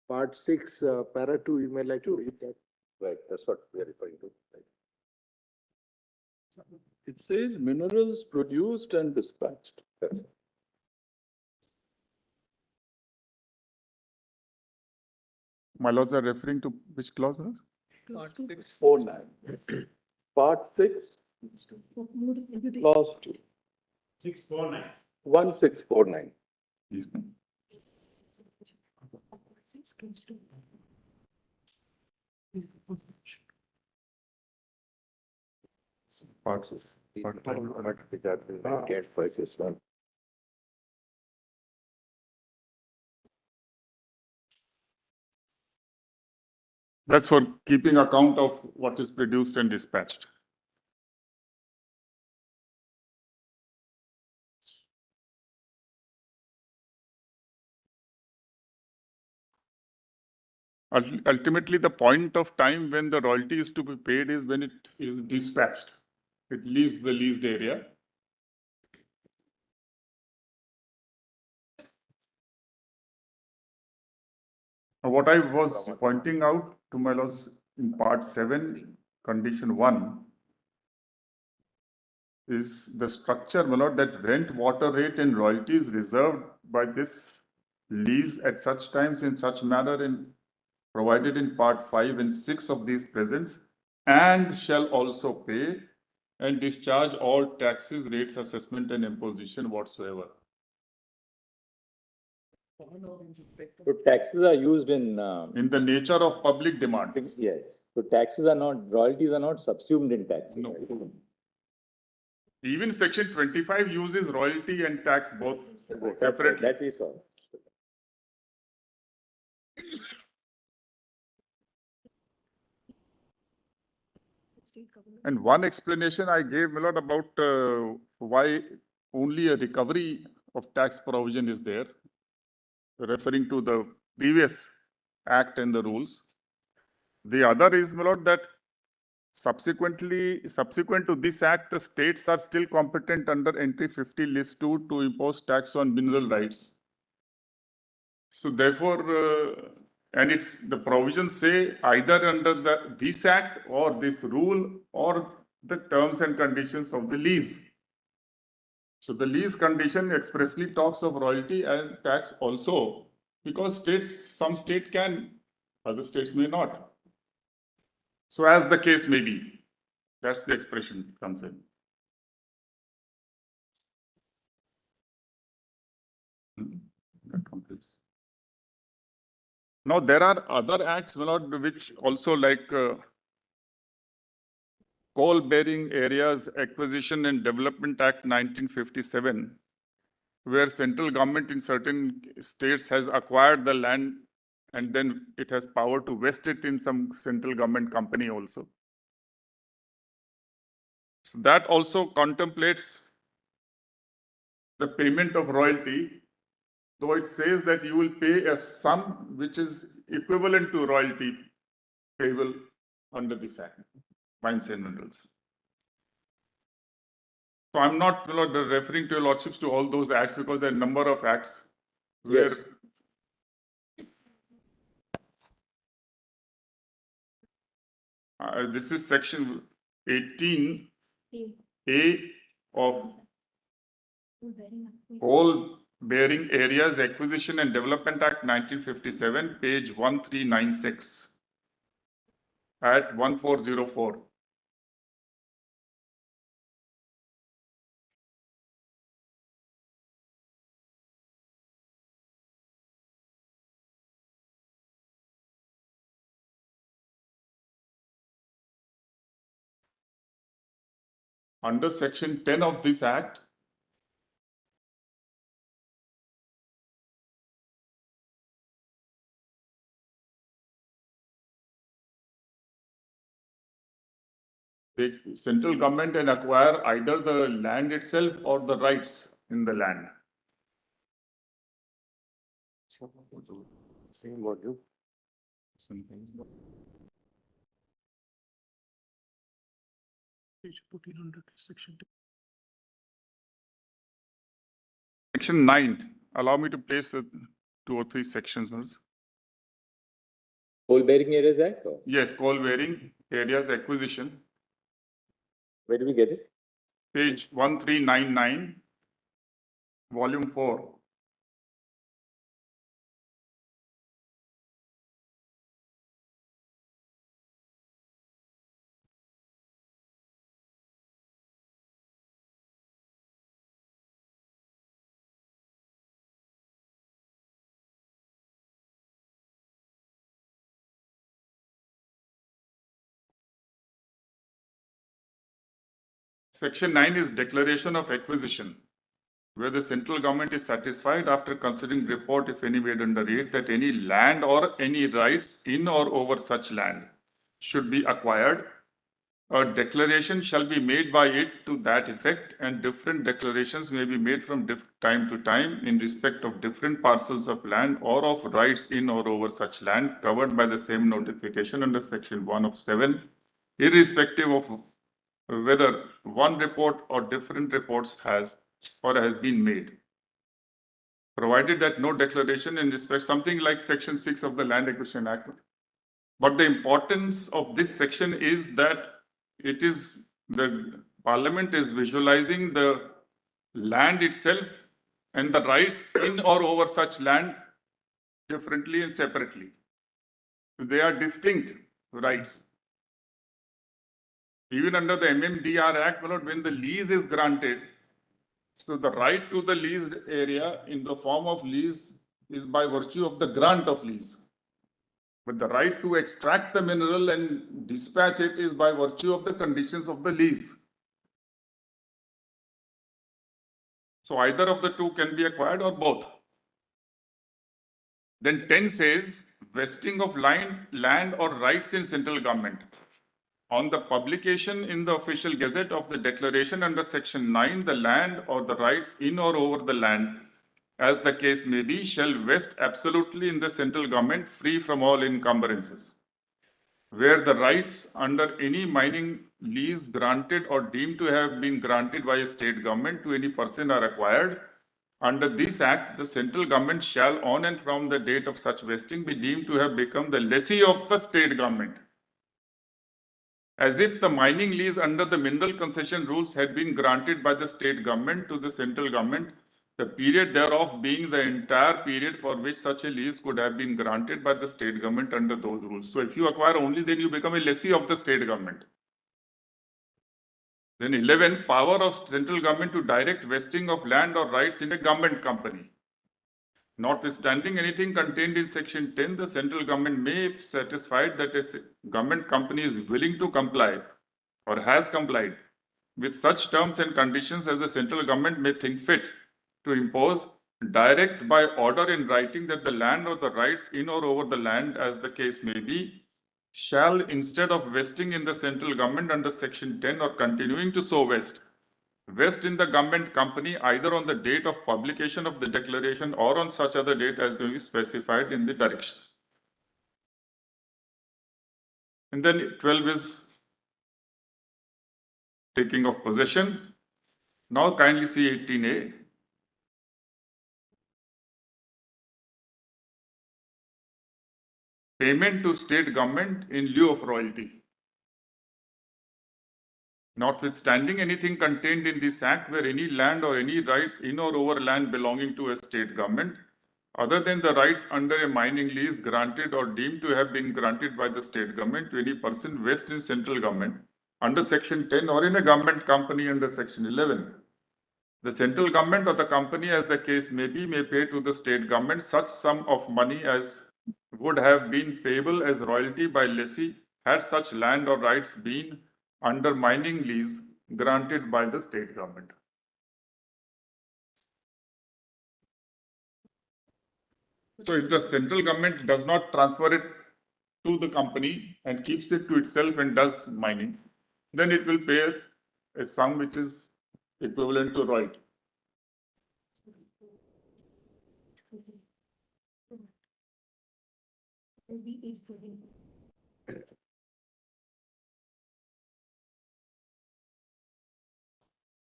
part 6, para 2, you may like to read that. Right, that's what we are referring to. Right. It says minerals produced and dispatched. That's it. My lords are referring to which clause? Part 649. Part 6, clause 2. 649. 1649. Yes. Part. Get versus 1. That's for keeping account of what is produced and dispatched. Ultimately, the point of time when the royalty is to be paid is when it is dispatched. It leaves the leased area. What I was pointing out to my lords in part 7, condition 1, is the structure, my lord, that rent, water rate and royalties reserved by this lease at such times in such manner in provided in part 5 and 6 of these presents, and shall also pay and discharge all taxes, rates, assessment and imposition whatsoever. So taxes are used in the nature of public demands. yes. So taxes are not, royalties are not subsumed in taxes. No. Right? Even section 25 uses royalty and tax both That's separately. that we saw. And one explanation I gave, my lord, about why only a recovery of tax provision is there, referring to the previous act and the rules. The other is, my lord, that subsequent to this act, the states are still competent under entry 50 list 2 to impose tax on mineral rights. So therefore, and it's the provisions say either under this act or this rule or the terms and conditions of the lease. So the lease condition expressly talks of royalty and tax also, because some state can, other states may not. So as the case may be, that's the expression comes in. That completes. Now there are other acts, my lord, which also like Coal Bearing Areas Acquisition and Development Act 1957, where central government in certain states has acquired the land and then it has power to vest it in some central government company also. So that also contemplates the payment of royalty, though it says that you will pay a sum which is equivalent to royalty payable under this act, mines and minerals. So I'm not, referring to your lordships to all those acts because there are a number of acts where this is section 18A of Coal Bearing Areas Acquisition and Development Act 1957, page 1396 at 1404. Under section 10 of this act, the central government can acquire either the land itself or the rights in the land. Same module. Page 1400, section 10. Section 9, allow me to place 2 or 3 sections. Coal Bearing Areas Act? Or? Yes, Coal Bearing Areas Acquisition. Where do we get it? Page 1399, volume 4. Section 9 is declaration of acquisition. where the central government is satisfied after considering report, if any made under it, that any land or any rights in or over such land should be acquired, a declaration shall be made by it to that effect, and different declarations may be made from time to time in respect of different parcels of land or of rights in or over such land covered by the same notification under section 1 of 7, irrespective of whether one report or different reports has been made, provided that no declaration in respect, something like section 6 of the Land Acquisition Act. But the importance of this section is that it is the Parliament is visualizing the land itself and the rights in or over such land differently and separately. They are distinct rights. Even under the MMDR Act, when the lease is granted, so the right to the leased area in the form of lease is by virtue of the grant of lease. But the right to extract the mineral and dispatch it is by virtue of the conditions of the lease. So either of the two can be acquired or both. Then 10 says vesting of land or rights in central government. On the publication in the official gazette of the declaration under section 9, the land or the rights in or over the land, as the case may be, shall vest absolutely in the central government, free from all encumbrances. Where the rights under any mining lease granted or deemed to have been granted by a state government to any person are acquired, under this act, the central government shall, on and from the date of such vesting, be deemed to have become the lessee of the state government, as if the mining lease under the mineral concession rules had been granted by the state government to the central government, the period thereof being the entire period for which such a lease could have been granted by the state government under those rules. So if you acquire only, then you become a lessee of the state government. Then 11, power of central government to direct vesting of land or rights in a government company. Notwithstanding anything contained in section 10, the central government may, if satisfied that a government company is willing to comply or has complied with such terms and conditions as the central government may think fit to impose, direct by order in writing that the land or the rights in or over the land, as the case may be, shall, instead of vesting in the central government under section 10 or continuing to so vest in the government company either on the date of publication of the declaration or on such other date as may be specified in the direction. And then 12 is taking of possession. Now kindly see 18A. Payment to state government in lieu of royalty. Notwithstanding anything contained in this act where any land or any rights in or over land belonging to a state government, other than the rights under a mining lease granted or deemed to have been granted by the state government to any person vested in central government under section 10 or in a government company under section 11. The central government or the company, as the case may be, may pay to the state government such sum of money as would have been payable as royalty by lessee had such land or rights been under mining lease granted by the state government. So if the central government does not transfer it to the company and keeps it to itself and does mining, then it will pay a sum which is equivalent to royalty.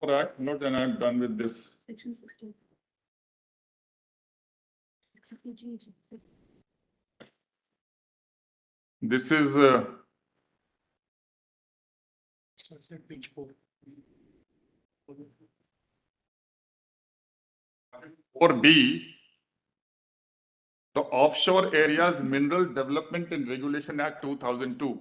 All right, no, then I'm done with this. Section 16. This is Page 4. 4B, the Offshore Areas Mineral Development and Regulation Act 2002.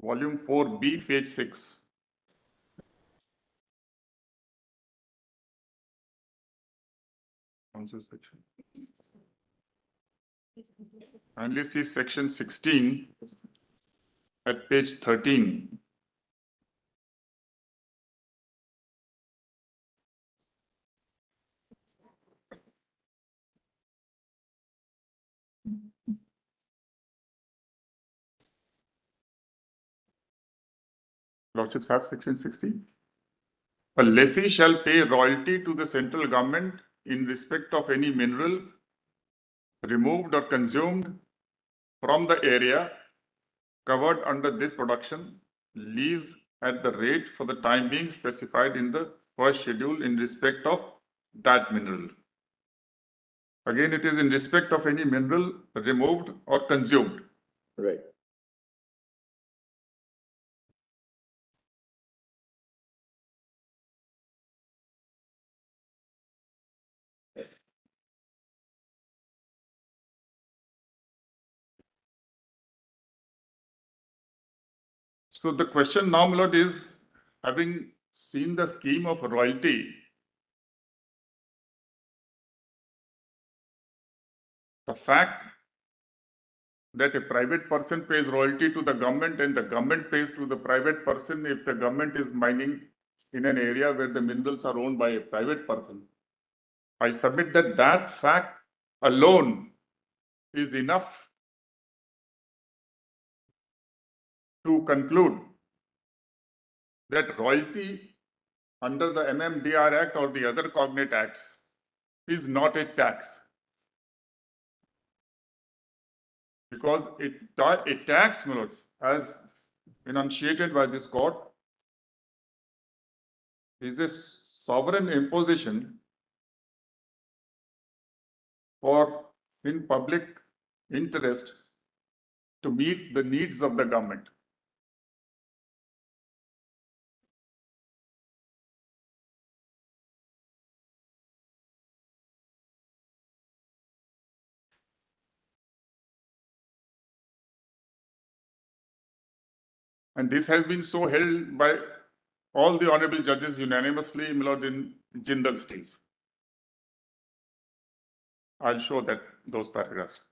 Volume 4B, page 6. Section. Kindly see section 16 at page 13. Lordships have section 16. A lessee shall pay royalty to the central government in respect of any mineral removed or consumed from the area covered under this production, lease at the rate for the time being specified in the first schedule in respect of that mineral. Again, it is in respect of any mineral removed or consumed. Right. So the question now, my lord, is, having seen the scheme of royalty, the fact that a private person pays royalty to the government and the government pays to the private person if the government is mining in an area where the minerals are owned by a private person. I submit that that fact alone is enough to conclude that royalty under the MMDR Act or the other cognate acts is not a tax. Because a tax, my lords, as enunciated by this court, is a sovereign imposition for in public interest to meet the needs of the government. And this has been so held by all the honorable judges unanimously, my lord, in Jindal Steels. I'll show that those paragraphs.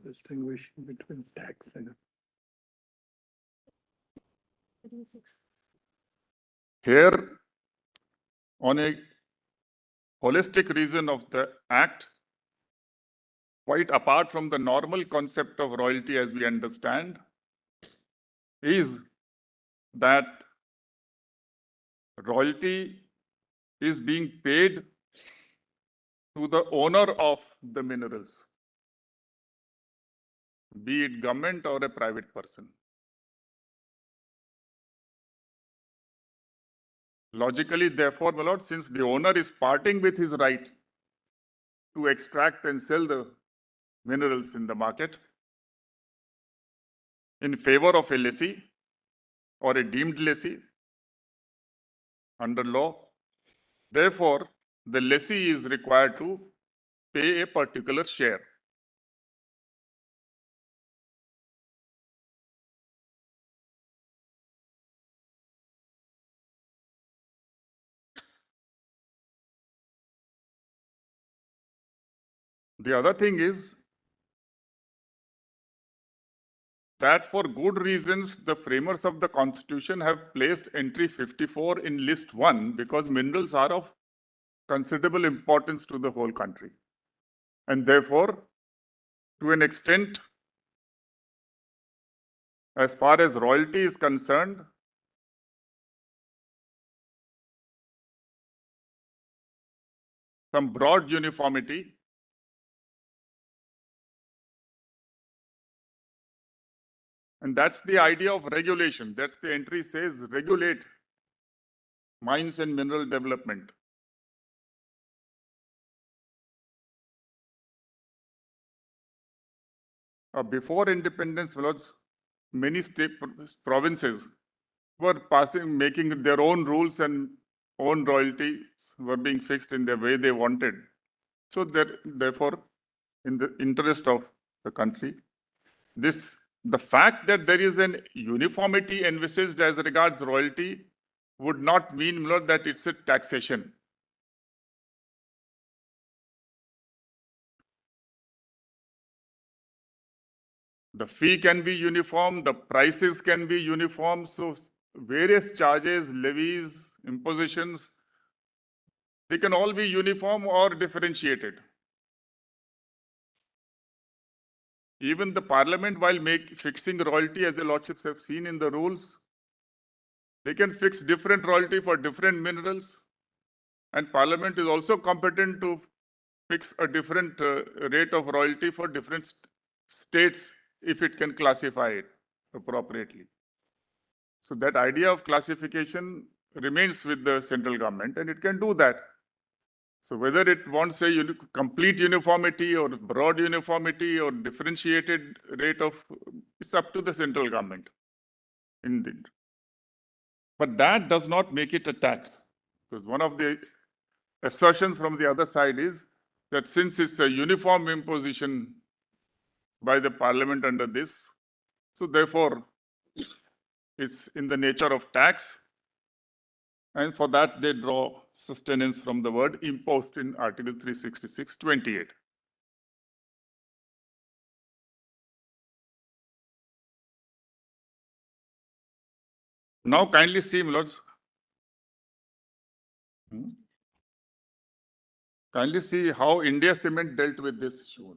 Distinguishing between tax and. Here, on a holistic reason of the act, quite apart from the normal concept of royalty as we understand, is that royalty is being paid to the owner of the minerals, be it government or a private person. Logically, therefore, my lord, since the owner is parting with his right to extract and sell the minerals in the market in favor of a lessee or a deemed lessee under law, therefore, the lessee is required to pay a particular share. The other thing is that for good reasons, the framers of the Constitution have placed entry 54 in list 1 because minerals are of considerable importance to the whole country. And therefore, to an extent, as far as royalty is concerned, some broad uniformity and that's the idea of regulation. That's the entry says regulate mines and mineral development. Before independence, many state provinces were making their own rules and own royalties were being fixed in the way they wanted. So therefore, in the interest of the country, the fact that there is an uniformity envisaged as regards royalty would not mean, my lord, that it's a taxation. The fee can be uniform, the prices can be uniform. So various charges, levies, impositions, they can all be uniform or differentiated. Even the parliament, while fixing royalty, as the lordships have seen in the rules, they can fix different royalty for different minerals. And parliament is also competent to fix a different rate of royalty for different states if it can classify it appropriately. So that idea of classification remains with the central government, and it can do that. So whether it wants a complete uniformity or broad uniformity or differentiated rate of, it's up to the central government. Indeed. But that does not make it a tax. Because one of the assertions from the other side is that since it's a uniform imposition by the parliament under this, so therefore it's in the nature of tax. And for that, they draw sustenance from the word imposed in Article 366(28). Now kindly see, my lords. Kindly see how India Cement dealt with this issue.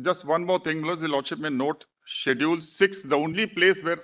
Just one more thing, my lords, the lordship may note Schedule 6, the only place where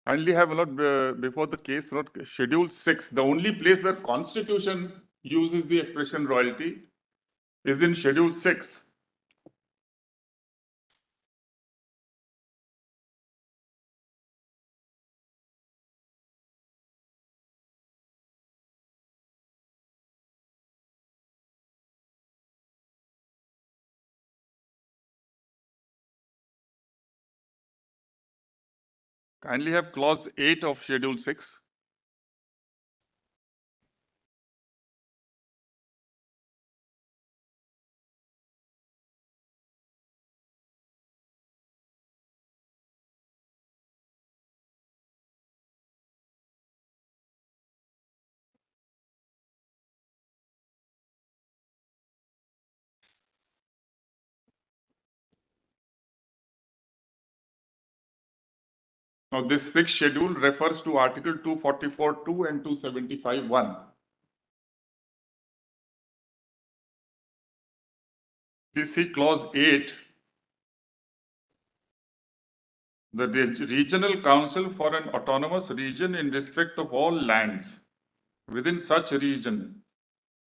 kindly have a lot before the case, not Schedule 6. The only place where Constitution uses the expression royalty is in Schedule 6. Kindly have clause 8 of Schedule 6. Now, this sixth schedule refers to Article 244(2) and 275(1). You see clause 8, the regional council for an autonomous region in respect of all lands within such region,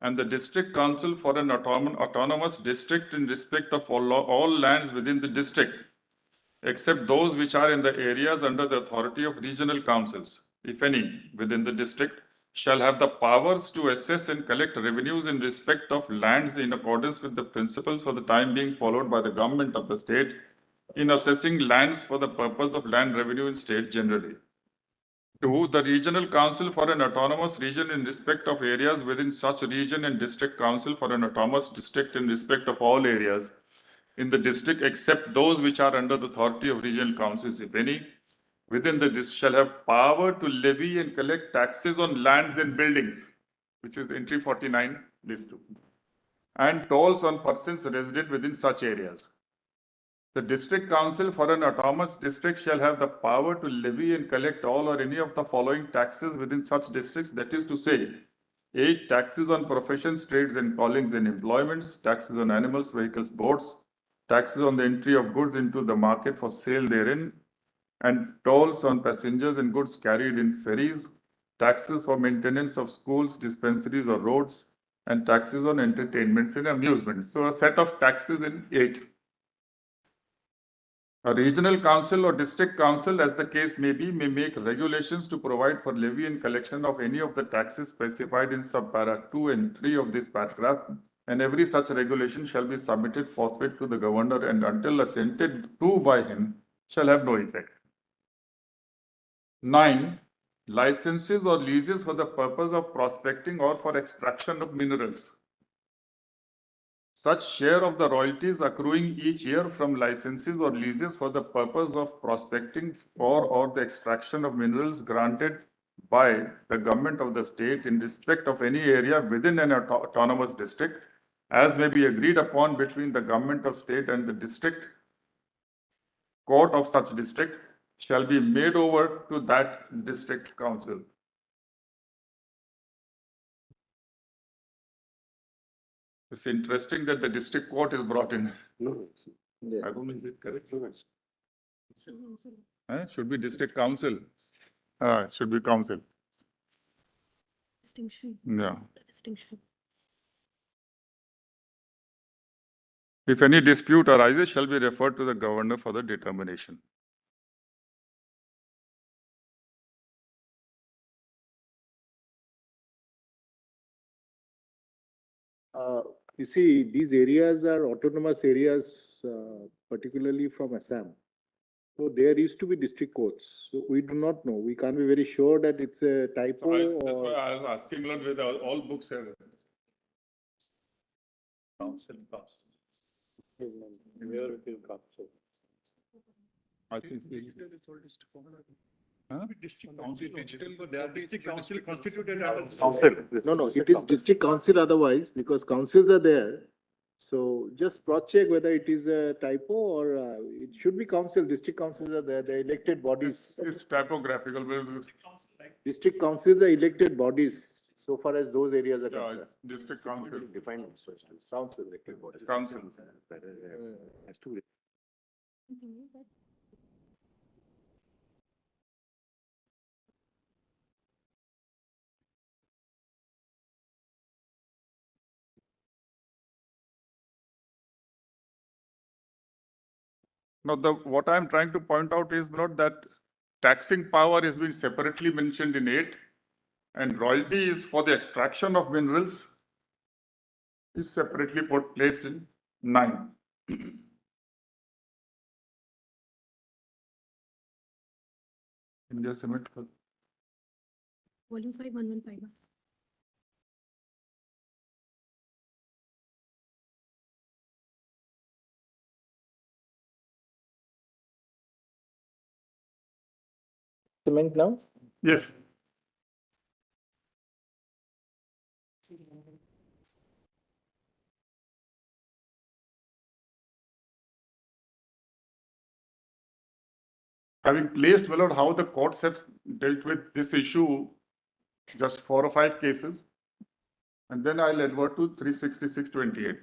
and the district council for an autonomous district in respect of all lands within the district, except those which are in the areas under the authority of regional councils, if any, within the district, shall have the powers to assess and collect revenues in respect of lands in accordance with the principles for the time being followed by the government of the state in assessing lands for the purpose of land revenue in state generally. 2. The regional council for an autonomous region in respect of areas within such region and district council for an autonomous district in respect of all areas in the district except those which are under the authority of regional councils, if any, within the district shall have power to levy and collect taxes on lands and buildings, which is entry 49, list 2, and tolls on persons resident within such areas. The district council for an autonomous district shall have the power to levy and collect all or any of the following taxes within such districts, that is to say, 8. Taxes on professions, trades and callings and employments, taxes on animals, vehicles, boats, taxes on the entry of goods into the market for sale therein, and tolls on passengers and goods carried in ferries, taxes for maintenance of schools, dispensaries or roads, and taxes on entertainments and amusements. So a set of taxes in 8. A regional council or district council, as the case may be, may make regulations to provide for levy and collection of any of the taxes specified in subpara 2 and 3 of this paragraph, and every such regulation shall be submitted forthwith to the governor and until assented to by him shall have no effect. 9. Licenses or leases for the purpose of prospecting or for extraction of minerals. Such share of the royalties accruing each year from licenses or leases for the purpose of prospecting for or the extraction of minerals granted by the government of the state in respect of any area within an autonomous district, as may be agreed upon between the government of state and the district court of such district, shall be made over to that district council. It's interesting that the district court is brought in. I don't know, is it correct? Should be district council. It should be council. Distinction. Yeah. Distinction. If any dispute arises, shall be referred to the governor for the determination. You see, these areas are autonomous areas, particularly from Assam. So there used to be district courts. So we do not know. We can't be very sure that it's a typo That's why or. I was asking whether all books have. Council. Where it will come. I think It's all district council. Huh? District council, digital, but they are district council constituted. No, it is district council otherwise, because councils are there. So just cross-check whether it is a typo or it should be council, district councils are there, the elected bodies. It's typographical. District councils are elected bodies, so far as those areas are Yeah, concerned. it's district council. Council, elected bodies. Council. Now, what I'm trying to point out is not that taxing power is being separately mentioned in 8, and royalty is for the extraction of minerals is separately placed in 9. India Cement. Volume 5, 1151. Cement now? Yes. Having placed, my lord, how the courts have dealt with this issue, just 4 or 5 cases, and then I'll advert to 366/28.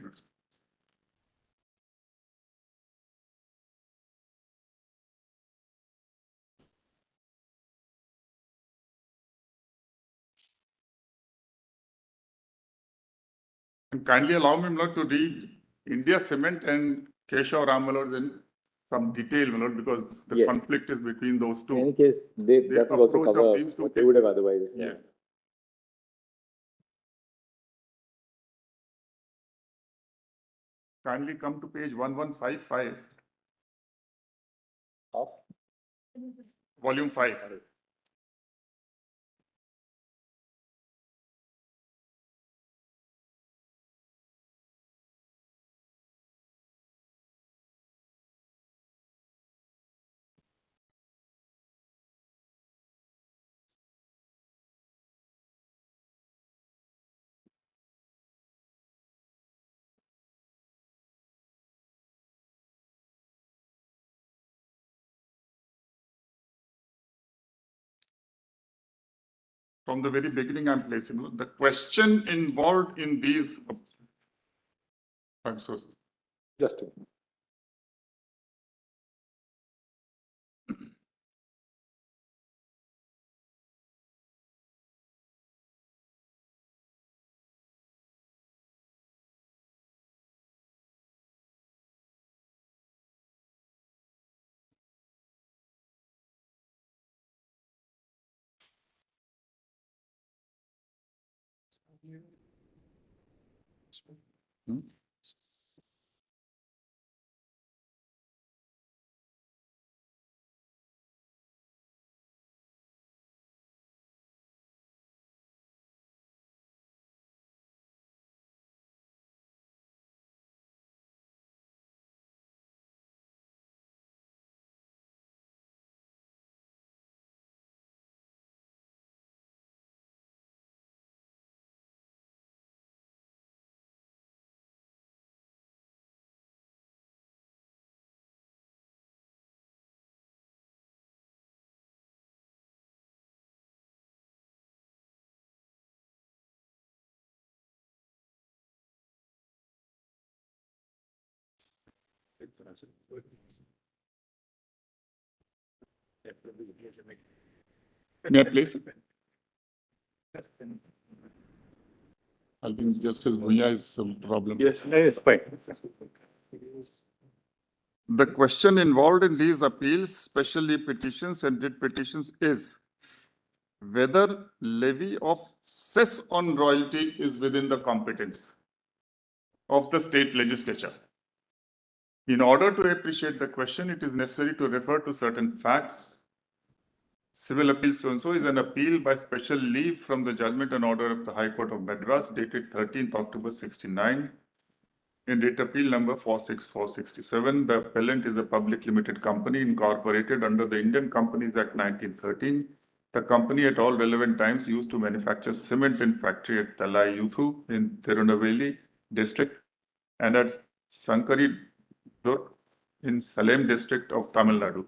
And kindly allow me, my lord, to read India Cement and Keshav Ram, my lord, in some detail, my lord, because the Yes. conflict is between those two. In any case, that will also approach of cover these two what they would have cases. otherwise. Yeah. Kindly come to page 1155, Of volume 5. From the very beginning, I'm placing the question involved in these. I'm so sorry. Just a minute. Yeah, please. I think Justice Bhuya is some problem. Yes. It's fine. The question involved in these appeals, especially petitions and writ petitions, is whether levy of cess on royalty is within the competence of the state legislature. In order to appreciate the question, it is necessary to refer to certain facts. Civil appeal so-and-so is an appeal by special leave from the judgment and order of the High Court of Madras dated 13th October 69. In writ appeal number 46467, the appellant is a public limited company incorporated under the Indian Companies Act 1913. The company at all relevant times used to manufacture cement in factory at Talayuthu in Tirunelveli district and at Sankari Durg in Salem district of Tamil Nadu.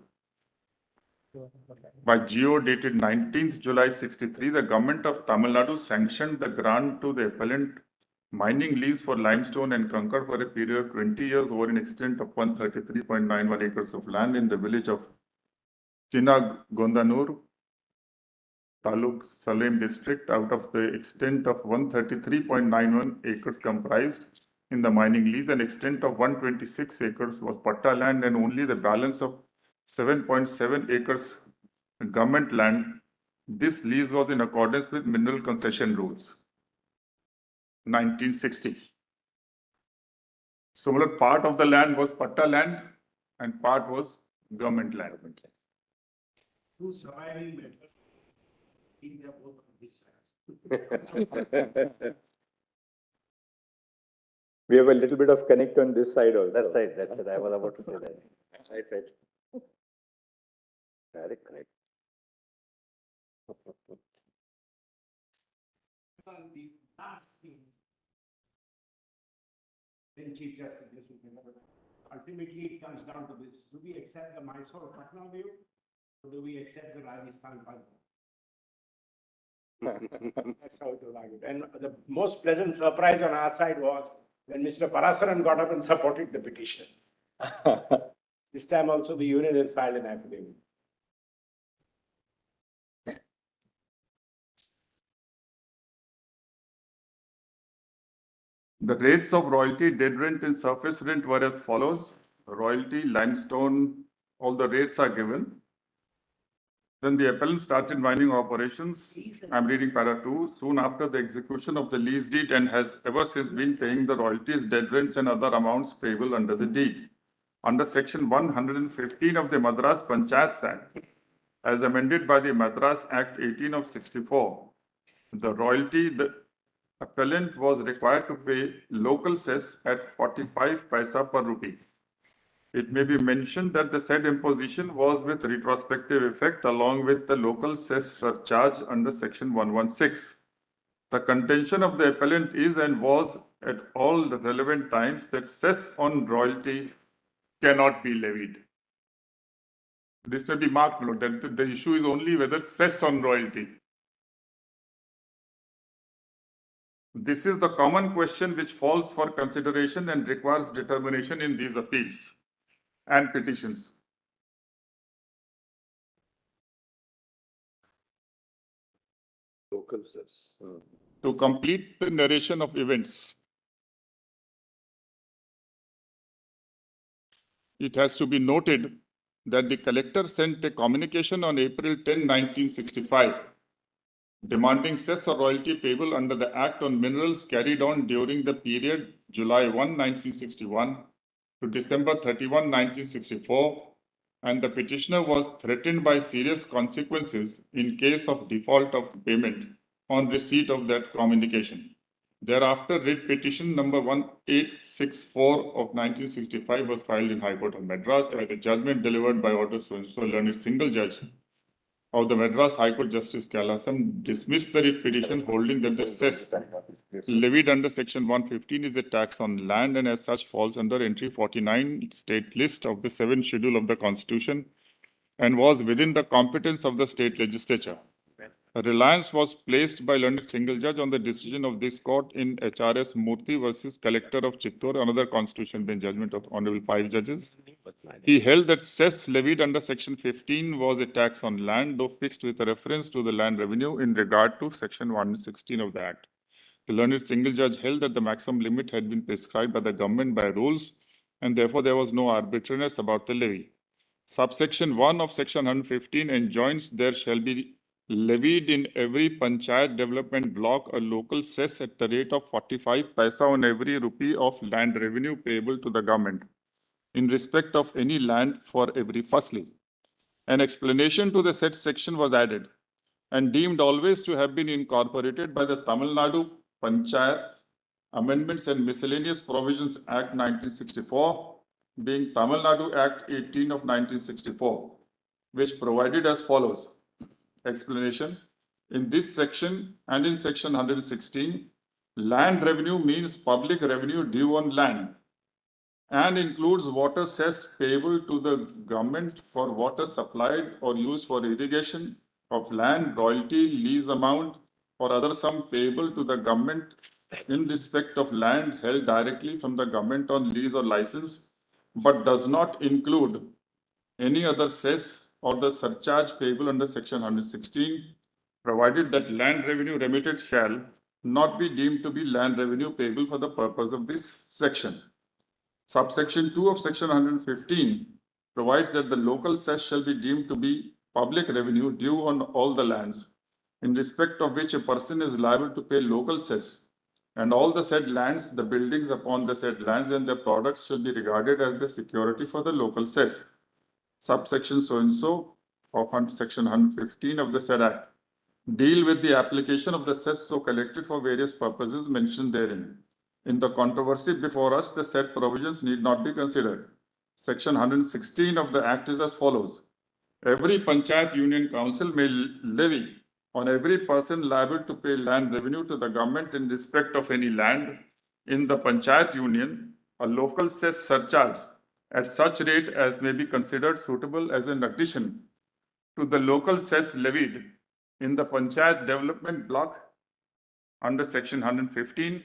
By GO dated 19th July 63, the government of Tamil Nadu sanctioned the grant to the appellant mining lease for limestone and concur for a period of 20 years over an extent of 133.91 acres of land in the village of Chinagondanur, Taluk, Salem district, out of the extent of 133.91 acres comprised in the mining lease. An extent of 126 acres was patta land and only the balance of 7.7 acres government land. This lease was in accordance with mineral concession rules. 1960. Similar part of the land was patta land and part was government land. Two surviving members. In their both on this side. We have a little bit of connect on this side also. That's it, that's it. I was about to say that. Right. Correct, correct. The last thing. Then Chief Justice, this will be ultimately it comes down to this. Do we accept the Mysore Patna view or do we accept the Rajasthan Patna? That's how it was argued. And the most pleasant surprise on our side was when Mr. Parasaran got up and supported the petition. This time also the union has filed an affidavit. The rates of royalty, dead rent and surface rent were as follows. Royalty, limestone, all the rates are given. Then the appellant started mining operations. I'm reading para 2. Soon after the execution of the lease deed and has ever since been paying the royalties, dead rents and other amounts payable under the deed. Under section 115 of the Madras Panchayats Act, as amended by the Madras Act 18 of 64, the royalty, the appellant was required to pay local cess at 45 paisa per rupee. It may be mentioned that the said imposition was with retrospective effect along with the local cess surcharge under section 116. The contention of the appellant is and was at all the relevant times that cess on royalty cannot be levied. This may be marked below that the issue is only whether cess on royalty. This is the common question which falls for consideration and requires determination in these appeals and petitions. Local cess. To complete the narration of events, it has to be noted that the collector sent a communication on April 10, 1965 demanding cess or royalty payable under the Act on Minerals carried on during the period July 1, 1961 to December 31, 1964, and the petitioner was threatened by serious consequences in case of default of payment on receipt of that communication. Thereafter, writ petition number 1864 of 1965 was filed in High Court of Madras, where the judgment delivered by order so learned single judge of the Madras High Court Justice Kailasam dismissed the writ petition, holding that the cess levied under Section 115 is a tax on land and as such falls under entry 49 state list of the 7th schedule of the Constitution and was within the competence of the state legislature. A reliance was placed by learned single judge on the decision of this court in HRS Murthy versus Collector of Chittor, another constitution bench judgment of Honorable 5 judges. He held that cess levied under Section 15 was a tax on land, though fixed with a reference to the land revenue in regard to Section 116 of the Act. The learned single judge held that the maximum limit had been prescribed by the government by rules, and therefore there was no arbitrariness about the levy. Subsection 1 of Section 115 enjoins there shall be levied in every panchayat development block a local cess at the rate of 45 paisa on every rupee of land revenue payable to the government in respect of any land for every fasli. An explanation to the said section was added and deemed always to have been incorporated by the Tamil Nadu Panchayats Amendments and Miscellaneous Provisions Act 1964, being Tamil Nadu Act 18 of 1964, which provided as follows. Explanation. In this section and in section 116, land revenue means public revenue due on land and includes water cess payable to the government for water supplied or used for irrigation of land, royalty, lease amount, or other sum payable to the government in respect of land held directly from the government on lease or license, but does not include any other cess or the surcharge payable under section 116, provided that land revenue remitted shall not be deemed to be land revenue payable for the purpose of this section. Subsection 2 of section 115 provides that the local cess shall be deemed to be public revenue due on all the lands, in respect of which a person is liable to pay local cess, and all the said lands, the buildings upon the said lands and their products shall be regarded as the security for the local cess. Subsection so-and-so of section 115 of the said Act deal with the application of the cess so collected for various purposes mentioned therein. In the controversy before us, the said provisions need not be considered. Section 116 of the Act is as follows. Every Panchayat Union Council may levy on every person liable to pay land revenue to the government in respect of any land in the Panchayat Union a local cess surcharge at such rate as may be considered suitable as an addition to the local cess levied in the Panchayat Development Block under Section 115,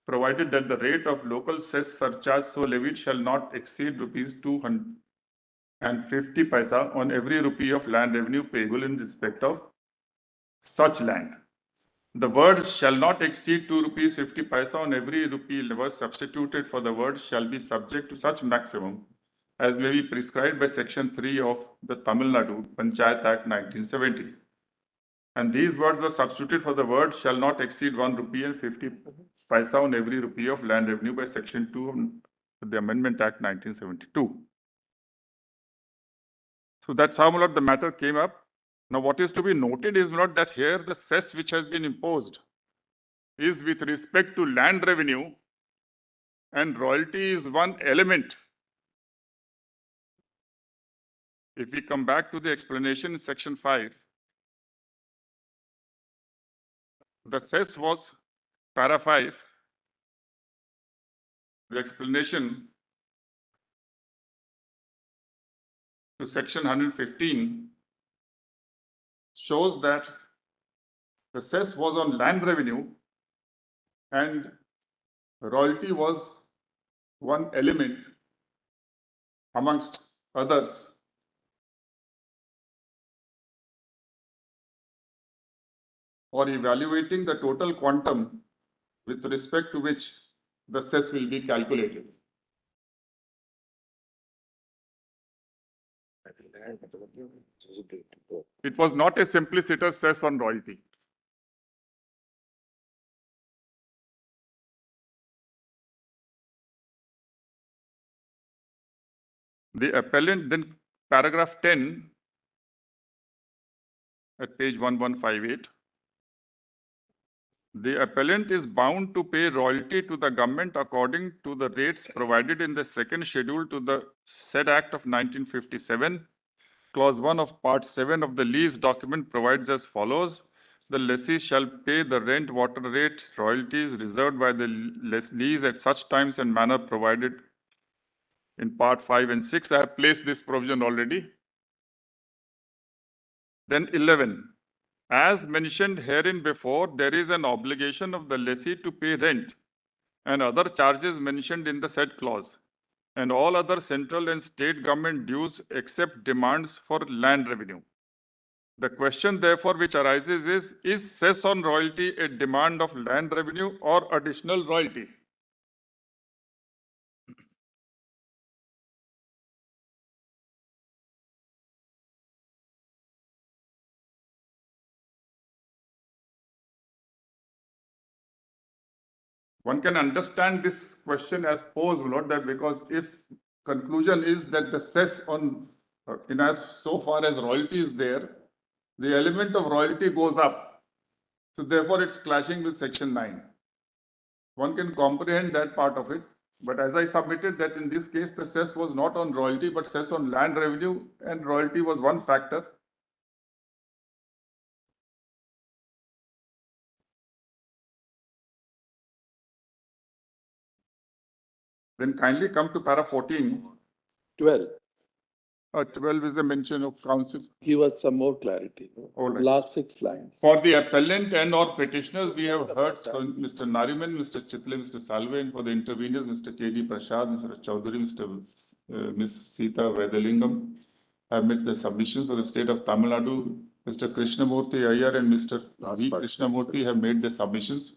provided that the rate of local cess surcharge so levied shall not exceed rupees 250 paisa on every rupee of land revenue payable in respect of such land. The word shall not exceed 2 rupees 50 paisa on every rupee was substituted for the word shall be subject to such maximum as may be prescribed by Section 3 of the Tamil Nadu Panchayat Act 1970. And these words were substituted for the word shall not exceed 1 rupee and 50 paisa on every rupee of land revenue by Section 2 of the Amendment Act 1972. So that's how the matter came up. Now what is to be noted is not that here the cess which has been imposed is with respect to land revenue and royalty is one element. If we come back to the explanation in Section 5, the cess was para 5. The explanation to Section 115 shows that the cess was on land revenue and royalty was one element amongst others. Or evaluating the total quantum with respect to which the cess will be calculated. It was not a simpliciter cess on royalty. The appellant, then paragraph 10 at page 1158. The appellant is bound to pay royalty to the government according to the rates provided in the second schedule to the said Act of 1957. Clause 1 of Part 7 of the lease document provides as follows. The lessee shall pay the rent, water rates, royalties reserved by the lease at such times and manner provided in Part 5 and 6. I have placed this provision already. Then 11. As mentioned herein before, there is an obligation of the lessee to pay rent and other charges mentioned in the said clause, and all other central and state government dues except demands for land revenue. The question therefore which arises is cess on royalty a demand of land revenue or additional royalty? One can understand this question as posed, Lord, that because if conclusion is that the cess on, in as so far as royalty is there, the element of royalty goes up. So therefore it's clashing with section 9. One can comprehend that part of it. But as I submitted that in this case, the cess was not on royalty, but cess on land revenue, and royalty was one factor. Then kindly come to para 14. 12. 12 is the mention of counsel. Give us some more clarity. All right. Last 6 lines. For the appellant and or petitioners, we have heard Mr. Nariman, Mr. Chitle, Mr. Salve, and for the interveners, Mr. K.D. Prasad, Mr. Chaudhary, Ms. Sita Vedalingam. I have made the submissions for the state of Tamil Nadu. Mr. Krishnamurthy Iyer and Mr. V. Krishnamurthy have made the submissions.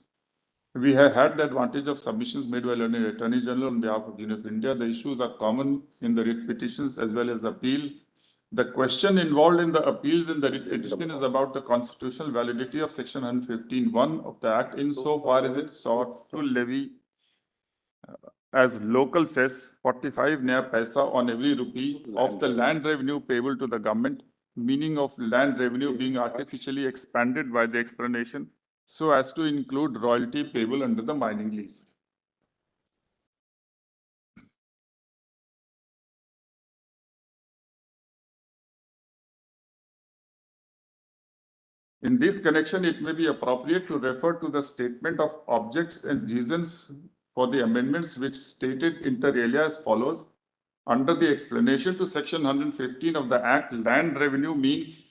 We have had the advantage of submissions made by Learned Attorney General on behalf of the Union of India. The issues are common in the writ petitions as well as appeal. The question involved in the appeals in the writ petition is about the constitutional validity of section 115(1) of the Act insofar as it sought to levy as local cess 45 naya paisa on every rupee of the land revenue payable to the government, meaning of land revenue being artificially expanded by the explanation so as to include royalty payable under the mining lease. In this connection, it may be appropriate to refer to the statement of objects and reasons for the amendments which stated inter alia as follows. Under the explanation to section 115 of the Act, land revenue means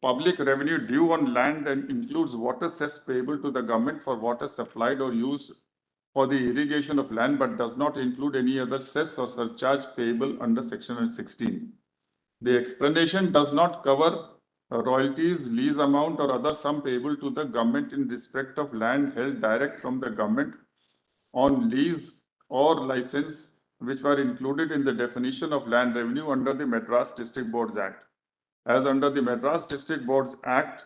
public revenue due on land and includes water cess payable to the government for water supplied or used for the irrigation of land, but does not include any other cess or surcharge payable under section 116. The explanation does not cover royalties, lease amount, or other sum payable to the government in respect of land held direct from the government on lease or license, which were included in the definition of land revenue under the Madras District Boards Act. As under the Madras District Boards Act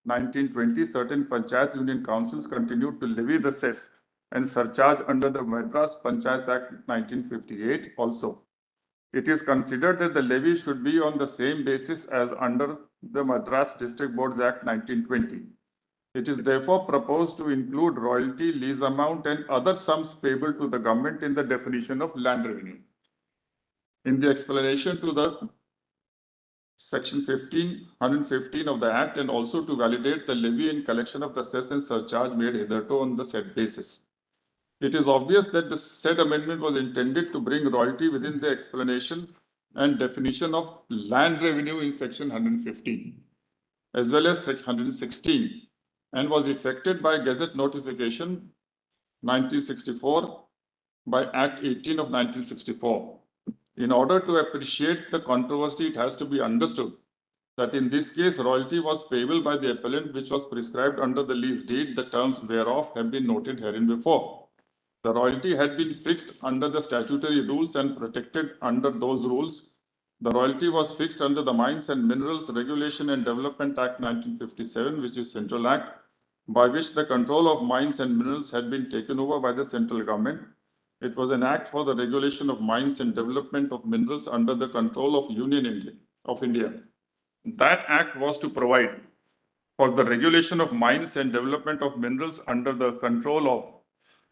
1920, certain Panchayat Union Councils continued to levy the cess and surcharge under the Madras Panchayat Act 1958 also. It is considered that the levy should be on the same basis as under the Madras District Boards Act 1920. It is therefore proposed to include royalty, lease amount, and other sums payable to the government in the definition of land revenue. In the explanation to the section 115 of the Act, and also to validate the levy and collection of the cess and surcharge made hitherto on the said basis. It is obvious that the said amendment was intended to bring royalty within the explanation and definition of land revenue in section 115, as well as section 116, and was effected by Gazette Notification 1964 by Act 18 of 1964. In order to appreciate the controversy, it has to be understood that in this case, royalty was payable by the appellant, which was prescribed under the lease deed, the terms whereof have been noted herein before. The royalty had been fixed under the statutory rules and protected under those rules. The royalty was fixed under the Mines and Minerals Regulation and Development Act 1957, which is Central Act, by which the control of mines and minerals had been taken over by the central government. It was an act for the regulation of mines and development of minerals under the control of India. That act was to provide for the regulation of mines and development of minerals under the control of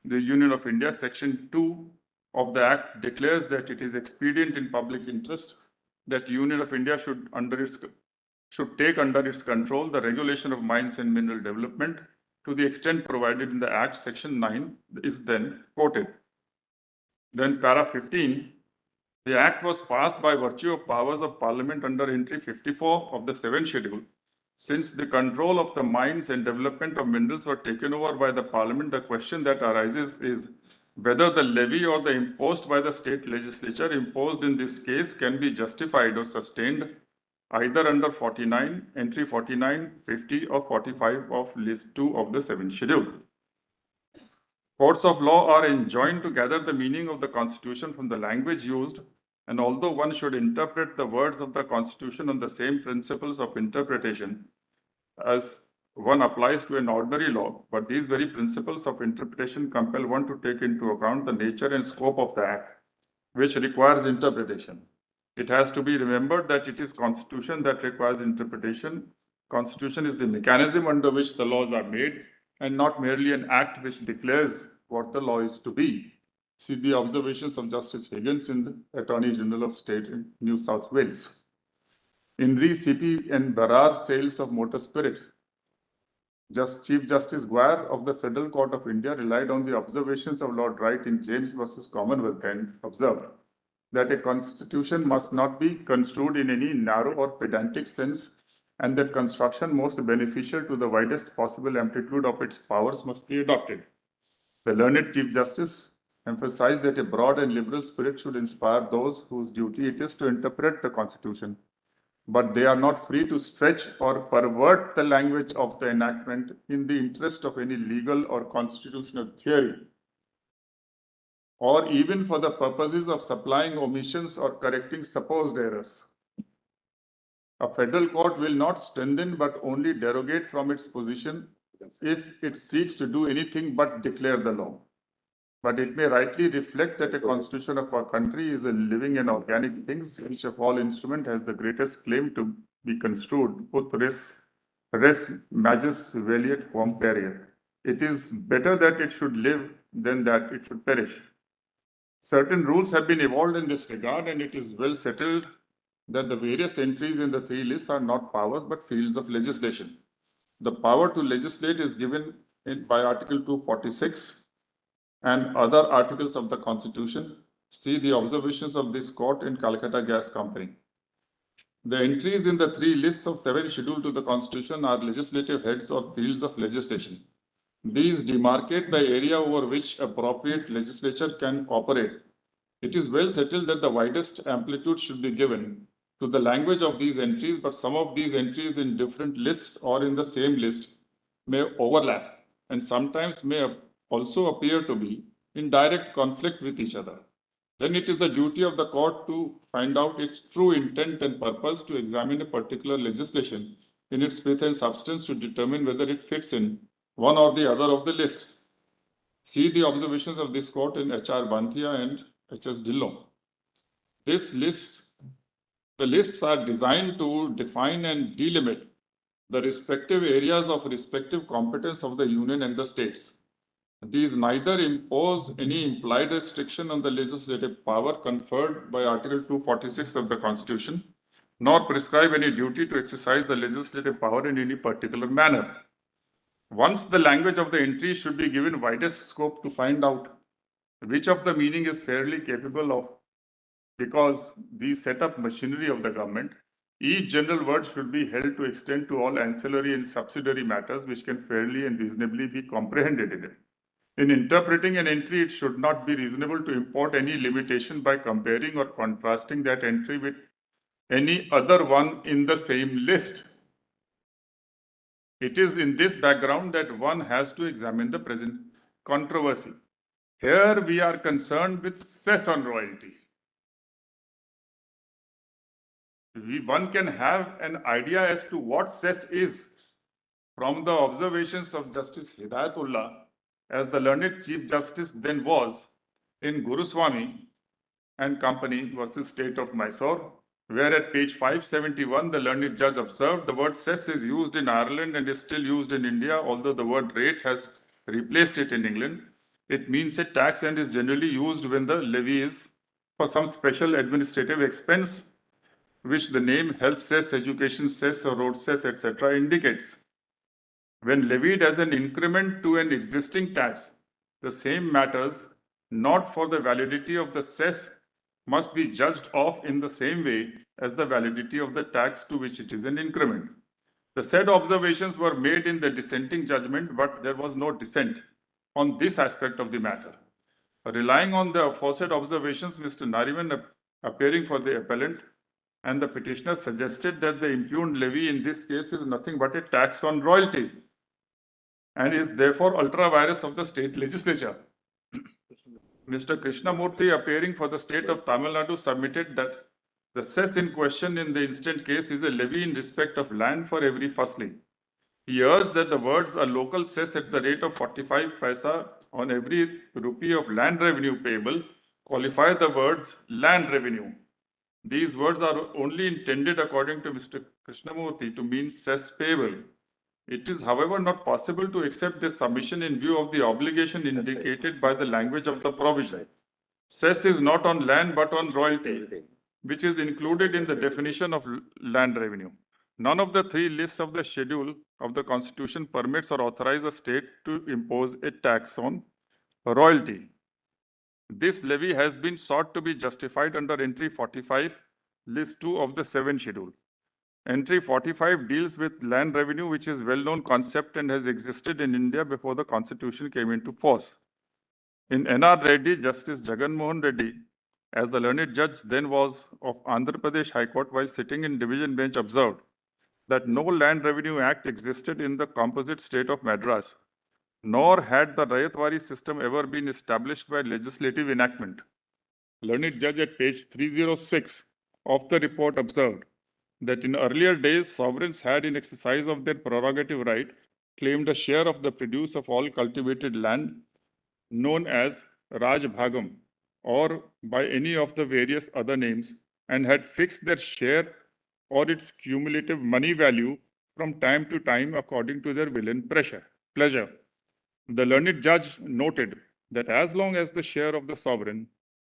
the Union of India. Section 2 of the Act declares that it is expedient in public interest that Union of India should take under its control the regulation of mines and mineral development to the extent provided in the Act. Section 9 is then quoted. Then para 15, the Act was passed by virtue of powers of Parliament under entry 54 of the 7th schedule. Since the control of the mines and development of minerals were taken over by the Parliament, the question that arises is whether the levy or the imposed by the state legislature imposed in this case can be justified or sustained either under 49, entry 49, 50 or 45 of list 2 of the 7th schedule. Courts of law are enjoined to gather the meaning of the Constitution from the language used, and although one should interpret the words of the Constitution on the same principles of interpretation as one applies to an ordinary law, but these very principles of interpretation compel one to take into account the nature and scope of the Act, which requires interpretation. It has to be remembered that it is Constitution that requires interpretation. Constitution is the mechanism under which the laws are made, and not merely an act which declares what the law is to be. See the observations of Justice Higgins in the Attorney General of State in New South Wales. In re CP and Barar sales of motor spirit, Chief Justice Guare of the Federal Court of India relied on the observations of Lord Wright in James versus Commonwealth and observed that a constitution must not be construed in any narrow or pedantic sense, and that construction most beneficial to the widest possible amplitude of its powers must be adopted. The learned Chief Justice emphasized that a broad and liberal spirit should inspire those whose duty it is to interpret the Constitution, but they are not free to stretch or pervert the language of the enactment in the interest of any legal or constitutional theory, or even for the purposes of supplying omissions or correcting supposed errors. A federal court will not strengthen but only derogate from its position if it seeks to do anything but declare the law. But it may rightly reflect that a constitution of our country is a living and organic thing, which of all instrument has the greatest claim to be construed, ut res magis veliet quam pereat. It is better that it should live than that it should perish. Certain rules have been evolved in this regard, and it is well settled that the various entries in the three lists are not powers but fields of legislation. The power to legislate is given by Article 246 and other articles of the Constitution. See the observations of this court in Calcutta Gas Company. The entries in the three lists of 7 scheduled to the Constitution are legislative heads or fields of legislation. These demarcate the area over which appropriate legislature can operate. It is well settled that the widest amplitude should be given to the language of these entries, but some of these entries in different lists or in the same list may overlap and sometimes may also appear to be in direct conflict with each other. Then it is the duty of the court to find out its true intent and purpose, to examine a particular legislation in its faith and substance to determine whether it fits in one or the other of the lists. See the observations of this court in H.R. Banthia and H.S. Dillon. The lists are designed to define and delimit the respective areas of respective competence of the union and the states. These neither impose any implied restriction on the legislative power conferred by Article 246 of the Constitution, nor prescribe any duty to exercise the legislative power in any particular manner. Once the language of the entry should be given widest scope to find out which of the meaning is fairly capable of, because these set up machinery of the government, each general word should be held to extend to all ancillary and subsidiary matters which can fairly and reasonably be comprehended in it. In interpreting an entry, it should not be reasonable to import any limitation by comparing or contrasting that entry with any other one in the same list. It is in this background that one has to examine the present controversy. Here we are concerned with cess on royalty. One can have an idea as to what cess is from the observations of Justice Hidayatullah, as the learned Chief Justice then was, in Guruswamy and Company versus State of Mysore, where at page 571, the learned judge observed the word cess is used in Ireland and is still used in India, although the word rate has replaced it in England. It means a tax and is generally used when the levy is for some special administrative expense, which the name health cess, education cess, or road cess, etc. indicates. When levied as an increment to an existing tax, the same matters not for the validity of the cess must be judged of in the same way as the validity of the tax to which it is an increment. The said observations were made in the dissenting judgment, but there was no dissent on this aspect of the matter. Relying on the aforesaid observations, Mr. Nariman, appearing for the appellant, and the petitioner suggested that the impugned levy in this case is nothing but a tax on royalty and is therefore ultra vires of the state legislature. Mr. Krishnamurthy, appearing for the state of Tamil Nadu, submitted that the cess in question in the instant case is a levy in respect of land for every firstling. He urged that the words "a local cess at the rate of 45 paisa on every rupee of land revenue payable" qualify the words land revenue. These words are only intended, according to Mr. Krishnamurthy, to mean cess payable. It is, however, not possible to accept this submission in view of the obligation indicated by the language of the provision. Cess is not on land but on royalty, which is included in the definition of land revenue. None of the three lists of the schedule of the Constitution permits or authorizes a state to impose a tax on royalty. This levy has been sought to be justified under entry 45, list 2 of the 7th schedule. Entry 45 deals with land revenue, which is a well-known concept and has existed in India before the Constitution came into force. In N.R. Reddy, Justice Jagan Mohan Reddy, as the learned judge then was of Andhra Pradesh High Court, while sitting in division bench, observed that no Land Revenue Act existed in the composite state of Madras, nor had the Rayatwari system ever been established by legislative enactment. Learned judge at page 306 of the report observed that in earlier days, sovereigns had, in exercise of their prerogative right, claimed a share of the produce of all cultivated land, known as Raj Bhagam, or by any of the various other names, and had fixed their share or its cumulative money value from time to time according to their will and pleasure. The learned judge noted that as long as the share of the sovereign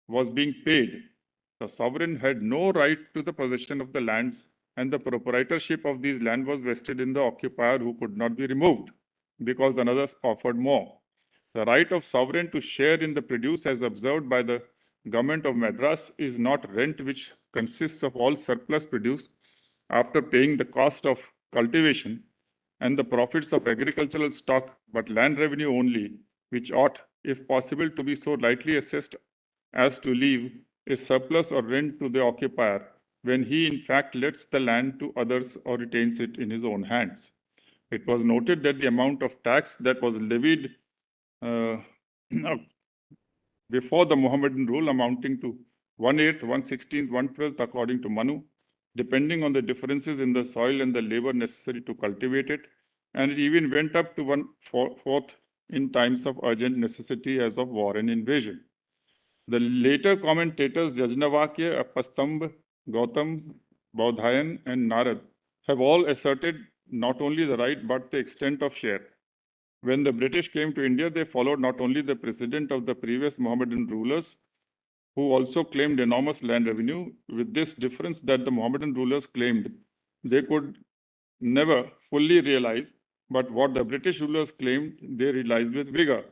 was being paid, the sovereign had no right to the possession of the lands, and the proprietorship of these land was vested in the occupier, who could not be removed because another offered more. The right of sovereign to share in the produce, as observed by the government of Madras, is not rent, which consists of all surplus produce after paying the cost of cultivation and the profits of agricultural stock, but land revenue only, which ought, if possible, to be so lightly assessed as to leave a surplus or rent to the occupier when he in fact lets the land to others or retains it in his own hands. It was noted that the amount of tax that was levied before the Mohammedan rule, amounting to 1/8, 1/16, 1/12 according to Manu, depending on the differences in the soil and the labor necessary to cultivate it, and it even went up to 1/4 in times of urgent necessity as of war and invasion. The later commentators Yajnavalkya, Apastambh, Gautam, Bodhayan, and Narad have all asserted not only the right but the extent of share. When the British came to India, they followed not only the precedent of the previous Mohammedan rulers, who also claimed enormous land revenue, with this difference that the Mohammedan rulers claimed they could never fully realize, but what the British rulers claimed, they realized with vigor.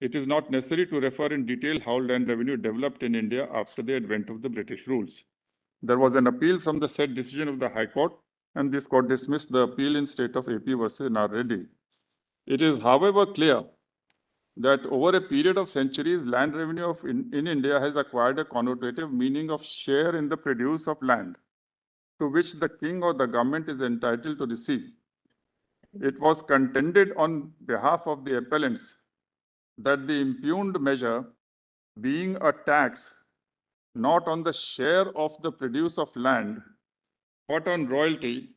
It is not necessary to refer in detail how land revenue developed in India after the advent of the British rules. There was an appeal from the said decision of the High Court, and this court dismissed the appeal in state of AP versus N.R. Reddy. It is, however, clear that over a period of centuries, land revenue in India has acquired a connotative meaning of share in the produce of land, to which the king or the government is entitled to receive. It was contended on behalf of the appellants that the impugned measure, being a tax not on the share of the produce of land, but on royalty,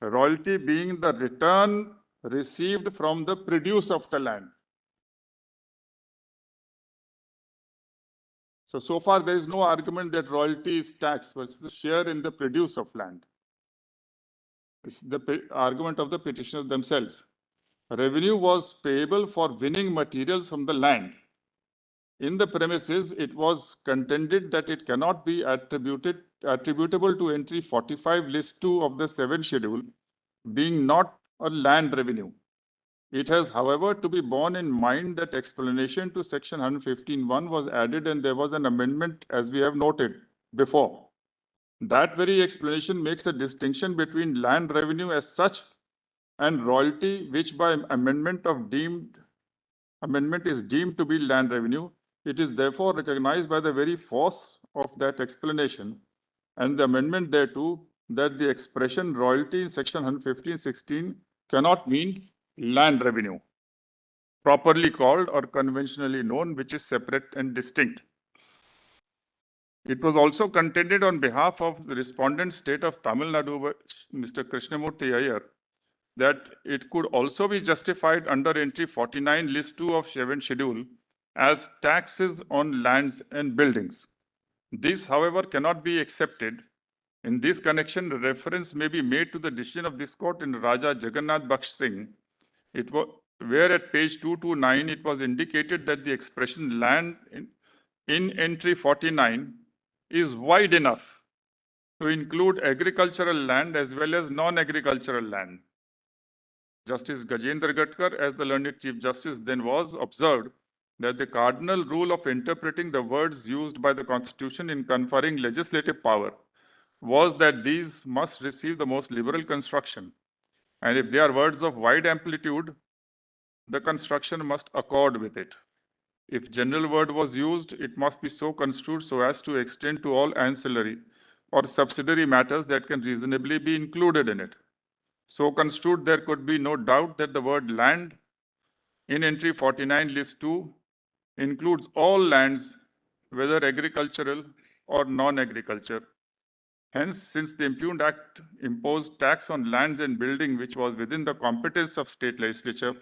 royalty being the return received from the produce of the land. So far there is no argument that royalty is tax versus the share in the produce of land. It's the argument of the petitioners themselves. Revenue was payable for winning materials from the land. In the premises, it was contended that it cannot be attributable to entry 45 list 2 of the 7th schedule, being not a land revenue. It has, however, to be borne in mind that explanation to section 115.1 was added and there was an amendment, as we have noted before. That very explanation makes a distinction between land revenue as such and royalty, which by amendment is deemed to be land revenue. It is therefore recognized by the very force of that explanation and the amendment thereto that the expression royalty in section 115.16 cannot mean land revenue, properly called or conventionally known, which is separate and distinct. It was also contended on behalf of the respondent state of Tamil Nadu, Mr. Krishnamurthy Iyer, that it could also be justified under entry 49 list 2 of 7th schedule as taxes on lands and buildings. This, however, cannot be accepted. In this connection, reference may be made to the decision of this court in Raja Jagannath Baksh Singh, where at page 229 it was indicated that the expression land in entry 49 is wide enough to include agricultural land as well as non-agricultural land. Justice Gajendra Gatkar, as the learned Chief Justice then was, observed that the cardinal rule of interpreting the words used by the Constitution in conferring legislative power was that these must receive the most liberal construction. And if they are words of wide amplitude, the construction must accord with it. If general word was used, it must be so construed so as to extend to all ancillary or subsidiary matters that can reasonably be included in it. So construed, there could be no doubt that the word land in entry 49 list 2 includes all lands, whether agricultural or non-agriculture. Hence, since the impugned act imposed tax on lands and building which was within the competence of state legislature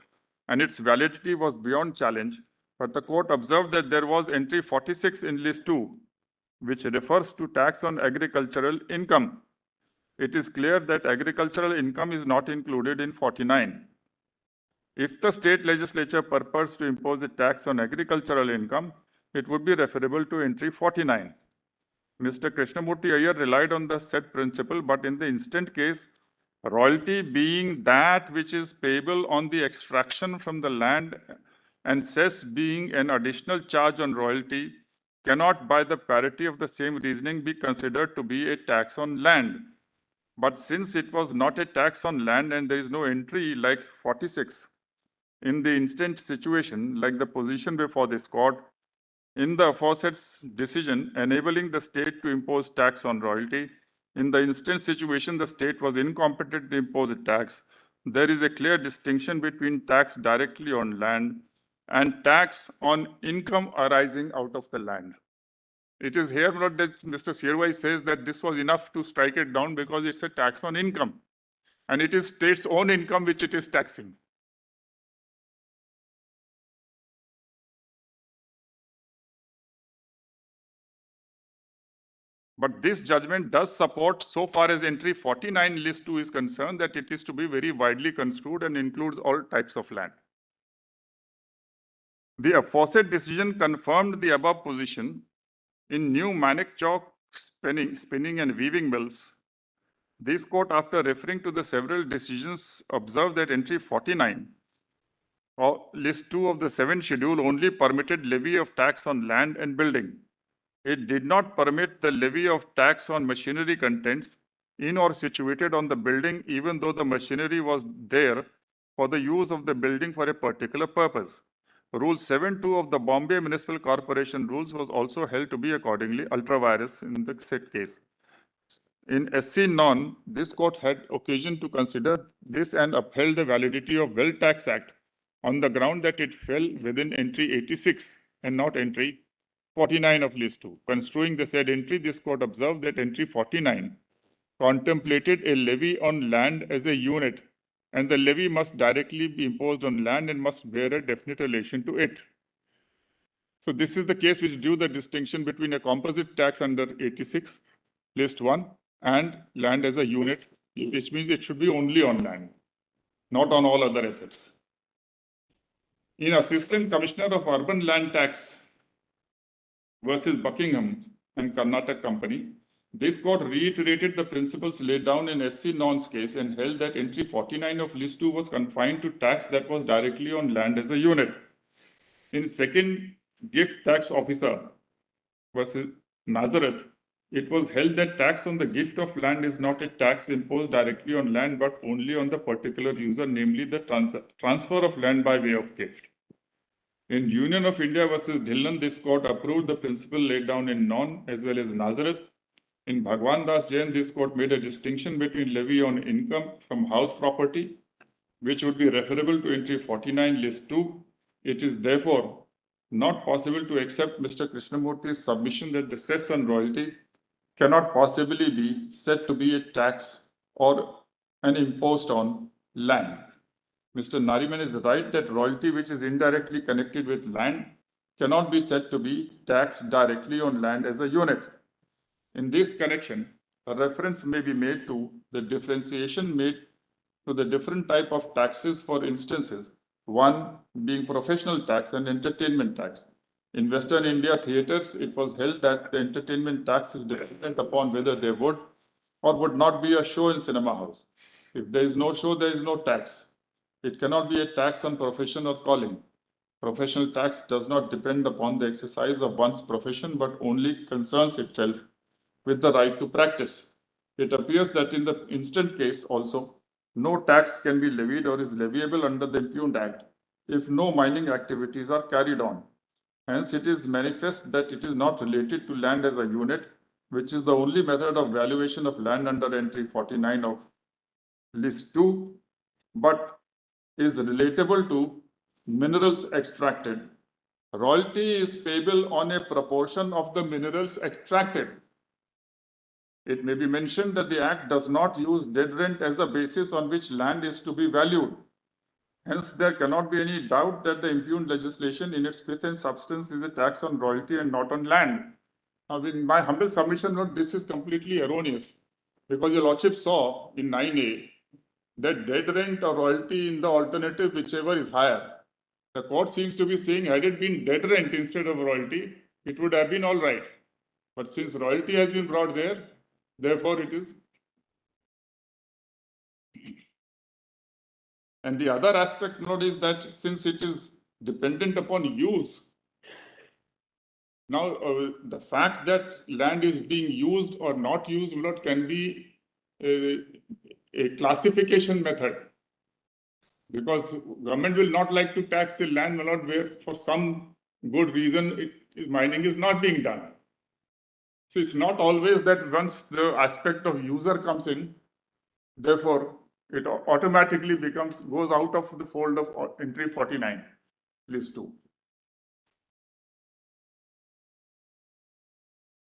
and its validity was beyond challenge, but the court observed that there was entry 46 in list 2, which refers to tax on agricultural income. It is clear that agricultural income is not included in 49. If the state legislature purposed to impose a tax on agricultural income, it would be referable to entry 49. Mr. Krishnamurthy Iyer relied on the said principle, but in the instant case, royalty being that which is payable on the extraction from the land and cess being an additional charge on royalty cannot by the parity of the same reasoning be considered to be a tax on land. But since it was not a tax on land and there is no entry like 46, in the instant situation, like the position before this court, in the aforesaid decision enabling the state to impose tax on royalty, in the instant situation, the state was incompetent to impose a tax. There is a clear distinction between tax directly on land and tax on income arising out of the land. It is here not that Mr. Sirwai says that this was enough to strike it down because it's a tax on income. And it is state's own income which it is taxing. But this judgment does support, so far as entry 49 list 2 is concerned, that it is to be very widely construed and includes all types of land. The aforesaid decision confirmed the above position in new Manik Chowk spinning and weaving mills. This court, after referring to the several decisions, observed that entry 49 or list 2 of the 7th schedule only permitted levy of tax on land and building. It did not permit the levy of tax on machinery contents in or situated on the building, even though the machinery was there for the use of the building for a particular purpose. Rule 7.2 of the Bombay Municipal Corporation rules was also held to be accordingly ultra vires in the said case. In SC non, this court had occasion to consider this and upheld the validity of Wealth Tax Act on the ground that it fell within entry 86 and not entry 49 of list 2. Construing the said entry, this court observed that entry 49 contemplated a levy on land as a unit, and the levy must directly be imposed on land and must bear a definite relation to it. So this is the case which drew the distinction between a composite tax under 86, list 1, and land as a unit, which means it should be only on land, not on all other assets. In Assistant Commissioner of Urban Land Tax versus Buckingham and Karnataka Company, this court reiterated the principles laid down in SC Non's case and held that entry 49 of list 2 was confined to tax that was directly on land as a unit. In second gift tax officer versus Nazareth, it was held that tax on the gift of land is not a tax imposed directly on land, but only on the particular user, namely the transfer of land by way of gift. In Union of India versus Dhillon, this court approved the principle laid down in Non as well as Nazareth. In Bhagwan Das Jain, this court made a distinction between levy on income from house property, which would be referable to entry 49 list 2. It is therefore not possible to accept Mr. Krishnamurthy's submission that the cess on royalty cannot possibly be said to be a tax or an impost on land. Mr. Nariman is right that royalty which is indirectly connected with land cannot be said to be taxed directly on land as a unit. In this connection, a reference may be made to the differentiation made to the different type of taxes for instances, one being professional tax and entertainment tax. In Western India theatres, it was held that the entertainment tax is dependent upon whether there would or would not be a show in cinema house. If there is no show, there is no tax. It cannot be a tax on profession or calling. Professional tax does not depend upon the exercise of one's profession, but only concerns itself with the right to practice. It appears that in the instant case also, no tax can be levied or is leviable under the impugned act if no mining activities are carried on. Hence, it is manifest that it is not related to land as a unit, which is the only method of valuation of land under entry 49 of list 2, but is relatable to minerals extracted. Royalty is payable on a proportion of the minerals extracted. It may be mentioned that the Act does not use dead rent as the basis on which land is to be valued. Hence, there cannot be any doubt that the impugned legislation in its pith and substance is a tax on royalty and not on land. Now, in my humble submission, note, this is completely erroneous because your Lordship saw in 9A that dead rent or royalty in the alternative, whichever is higher. The court seems to be saying, had it been dead rent instead of royalty, it would have been all right. But since royalty has been brought there, therefore it is. And the other aspect, note, is that since it is dependent upon use, now the fact that land is being used or not used can be a classification method. Because government will not like to tax the land where for some good reason mining is not being done. So it's not always that once the aspect of user comes in, therefore it automatically goes out of the fold of entry 49, list 2.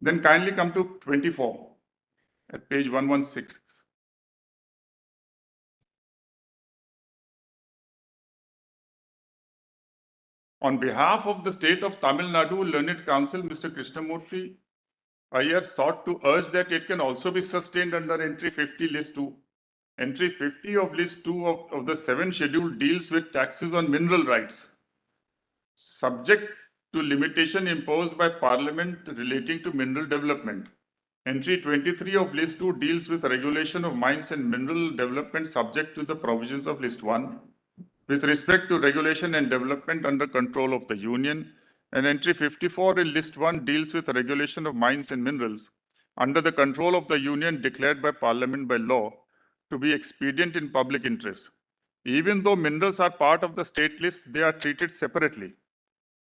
Then kindly come to 24 at page 116. On behalf of the state of Tamil Nadu Learned Council, Mr. Krishnamurthy Iyer sought to urge that it can also be sustained under entry 50 list 2. Entry 50 of list 2 of the 7th schedule deals with taxes on mineral rights, subject to limitation imposed by Parliament relating to mineral development. Entry 23 of list 2 deals with regulation of mines and mineral development subject to the provisions of list 1. With respect to regulation and development under control of the Union, and entry 54 in list 1 deals with regulation of mines and minerals under the control of the Union declared by Parliament by law to be expedient in public interest. Even though minerals are part of the state list, they are treated separately.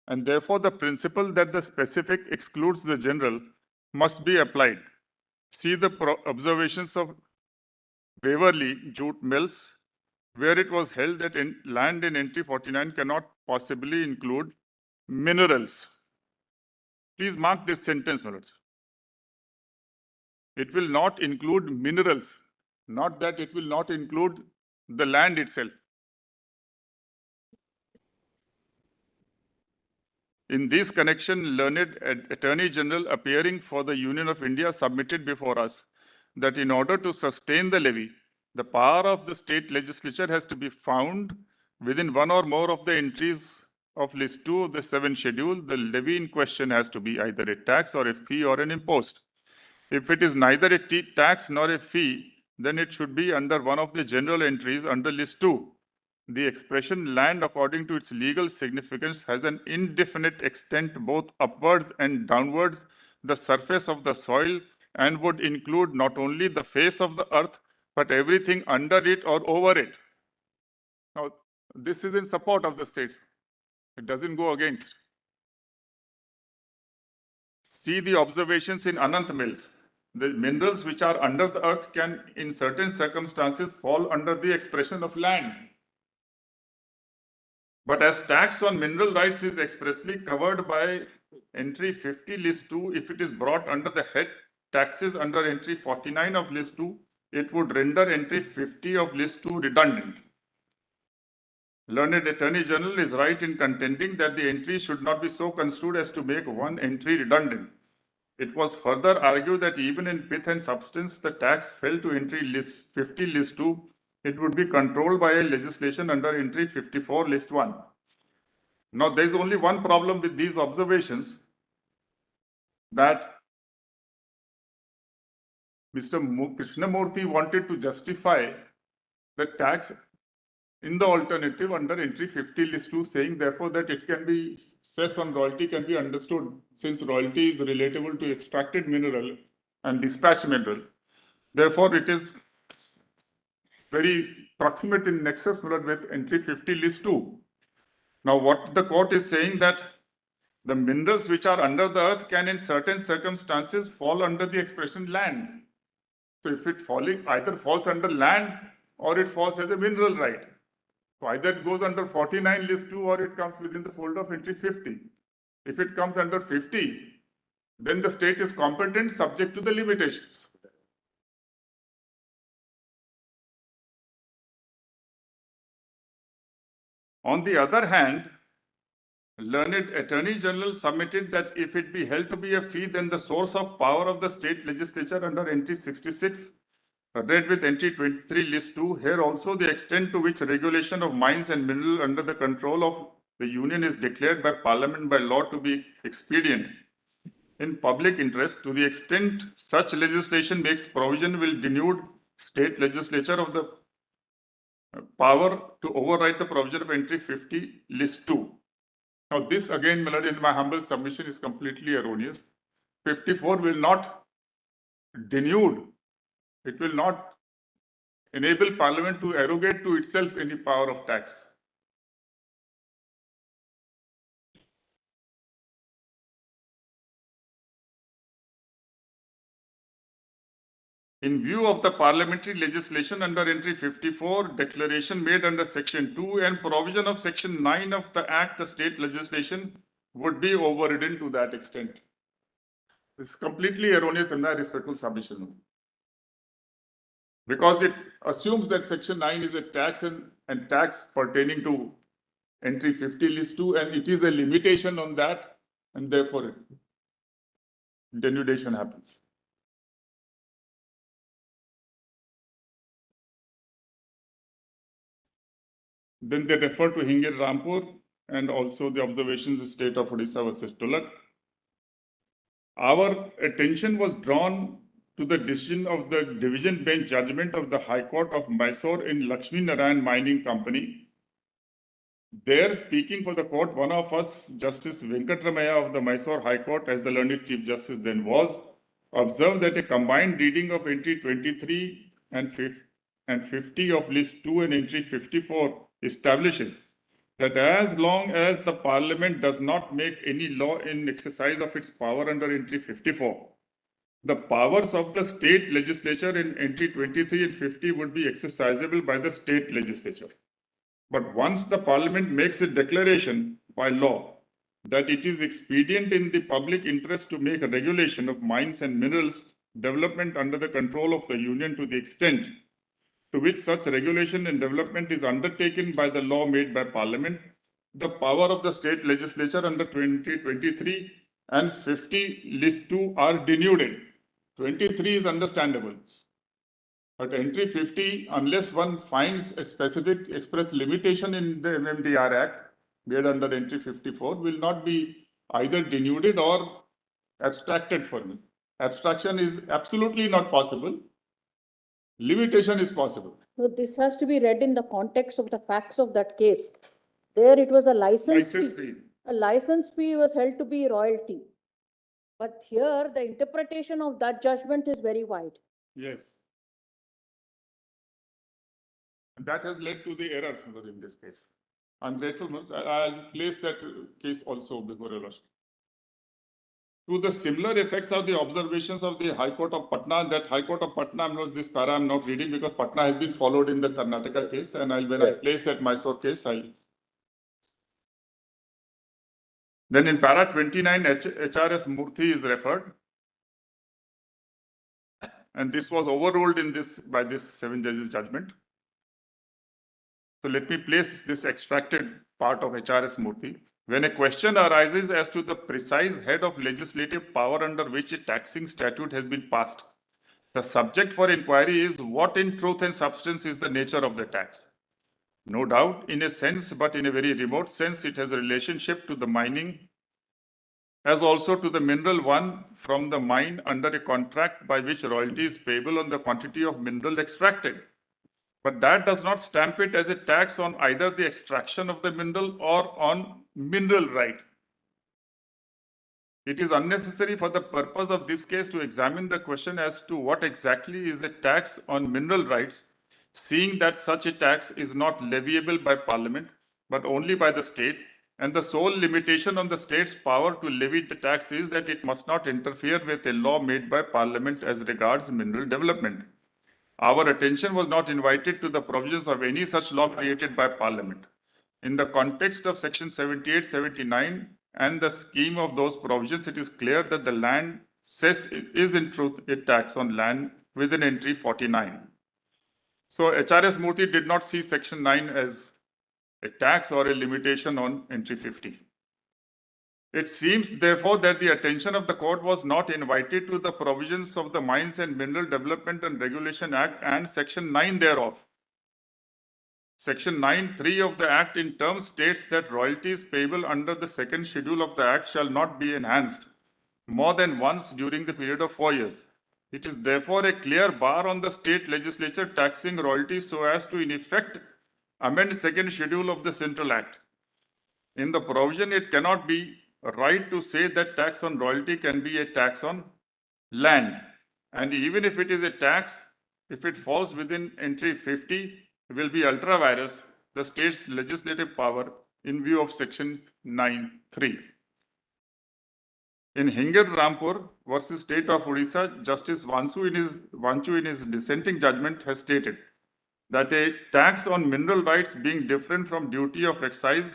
And therefore, the principle that the specific excludes the general must be applied. See the observations of Waverley, Jute Mills, where it was held that land in entry 49 cannot possibly include minerals. Please mark this sentence, my lords. It will not include minerals, not that it will not include the land itself. In this connection, learned Attorney General appearing for the Union of India submitted before us that in order to sustain the levy, the power of the state legislature has to be found within one or more of the entries of list 2 of the 7th schedule. The levy in question has to be either a tax or a fee or an impost. If it is neither a tax nor a fee, then it should be under one of the general entries under list 2. The expression land, according to its legal significance, has an indefinite extent both upwards and downwards the surface of the soil, and would include not only the face of the earth, but everything under it or over it. Now, this is in support of the states. It doesn't go against. See the observations in Anant Mills. The minerals which are under the earth can, in certain circumstances, fall under the expression of land. But as tax on mineral rights is expressly covered by entry 50 list 2, if it is brought under the head taxes under entry 49 of list 2, it would render entry 50 of list 2 redundant. Learned Attorney General is right in contending that the entry should not be so construed as to make one entry redundant. It was further argued that even in pith and substance, the tax fell to entry list 50 list 2. It would be controlled by a legislation under entry 54 list 1. Now, there is only one problem with these observations, that Mr. Krishnamurthy wanted to justify the tax in the alternative under entry 50 list 2, saying therefore that it can be, cess on royalty can be understood since royalty is relatable to extracted mineral and dispatched mineral. Therefore, it is very proximate in nexus with entry 50 list 2. Now, what the court is saying that the minerals which are under the earth can in certain circumstances fall under the expression land. So if it either falls under land or it falls as a mineral right. So either it goes under 49 list 2 or it comes within the fold of entry 50. If it comes under 50, then the state is competent subject to the limitations. On the other hand, Learned Attorney General submitted that if it be held to be a fee, then the source of power of the state legislature under entry 66, read with entry 23 list 2, here also the extent to which regulation of mines and mineral under the control of the union is declared by parliament by law to be expedient in public interest, to the extent such legislation makes provision, will denude state legislature of the power to override the provision of entry 50 list 2. Now this again, Millard, in my humble submission is completely erroneous. 54 will not denude, it will not enable parliament to arrogate to itself any power of tax. In view of the parliamentary legislation under entry 54, declaration made under section 2 and provision of section 9 of the act, the state legislation would be overridden to that extent. This is completely erroneous in my respectful submission. Because it assumes that section 9 is a tax and tax pertaining to entry 50 list 2, and it is a limitation on that, and therefore denudation happens. Then they refer to Hingir Rampur and also the observations of state of Odisha versus Tulak. Our attention was drawn to the decision of the division bench judgment of the High Court of Mysore in Lakshmi Narayan Mining Company. There, speaking for the court, one of us, Justice Venkatramaya of the Mysore High Court, as the learned Chief Justice then was, observed that a combined reading of entry 23 and 50 of list 2 and entry 54 establishes that as long as the parliament does not make any law in exercise of its power under entry 54, the powers of the state legislature in entry 23 and 50 would be exercisable by the state legislature. But once the parliament makes a declaration by law that it is expedient in the public interest to make a regulation of mines and minerals development under the control of the union to the extent to which such regulation and development is undertaken by the law made by parliament, the power of the state legislature under 2023 and 50 list 2 are denuded. 23 is understandable. But entry 50, unless one finds a specific express limitation in the MMDR Act made under entry 54, will not be either denuded or abstracted from it. Abstraction is absolutely not possible. Limitation is possible. So this has to be read in the context of the facts of that case. There it was a license fee. A license fee was held to be royalty. But here the interpretation of that judgment is very wide. Yes. That has led to the errors in this case. I'm grateful. I'll place that case also before your lordship. To the similar effects of the observations of the High Court of Patna, that High Court of Patna, this para I'm not reading because Patna has been followed in the Karnataka case, and when I place that Mysore case, then in para 29, HRS Murthy is referred, and this was overruled in this by this 7 judges judgment. So let me place this extracted part of HRS Murthy. When a question arises as to the precise head of legislative power under which a taxing statute has been passed, the subject for inquiry is what in truth and substance is the nature of the tax. No doubt, in a sense, but in a very remote sense, it has a relationship to the mining as also to the mineral won from the mine under a contract by which royalty is payable on the quantity of mineral extracted. But that does not stamp it as a tax on either the extraction of the mineral or on mineral right. It is unnecessary for the purpose of this case to examine the question as to what exactly is the tax on mineral rights, seeing that such a tax is not leviable by Parliament, but only by the state, and the sole limitation on the state's power to levy the tax is that it must not interfere with a law made by Parliament as regards mineral development. Our attention was not invited to the provisions of any such law created by Parliament. In the context of section 78, 79 and the scheme of those provisions, it is clear that the land cess is in truth a tax on land within entry 49. So HRS Murthy did not see section 9 as a tax or a limitation on entry 50. It seems, therefore, that the attention of the court was not invited to the provisions of the Mines and Mineral Development and Regulation Act and Section 9 thereof. Section 9(3) of the Act in terms states that royalties payable under the second schedule of the Act shall not be enhanced more than once during the period of 4 years. It is therefore a clear bar on the state legislature taxing royalties so as to in effect amend second schedule of the Central Act. In the provision, it cannot be right to say that tax on royalty can be a tax on land. And even if it is a tax, if it falls within entry 50, it will be ultra vires the state's legislative power in view of section 9(3). In Hinger Rampur versus State of Odisha, Justice Vanchu in his dissenting judgment has stated that a tax on mineral rights being different from duty of excise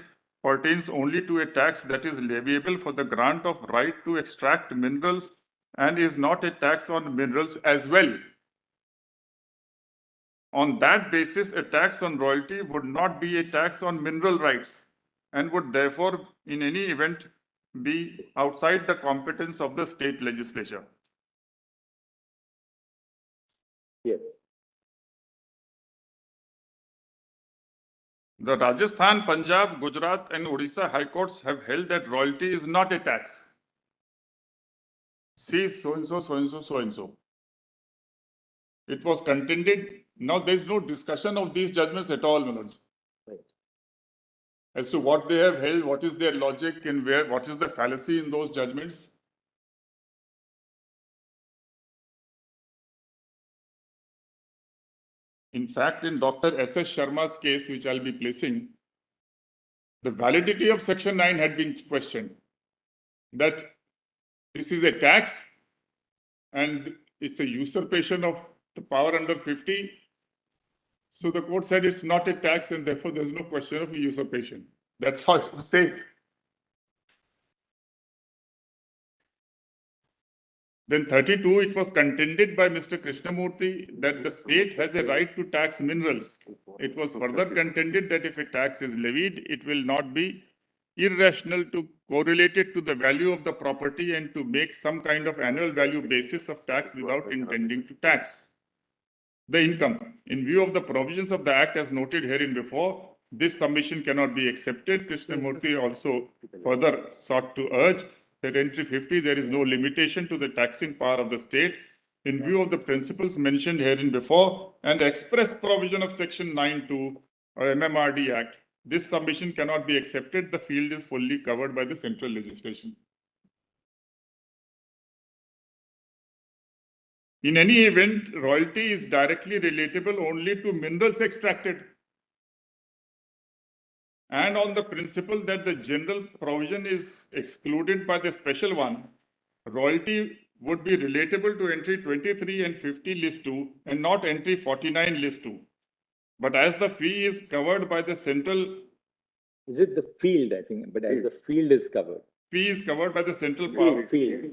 pertains only to a tax that is leviable for the grant of right to extract minerals and is not a tax on minerals as well. On that basis, a tax on royalty would not be a tax on mineral rights and would therefore, in any event, be outside the competence of the state legislature. Yes. The Rajasthan, Punjab, Gujarat, and Odisha High Courts have held that royalty is not a tax. See, so and so, so and so, so and so. It was contended. Now there is no discussion of these judgments at all, Manoj. Right. As to what they have held, what is their logic, and what is the fallacy in those judgments. In fact, in Dr. S.S. Sharma's case, which I'll be placing, the validity of Section 9 had been questioned. That this is a tax and it's a usurpation of the power under 50. So the court said it's not a tax and therefore there's no question of usurpation. That's how it was said. Then 32, it was contended by Mr. Krishnamurthy that the state has a right to tax minerals. It was further contended that if a tax is levied, it will not be irrational to correlate it to the value of the property and to make some kind of annual value basis of tax without intending to tax the income. In view of the provisions of the Act as noted herein before, this submission cannot be accepted. Krishnamurthy also further sought to urge that entry 50, there is no limitation to the taxing power of the state. In view of the principles mentioned herein before and express provision of section 9(2) or MMRD Act, this submission cannot be accepted. The field is fully covered by the central legislation. In any event, royalty is directly relatable only to minerals extracted. And on the principle that the general provision is excluded by the special one, royalty would be relatable to entry 23 and 50 list 2 and not entry 49 list 2. But as the fee is covered by the central... Is it the field, I think, but as the field is covered. Fee is covered by the central power. Field.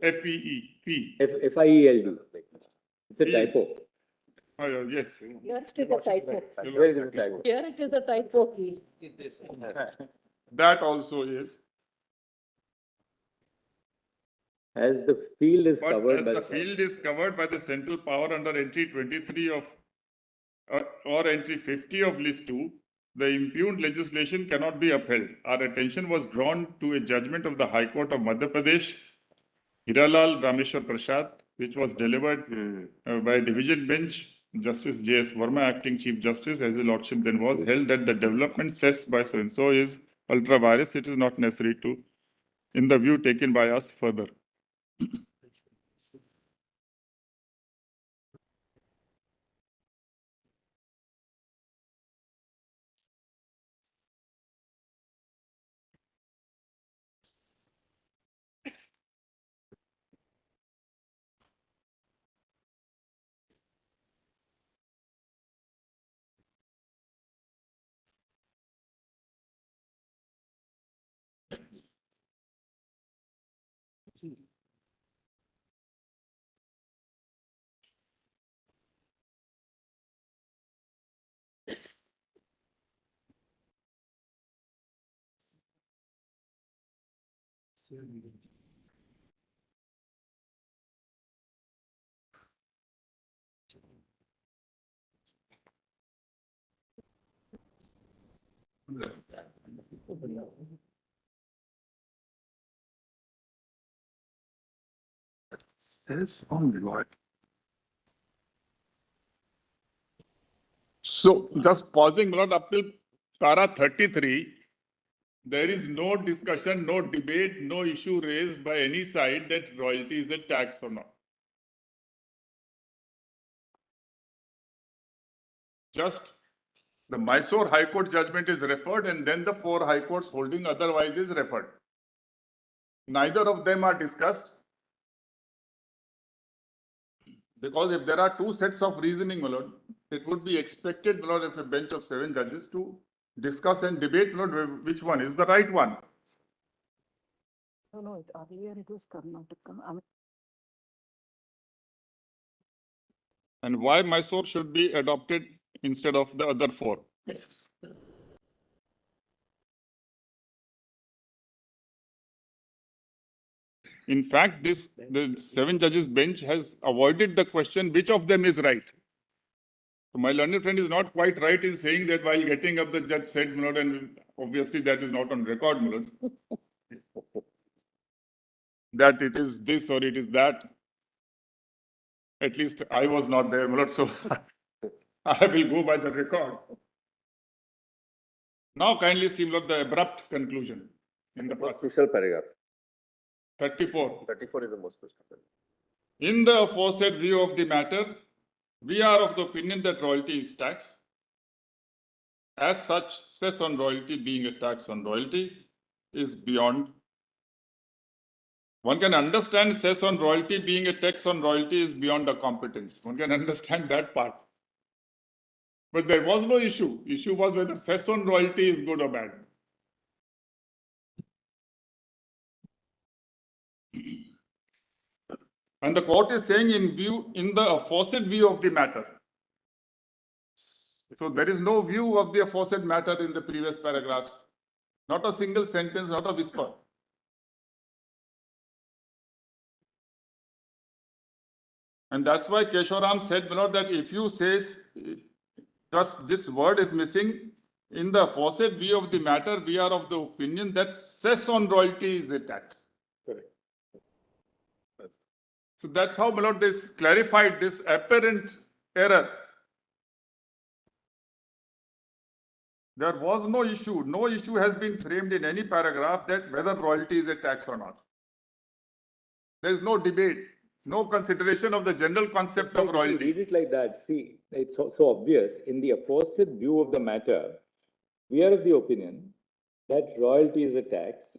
F-E-E, fee. F-I-E-L-D. It's a typo. Oh, yes. Here it is a typo. Where is the typo? Here it is a typo. That also is. As the field is But covered as by the field is covered by the central power under entry 23 of or entry 50 of list 2, the impugned legislation cannot be upheld. Our attention was drawn to a judgment of the High Court of Madhya Pradesh, Hiralal Rameshwar Prasad, which was delivered by a division bench. Justice J.S. Verma, acting Chief Justice, as his lordship then was, held that the development cessed by so-and-so is ultra-virus. It is not necessary to, in the view taken by us further. That's only what. So, just pausing, Lord, up till para 33, there is no discussion, no debate, no issue raised by any side that royalty is a tax or not. Just the Mysore High Court judgment is referred and then the 4 High Courts holding otherwise is referred. Neither of them are discussed. Because if there are 2 sets of reasoning, my lord, it would be expected, my lord, if a bench of 7 judges to discuss and debate, my lord, which one is the right one. No, earlier it was Karnataka. And why Mysore should be adopted instead of the other 4. In fact, the 7 judges bench has avoided the question which of them is right. So my learned friend is not quite right in saying that while getting up the judge said, my lord, and obviously that is not on record, my lord, that it is this or it is that. At least I was not there, my lord, so I will go by the record. Now kindly see, my lord, the abrupt conclusion in the Most passage. crucial paragraph. 34. 34 is the most crucial paragraph. In the aforesaid view of the matter, we are of the opinion that royalty is tax. As such, cess on royalty being a tax on royalty is beyond. One can understand cess on royalty being a tax on royalty is beyond the competence. One can understand that part. But there was no issue. Issue was whether cess on royalty is good or bad. And the court is saying in the aforesaid view of the matter. So there is no view of the aforesaid matter in the previous paragraphs. Not a single sentence, not a whisper. And that's why Kesharam said, Lord, that if you say just this word is missing, in the aforesaid view of the matter, we are of the opinion that cess on royalty is a tax. Correct. So that's how, my lord, this clarified this apparent error. There was no issue. No issue has been framed in any paragraph that whether royalty is a tax or not. There is no debate, no consideration of the general concept of If you royalty. read it like that, see, it's so obvious. In the aforesaid view of the matter, we are of the opinion that royalty is a tax.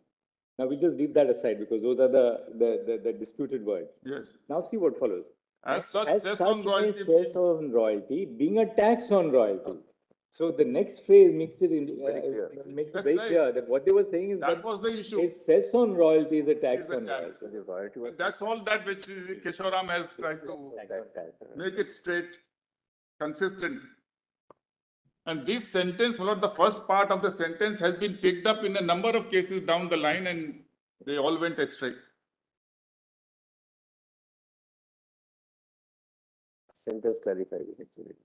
Now we'll just leave that aside because those are the disputed words. Yes. Now see what follows. As such, As cess such on royalty. cess on royalty being a tax on royalty. So the next phrase makes it makes it That's very right. clear that what they were saying is That was the issue. a cess on royalty is a tax Is a on tax. royalty. And that's all that which Kesharam has tried to make it straight, consistent. And this sentence, well, the first part of the sentence has been picked up in a number of cases down the line and they all went astray. Sentence clarified actually.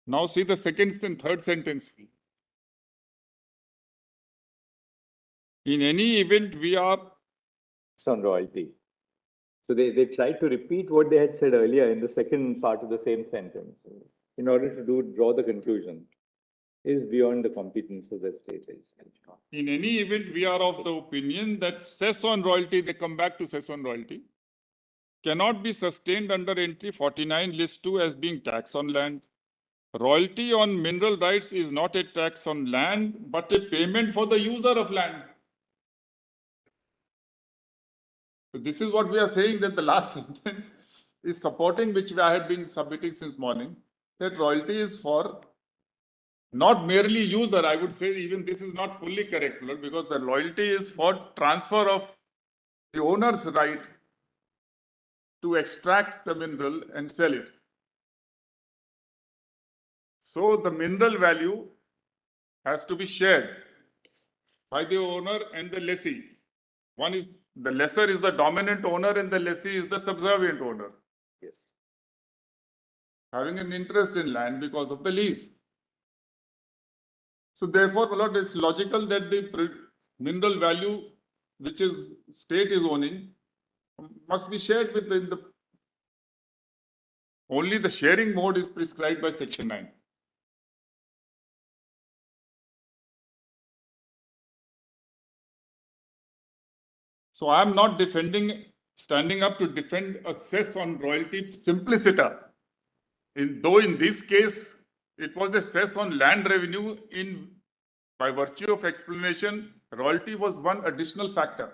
Now see the second and third sentence. In any event, we are On royalty. So they tried to repeat what they had said earlier in the second part of the same sentence in order to draw the conclusion is beyond the competence of the state legislature. in any event, we are of the opinion that cess on royalty, they come back to cess on royalty, cannot be sustained under entry 49 list 2 as being tax on land. Royalty on mineral rights is not a tax on land, but a payment for the user of land. So this is what we are saying, that the last sentence is supporting, which I had been submitting since morning, that royalty is for not merely user. I would say even this is not fully correct, because the royalty is for transfer of the owner's right to extract the mineral and sell it. So the mineral value has to be shared by the owner and the lessee. One is the lesser is the dominant owner and the lessee is the subservient owner. Yes. Having an interest in land because of the lease. So therefore, my lord, it's logical that the mineral value which is state is owning must be shared with the only the sharing mode is prescribed by section 9. So I am not standing up to defend a cess on royalty simpliciter. Though in this case, it was a cess on land revenue by virtue of explanation, royalty was one additional factor.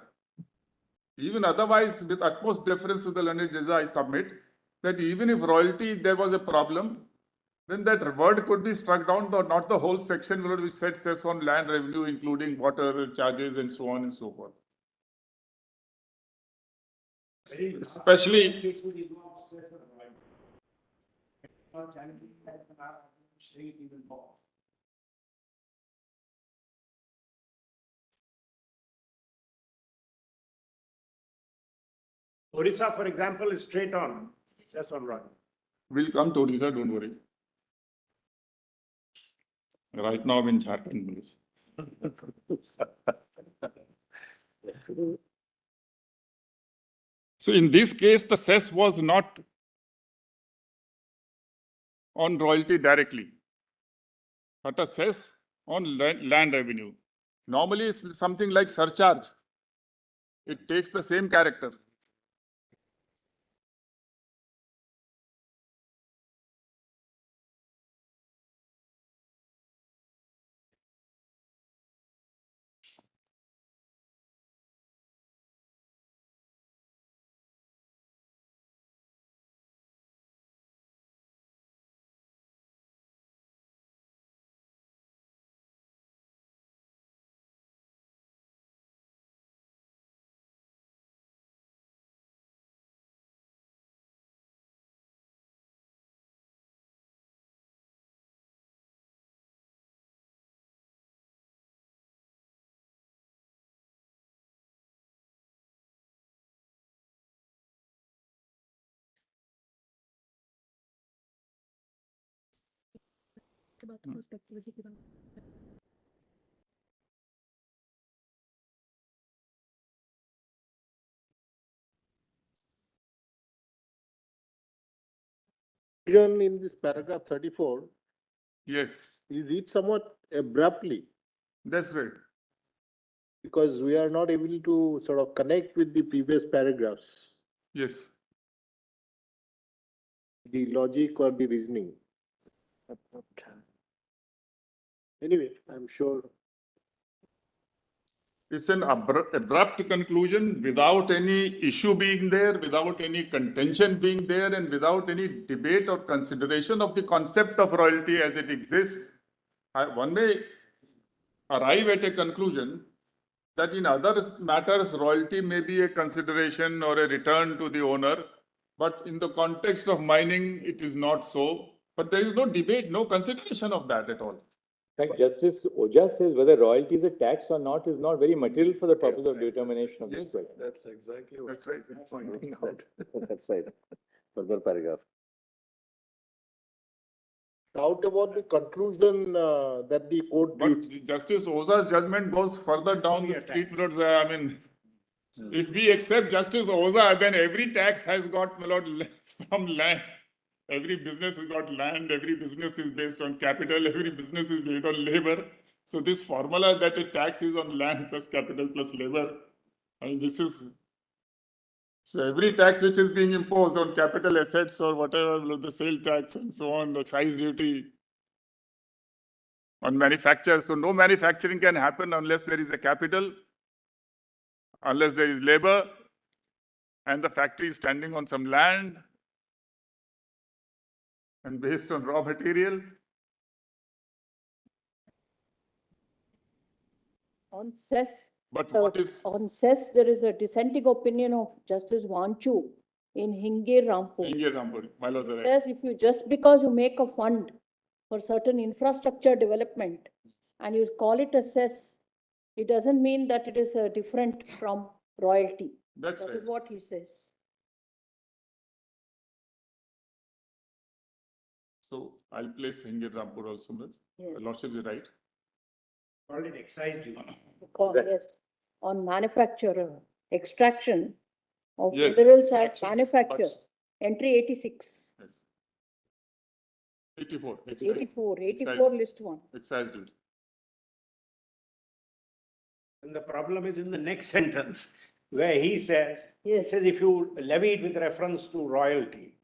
Even otherwise, with utmost deference to the learned judge, I submit that even if royalty, there was a problem, then that word could be struck down, not the whole section which said cess on land revenue, including water charges and so on and so forth. Especially Orissa, for example, is straight on, just on road. we'll come to Odisha, don't worry. Right now I'm in Jharkhand. So in this case, the cess was not on royalty directly, but a cess on land revenue. Normally it's something like surcharge. It takes the same character. बात को perspective की बात In this paragraph 34, Yes, you read somewhat abruptly that's right. because we are not able to sort of connect with the previous paragraphs, Yes. the logic or the reasoning. Anyway, I'm sure. It's an abrupt conclusion without any issue being there, without any contention being there, and without any debate or consideration of the concept of royalty as it exists. One may arrive at a conclusion that in other matters, royalty may be a consideration or a return to the owner, but in the context of mining, it is not so. But there is no debate, no consideration of that at all. In fact, Justice Ojha says whether royalty is a tax or not is not very material for the purpose of determination of this question. That's exactly what. That's right. Pointing out. That's right. Further paragraph. Doubt about the conclusion that the court But reached. Justice Oza's judgment goes further down the street. I mean, if we accept Justice Oza, then every tax has got some land. Every business has got land. Every business is based on capital. Every business is based on labor. So this formula that a tax is on land plus capital plus labor, I mean, this is. So every tax which is being imposed on capital assets or whatever, the sale tax and so on, the excise duty, on manufacture. So no manufacturing can happen unless there is a capital, unless there is labor, and the factory is standing on some land and based on raw material. On cess, But what is on cess, there is a dissenting opinion of Justice Vanchu in Hingir Rampur. India Rampur? My lords are right. Says if you just because you make a fund for certain infrastructure development and you call it a cess, it doesn't mean that it is different from royalty. That's That right. is what he says. So I'll place Hingir Rampur also. Yes. Lordship is right. Called it excise duty. Yes, on manufacturer, extraction of Yes, minerals as extraction, manufacture, but- entry 86, Yes. 84. 84 list 1. Excise duty. And the problem is in the next sentence, where he says, Yes. if you levy it with reference to royalty,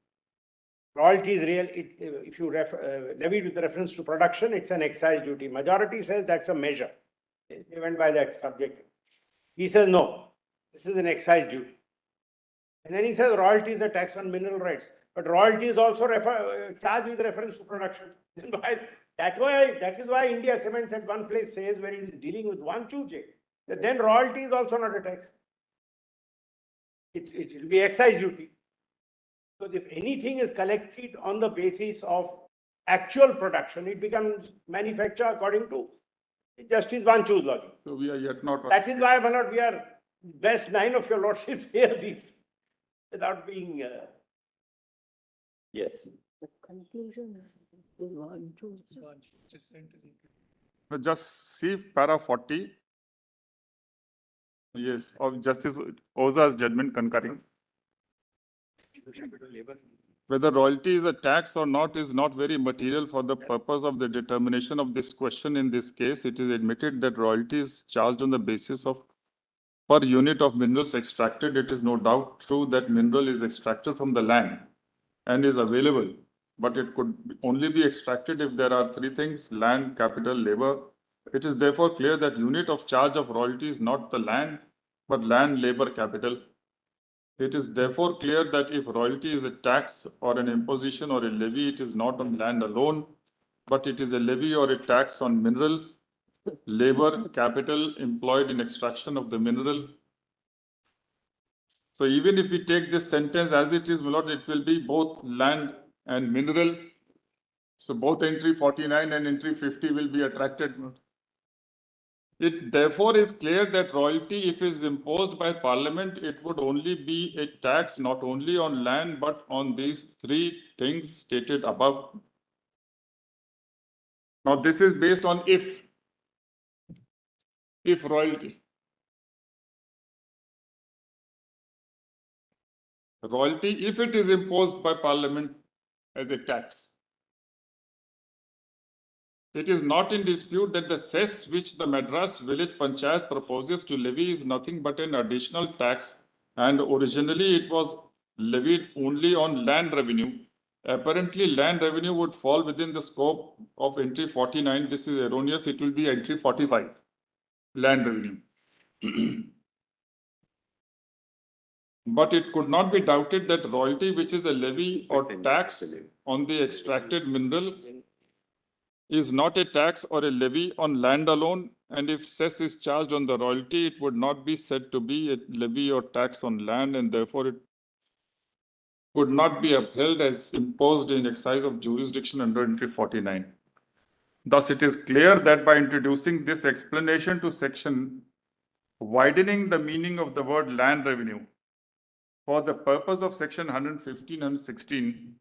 royalty is real, if you levy it with reference to production, it's an excise duty. Majority says that's a measure. They went by that subject. He says, no, this is an excise duty. And then he says royalty is a tax on mineral rights. But royalty is also charged with reference to production. That is why India Cements at one place says, where it is dealing with one chuche, that then royalty is also not a tax. It will be excise duty. So if anything is collected on the basis of actual production, it becomes manufacture according to Justice Vanchu's logic. So we are yet not. That is why, my lord, we are best 9 of your lordships hear these without being. Yes. The conclusion is Vanchu. So just see para 40. Yes, of Justice Oza's judgment concurring. Whether royalty is a tax or not is not very material for the purpose of the determination of this question. In this case, it is admitted that royalty is charged on the basis of per unit of minerals extracted. It is no doubt true that mineral is extracted from the land and is available, but it could only be extracted if there are three things: land, capital, labor. It is therefore clear that unit of charge of royalty is not the land, but land, labor, capital. It is therefore clear that if royalty is a tax or an imposition or a levy, it is not on land alone, but it is a levy or a tax on mineral, labor, capital employed in extraction of the mineral. So even if we take this sentence as it is, my lord, it will be both land and mineral. So both entry 49 and entry 50 will be attracted. It therefore is clear that royalty, if is imposed by Parliament, it would only be a tax not only on land but on these three things stated above. Now this is based on if royalty. Royalty, if it is imposed by Parliament as a tax. It is not in dispute that the cess which the Madras Village Panchayat proposes to levy is nothing but an additional tax, and originally it was levied only on land revenue. Apparently, land revenue would fall within the scope of entry 49. This is erroneous. It will be entry 45, land revenue. But it could not be doubted that royalty, which is a levy or tax on the extracted mineral, is not a tax or a levy on land alone, and if cess is charged on the royalty, it would not be said to be a levy or tax on land, and therefore it could not be upheld as imposed in exercise of jurisdiction under entry 49. Thus, it is clear that by introducing this explanation to section, widening the meaning of the word land revenue for the purpose of section 115 and 16,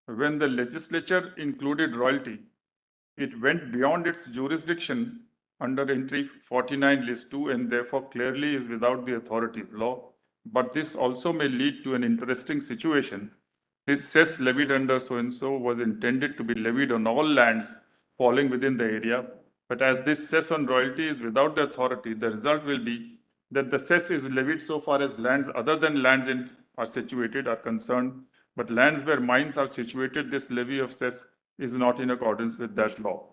when the legislature included royalty, it went beyond its jurisdiction under entry 49 list 2 and therefore clearly is without the authority of law. But this also may lead to an interesting situation. This cess levied under so-and-so was intended to be levied on all lands falling within the area. But as this cess on royalty is without the authority, the result will be that the cess is levied so far as lands other than lands are situated are concerned. But lands where mines are situated, this levy of cess is not in accordance with that law.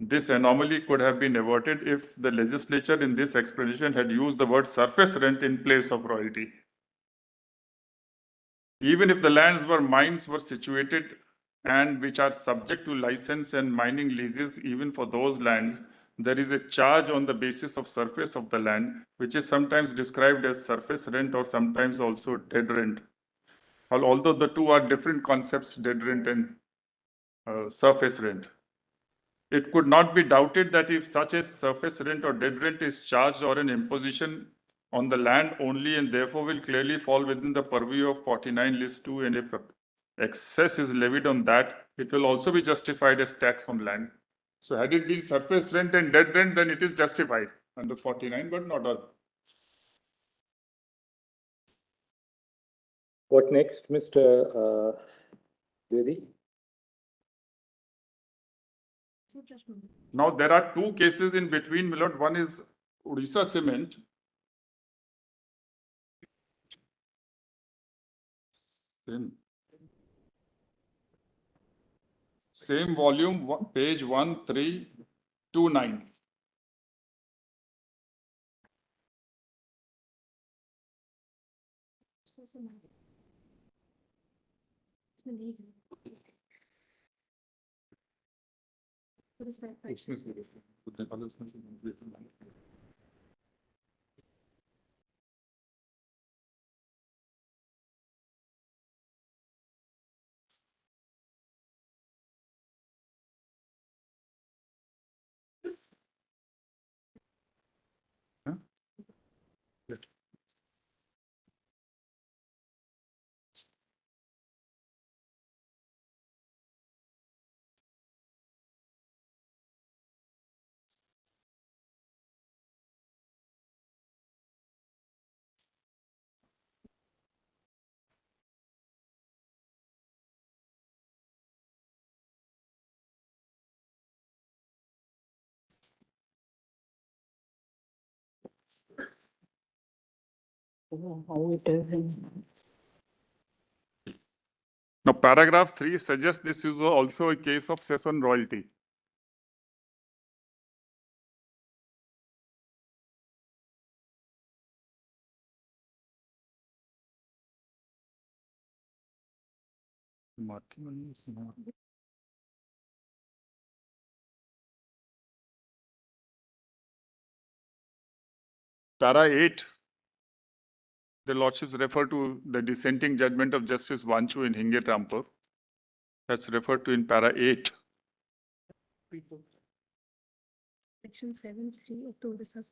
This anomaly could have been averted if the legislature in this explanation had used the word surface rent in place of royalty. Even if the lands where mines were situated and which are subject to license and mining leases, even for those lands, there is a charge on the basis of surface of the land, which is sometimes described as surface rent or sometimes also dead rent. Although the two are different concepts, dead rent and surface rent. It could not be doubted that if such a surface rent or dead rent is charged or an imposition on the land only and therefore will clearly fall within the purview of 49 list 2, and if excess is levied on that, it will also be justified as tax on land. So had it been surface rent and dead rent, then it is justified under 49, but not all. What next, Mr. Dedi? Now there are two cases in between, Milord. One is Odisha Cement. Same volume, page 1329. How it is Now, paragraph 3 suggests this is also a case of cess on royalty. Para 8, the lordships refer to the dissenting judgment of Justice Vanchu in Hinge Rampur. That's referred to in para 8. Section 7(3) of the Odisha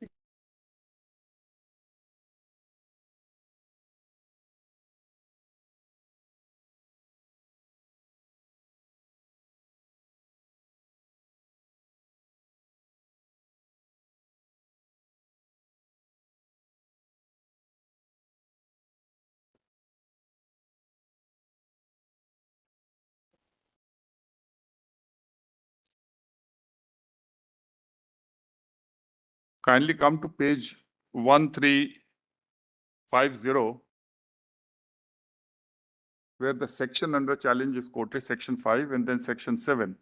Kindly come to page 1350, where the section under challenge is quoted, section 5 and then section 7.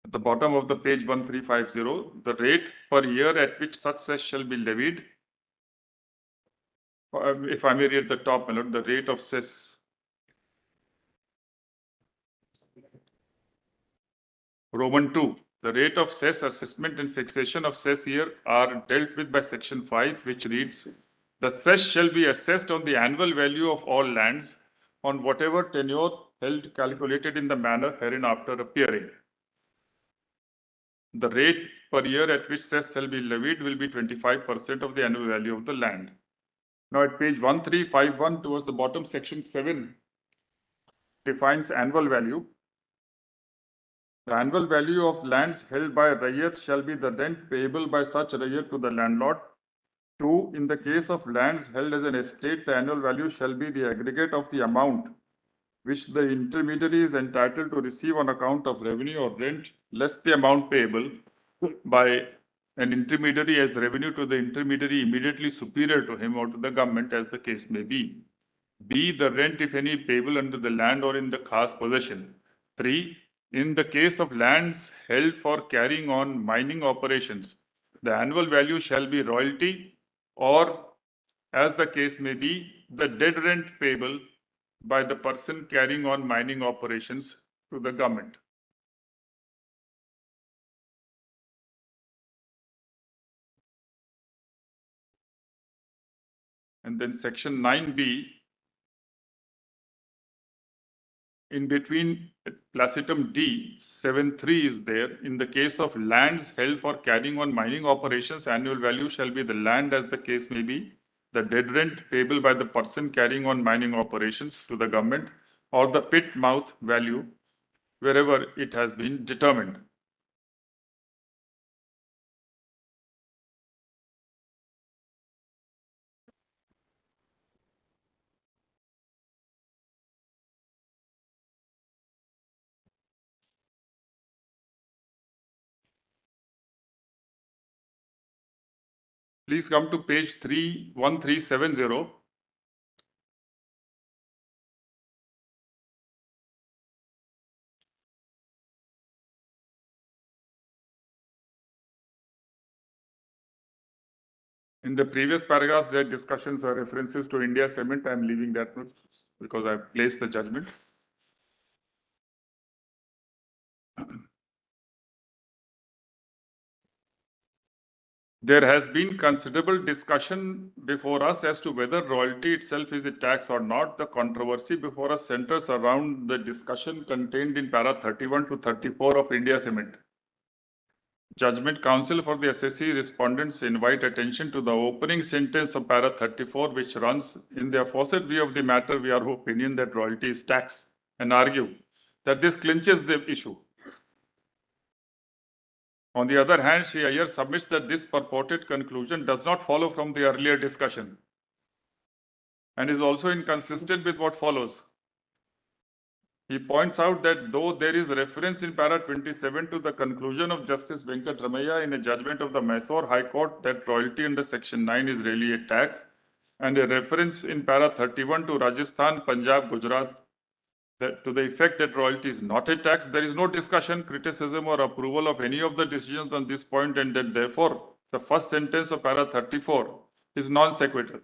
At the bottom of the page 1350, the rate per year at which such cess shall be levied. If I may read at the top, my lord, the rate of cess. Roman 2, the rate of cess assessment and fixation of cess here are dealt with by section 5, which reads, the cess shall be assessed on the annual value of all lands on whatever tenure held calculated in the manner hereinafter appearing. The rate per year at which cess shall be levied will be 25% of the annual value of the land. Now at page 1351 towards the bottom, section 7 defines annual value. The annual value of lands held by rayats shall be the rent payable by such rayat to the landlord. 2. In the case of lands held as an estate, the annual value shall be the aggregate of the amount which the intermediary is entitled to receive on account of revenue or rent, less the amount payable by an intermediary as revenue to the intermediary immediately superior to him or to the government, as the case may be. B. The rent, if any, payable under the land or in the khas possession. 3. In the case of lands held for carrying on mining operations, the annual value shall be royalty or, as the case may be, the dead rent payable by the person carrying on mining operations to the government. And then section 9B, in between placetum D, 7.3 is there. In the case of lands held for carrying on mining operations, annual value shall be the land, as the case may be, the dead rent payable by the person carrying on mining operations to the government, or the pit mouth value wherever it has been determined. Please come to page 1370. In the previous paragraphs, there are discussions or references to India Cement. I am leaving that because I have placed the judgment. There has been considerable discussion before us as to whether royalty itself is a tax or not. The controversy before us centers around the discussion contained in para 31 to 34 of India Cement. Judgment Counsel for the assessee respondents invite attention to the opening sentence of para 34, which runs, in the aforesaid view of the matter, we are of opinion that royalty is tax, and argue that this clinches the issue. On the other hand, Shri Iyer submits that this purported conclusion does not follow from the earlier discussion and is also inconsistent with what follows. He points out that though there is reference in para 27 to the conclusion of Justice Venkat Ramaiah in a judgment of the Mysore High Court that royalty under section 9 is really a tax, and a reference in para 31 to Rajasthan, Punjab, Gujarat to the effect that royalty is not a tax, there is no discussion, criticism or approval of any of the decisions on this point, and that therefore the first sentence of para 34 is non sequitur.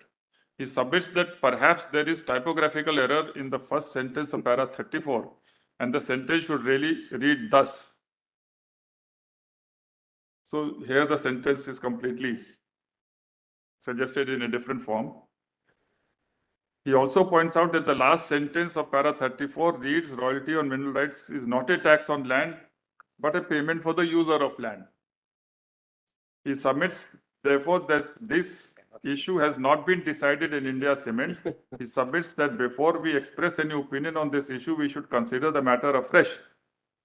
He submits that perhaps there is typographical error in the first sentence of para 34, and the sentence should really read thus. So here the sentence is completely suggested in a different form. He also points out that the last sentence of para 34 reads, royalty on mineral rights is not a tax on land, but a payment for the user of land. He submits, therefore, that this issue has not been decided in India Cement. He submits that before we express any opinion on this issue, we should consider the matter afresh,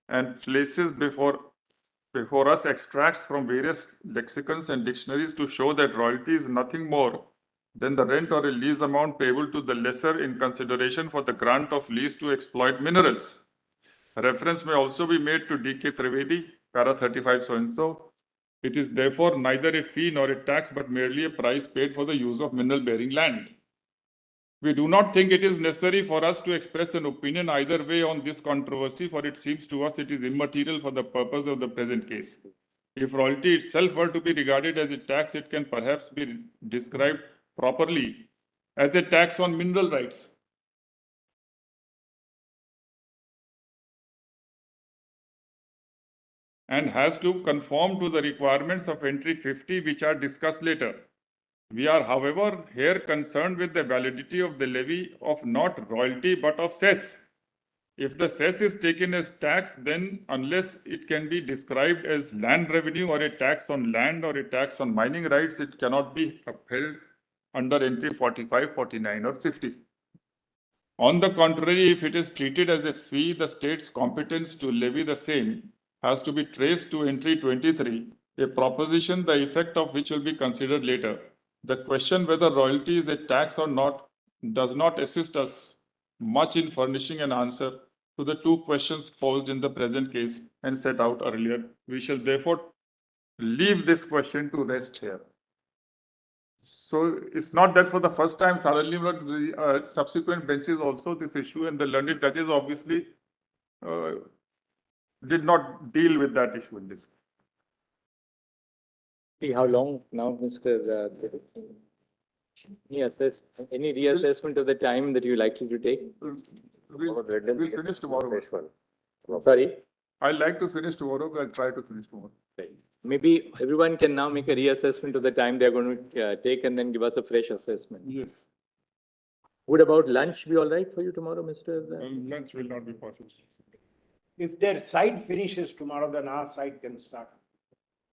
and places before us extracts from various lexicons and dictionaries to show that royalty is nothing more then the rent or a lease amount payable to the lessor in consideration for the grant of lease to exploit minerals. Reference may also be made to D.K. Trivedi, para 35 so and so. It is therefore neither a fee nor a tax, but merely a price paid for the use of mineral bearing land. We do not think it is necessary for us to express an opinion either way on this controversy, for it seems to us it is immaterial for the purpose of the present case. If royalty itself were to be regarded as a tax, it can perhaps be described properly as a tax on mineral rights. And has to conform to the requirements of entry 50, which are discussed later. We are, however, here concerned with the validity of the levy of not royalty but of cess. If the cess is taken as tax, then unless it can be described as land revenue or a tax on land or a tax on mining rights, it cannot be upheld under entry 45, 49 or 50. On the contrary, if it is treated as a fee, the state's competence to levy the same has to be traced to entry 23, a proposition the effect of which will be considered later. The question whether royalty is a tax or not does not assist us much in furnishing an answer to the two questions posed in the present case and set out earlier. We shall therefore leave this question to rest here. So it's not that for the first time suddenly, but the subsequent benches also this issue, and the learned judges obviously did not deal with that issue in this. How long now, Mr. Any reassessment of the time that you're likely to take? We'll finish tomorrow. Sorry? I'd like to finish tomorrow, but I'll try to finish tomorrow. Right. Maybe everyone can now make a reassessment of the time they're going to take and then give us a fresh assessment. Yes. Would about lunch be all right for you tomorrow, Mr.? Lunch will not be possible. If their side finishes tomorrow, then our side can start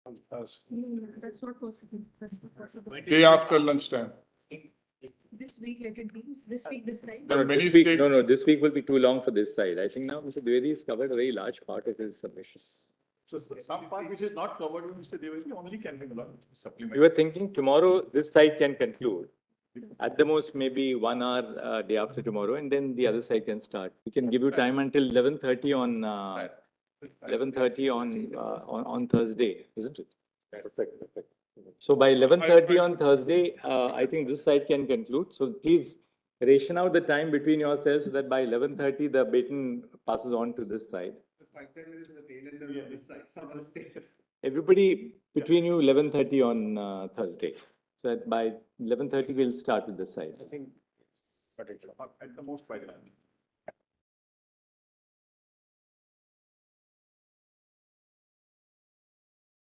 on Thursday. No, that's not possible. That's not possible. Day after lunchtime. This week, let it be. This week, this time. There are many This week, states. no, this week will be too long for this side. I think now Mr. Dwivedi has covered a very large part of his submission. So some part which is not covered with Mr. Dwivedi only can be supplemented. We were thinking tomorrow this side can conclude. At the most, maybe 1 hour day after tomorrow, and then the other side can start. We can give you time until 11:30 on 11:30 on Thursday, isn't it? Perfect. So by 11:30 on Thursday, I think this side can conclude. So please ration out the time between yourselves so that by 11:30 the baton passes on to this side. Everybody between you 11:30 on Thursday. So that by 11:30 we'll start with this side. I think, but at the most by 11.